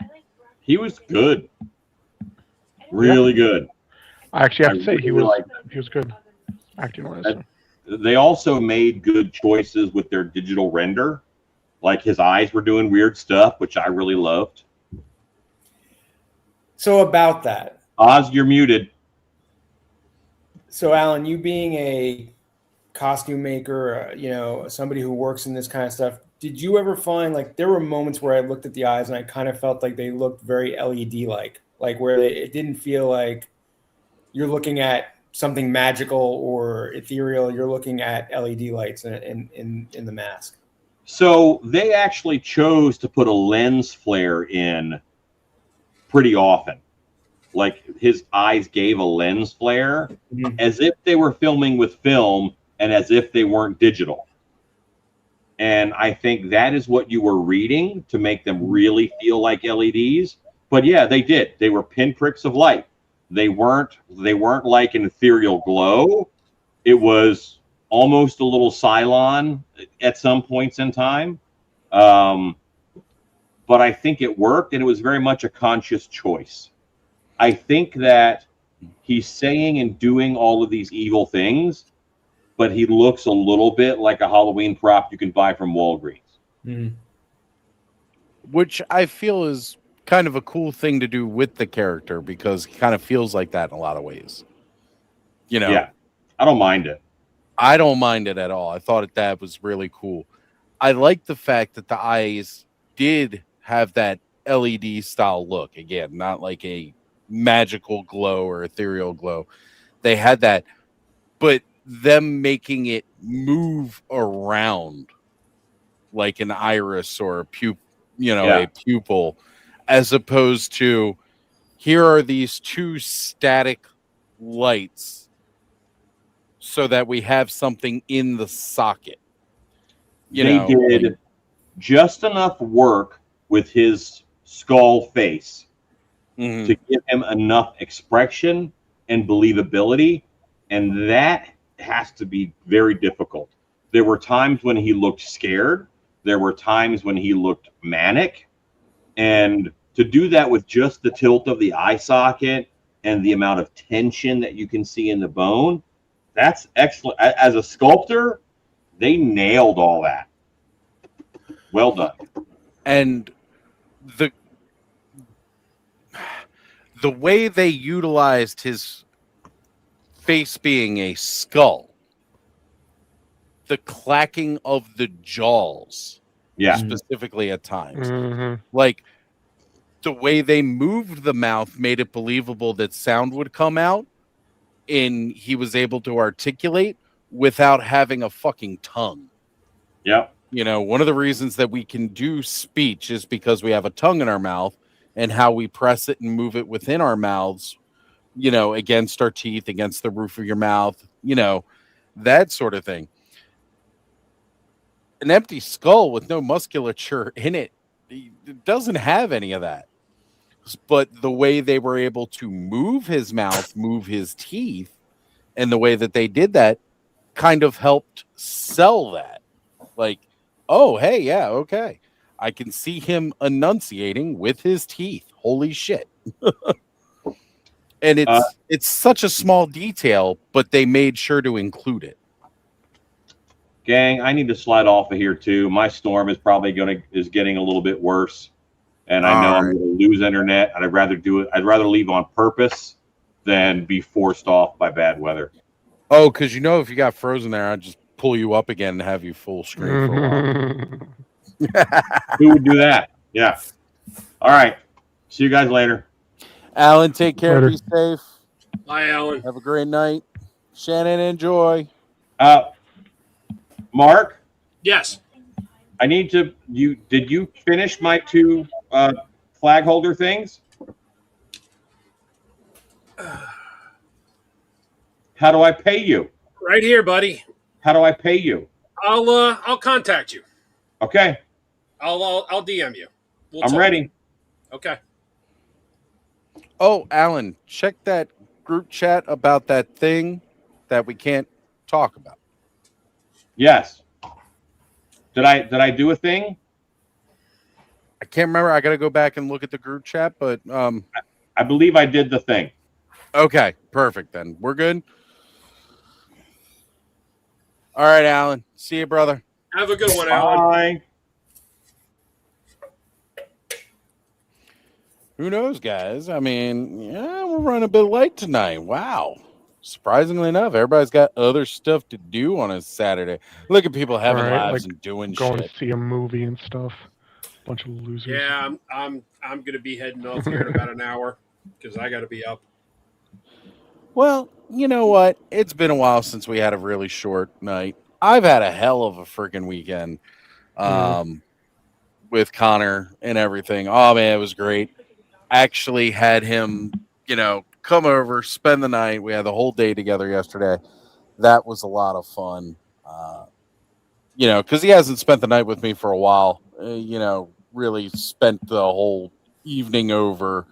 He was good. Really good. I actually have to I say he really was like- he was good acting wise. They also made good choices with their digital render. Like his eyes were doing weird stuff, which I really loved. So about that, Oz, you're muted. so Alan, you being a costume maker, you know, somebody who works in this kind of stuff, did you ever find like there were moments where I looked at the eyes and I kind of felt like they looked very LED like where it didn't feel like you're looking at something magical or ethereal, you're looking at LED lights in the mask. So they actually chose to put a lens flare in pretty often. Like his eyes gave a lens flare as if they were filming with film and as if they weren't digital. And I think that is what you were reading to make them really feel like LEDs. But yeah, they did. They were pinpricks of light. They weren't like an ethereal glow. It was almost a little Cylon at some points in time. But I think it worked, and it was very much a conscious choice. I think that he's saying and doing all of these evil things, but he looks a little bit like a Halloween prop you can buy from Walgreens. Which I feel is kind of a cool thing to do with the character because he kind of feels like that in a lot of ways. You know, Yeah, I don't mind it. I don't mind it at all. I thought that was really cool. I like the fact that the eyes did have that LED style look. Again, not like a magical glow or ethereal glow. They had that, but them making it move around like an iris or a a pupil, as opposed to here are these two static lights so that we have something in the socket. They did just enough work with his skull face Mhm. to give him enough expression and believability, and that has to be very difficult. There were times when he looked scared. There were times when he looked manic. And to do that with just the tilt of the eye socket and the amount of tension that you can see in the bone, that's excellent. As a sculptor, they nailed all that. Well done. And the way they utilized his face being a skull, the clacking of the jaws, Yeah. specifically at times, Mhm. like the way they moved the mouth made it believable that sound would come out and he was able to articulate without having a fucking tongue. Yep. You know, one of the reasons that we can do speech is because we have a tongue in our mouth and how we press it and move it within our mouths, you know, against our teeth, against the roof of your mouth, you know, that sort of thing. An empty skull with no musculature in it, it doesn't have any of that. But the way they were able to move his mouth, move his teeth, and the way that they did that kind of helped sell that. Like, oh, hey, yeah, okay. I can see him enunciating with his teeth. Holy shit. And it's such a small detail, but they made sure to include it. Gang, I need to slide off of here too. My storm is probably is getting a little bit worse, and I know I'm going to lose internet. And I'd rather do it. I'd rather leave on purpose than be forced off by bad weather. Oh, because you know, if you got frozen there, I'd just pull you up again and have you full screen for a while. Who would do that? Yeah. All right. See you guys later. Alan, take care. Later. Be safe. Bye, Alan. Have a great night. Shannon, enjoy. Mark, Yes. I need to. Did you finish my 2 flag holder things? How do I pay you? Right here, buddy. How do I pay you? I'll contact you. Okay, I'll DM you. We'll I'm talk. ready. Okay. Oh, Alan, check that group chat about that thing that we can't talk about. Yes. Did I do a thing? I can't remember. I got to go back and look at the group chat, but I believe I did the thing. okay, perfect then. We're good. All right, Alan. See you, brother. Have a good one, Alan. Bye. Who knows, guys? I mean, yeah, we're running a bit late tonight. Wow. Surprisingly enough, everybody's got other stuff to do on a Saturday. Look at people having Right, lives like and doing Going shit. to see a movie and stuff. Bunch of losers. Yeah, I'm gonna be heading off here in about an hour because I got to be up. Well, you know what? It's been a while since we had a really short night. I've had a hell of a freaking weekend with Connor and everything. Oh, man, it was great. Actually had him, come over, spend the night. We had the whole day together yesterday. That was a lot of fun. Because he hasn't spent the night with me for a while. Really spent the whole evening over.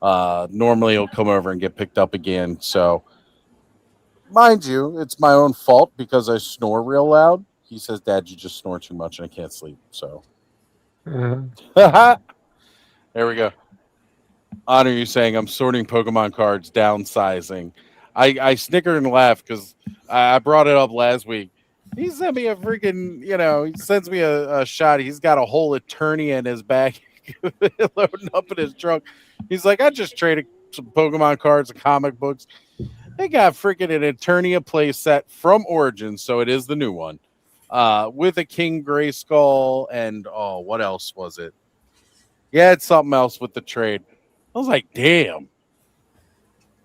Normally he'll come over and get picked up again. So, mind you, it's my own fault because I snore real loud. He says, Dad, you just snore too much and I can't sleep. So, there we go. Honor, you saying I'm sorting Pokemon cards, downsizing. I snickered and laughed because I brought it up last week. He sent me a freaking, he sends me a shot. He's got a whole Eternia in his bag, loading up in his trunk. He's like, I just traded some Pokemon cards and comic books. They got freaking an Eternia play set from Origins, so it is the new one, with a King Grayskull and, what else was it? Yeah, it's something else with the trade. I was like, damn.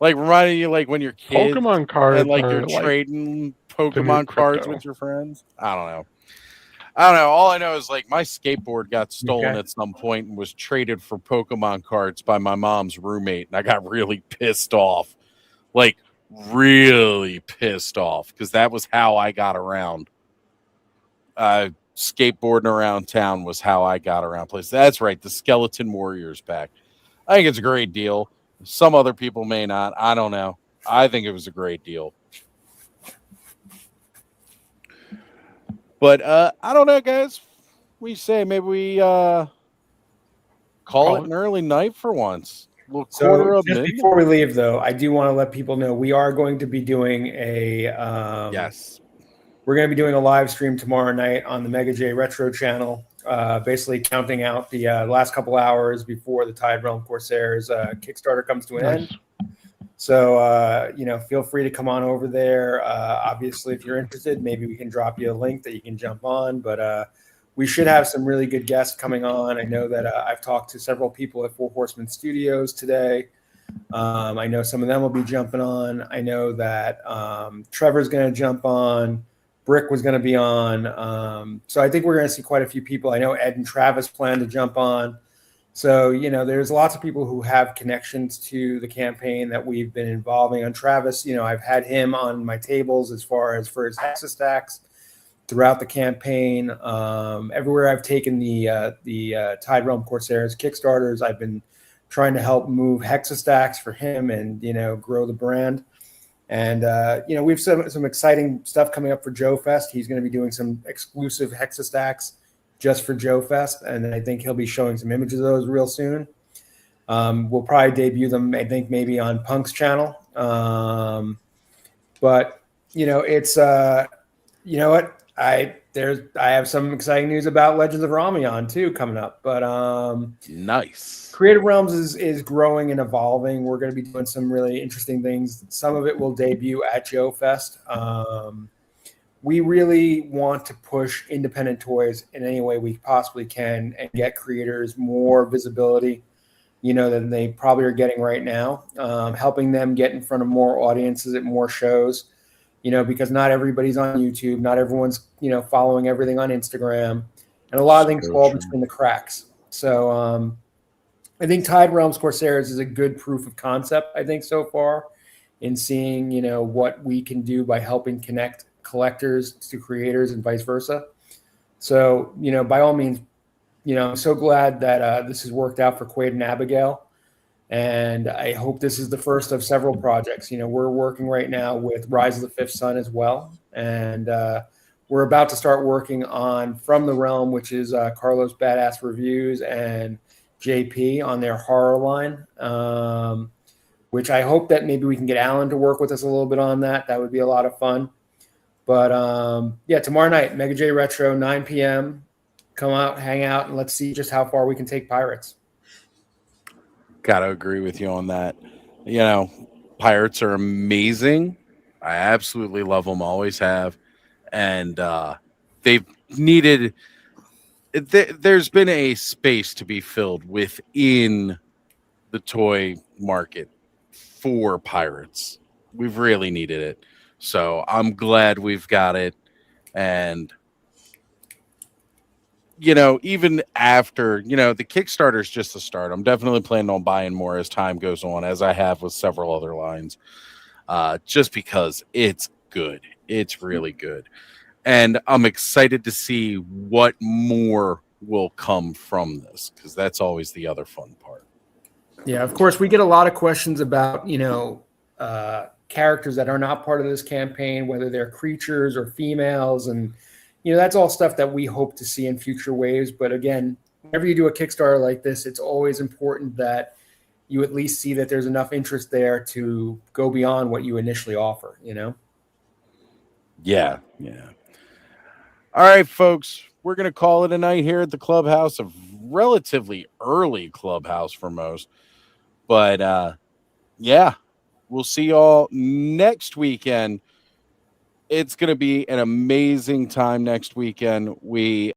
Like, reminding you, like, when you're kids Pokemon cards and, like, are you're like trading the Pokemon new cards crypto. with your friends. I don't know. All I know is, like, my skateboard got stolen Okay. at some point and was traded for Pokemon cards by my mom's roommate, and I got really pissed off. Like, really pissed off, because that was how I got around. Skateboarding around town was how I got around places. That's right, the Skeleton Warriors pack. I think it's a great deal. Some other people may not. I don't know. I think it was a great deal. But I don't know, guys. We say maybe we call it an early night for once. A little quarter So of just midnight. before we leave, though, I do want to let people know we are going to be doing Yes. We're going to be doing a live stream tomorrow night on the Mega J Retro channel, basically counting out the last couple hours before the Tide Realm Corsairs Kickstarter comes to an end. So, feel free to come on over there. Obviously, if you're interested, maybe we can drop you a link that you can jump on. But we should have some really good guests coming on. I know that I've talked to several people at Four Horsemen Studios today. I know some of them will be jumping on. I know that Trevor's going to jump on. Brick was going to be on. So I think we're going to see quite a few people. I know Ed and Travis plan to jump on. So, there's lots of people who have connections to the campaign that we've been involving. On Travis, I've had him on my tables as far as for his Hexastacks throughout the campaign. Everywhere I've taken the Tide Realm Corsairs Kickstarters, I've been trying to help move Hexastacks for him and, grow the brand. And, we have some exciting stuff coming up for Joe Fest. He's going to be doing some exclusive Hexastacks just for Joe Fest. And I think he'll be showing some images of those real soon. We'll probably debut them, I think, maybe on Punk's channel. But, it's, you know what? I have some exciting news about Legends of Ramion too coming up. But nice. Creative Realms is growing and evolving. We're going to be doing some really interesting things. Some of it will debut at Joe Fest. We really want to push independent toys in any way we possibly can and get creators more visibility, than they probably are getting right now. Helping them get in front of more audiences at more shows. because not everybody's on YouTube, not everyone's, following everything on Instagram, and a lot of things So fall true. between the cracks. So I think Tide Realms Corsairs is a good proof of concept, I think, so far, in seeing, what we can do by helping connect collectors to creators and vice versa. So, by all means, I'm so glad that this has worked out for Quaid and Abigail. And I hope this is the first of several projects. We're working right now with Rise of the Fifth Son as well. And we're about to start working on From the Realm, which is Carlos Badass Reviews and JP on their horror line, which I hope that maybe we can get Alan to work with us a little bit on that. That would be a lot of fun. But yeah, tomorrow night, Mega J Retro, 9 p.m. Come out, hang out, and let's see just how far we can take Pirates. Gotta agree with you on that. Pirates are amazing. I absolutely love them, always have. And they've needed... There's been a space to be filled within the toy market for Pirates. We've really needed it. So I'm glad we've got it. And even after, the Kickstarter is just a start. I'm definitely planning on buying more as time goes on, as I have with several other lines, just because it's good. It's really good. And I'm excited to see what more will come from this, because that's always the other fun part. Yeah, of course, we get a lot of questions about, characters that are not part of this campaign, whether they're creatures or females. And, that's all stuff that we hope to see in future waves. But again, whenever you do a Kickstarter like this, it's always important that you at least see that there's enough interest there to go beyond what you initially offer, Yeah. All right, folks, we're going to call it a night here at the clubhouse, a relatively early clubhouse for most. But yeah, we'll see y'all next weekend. It's going to be an amazing time next weekend. We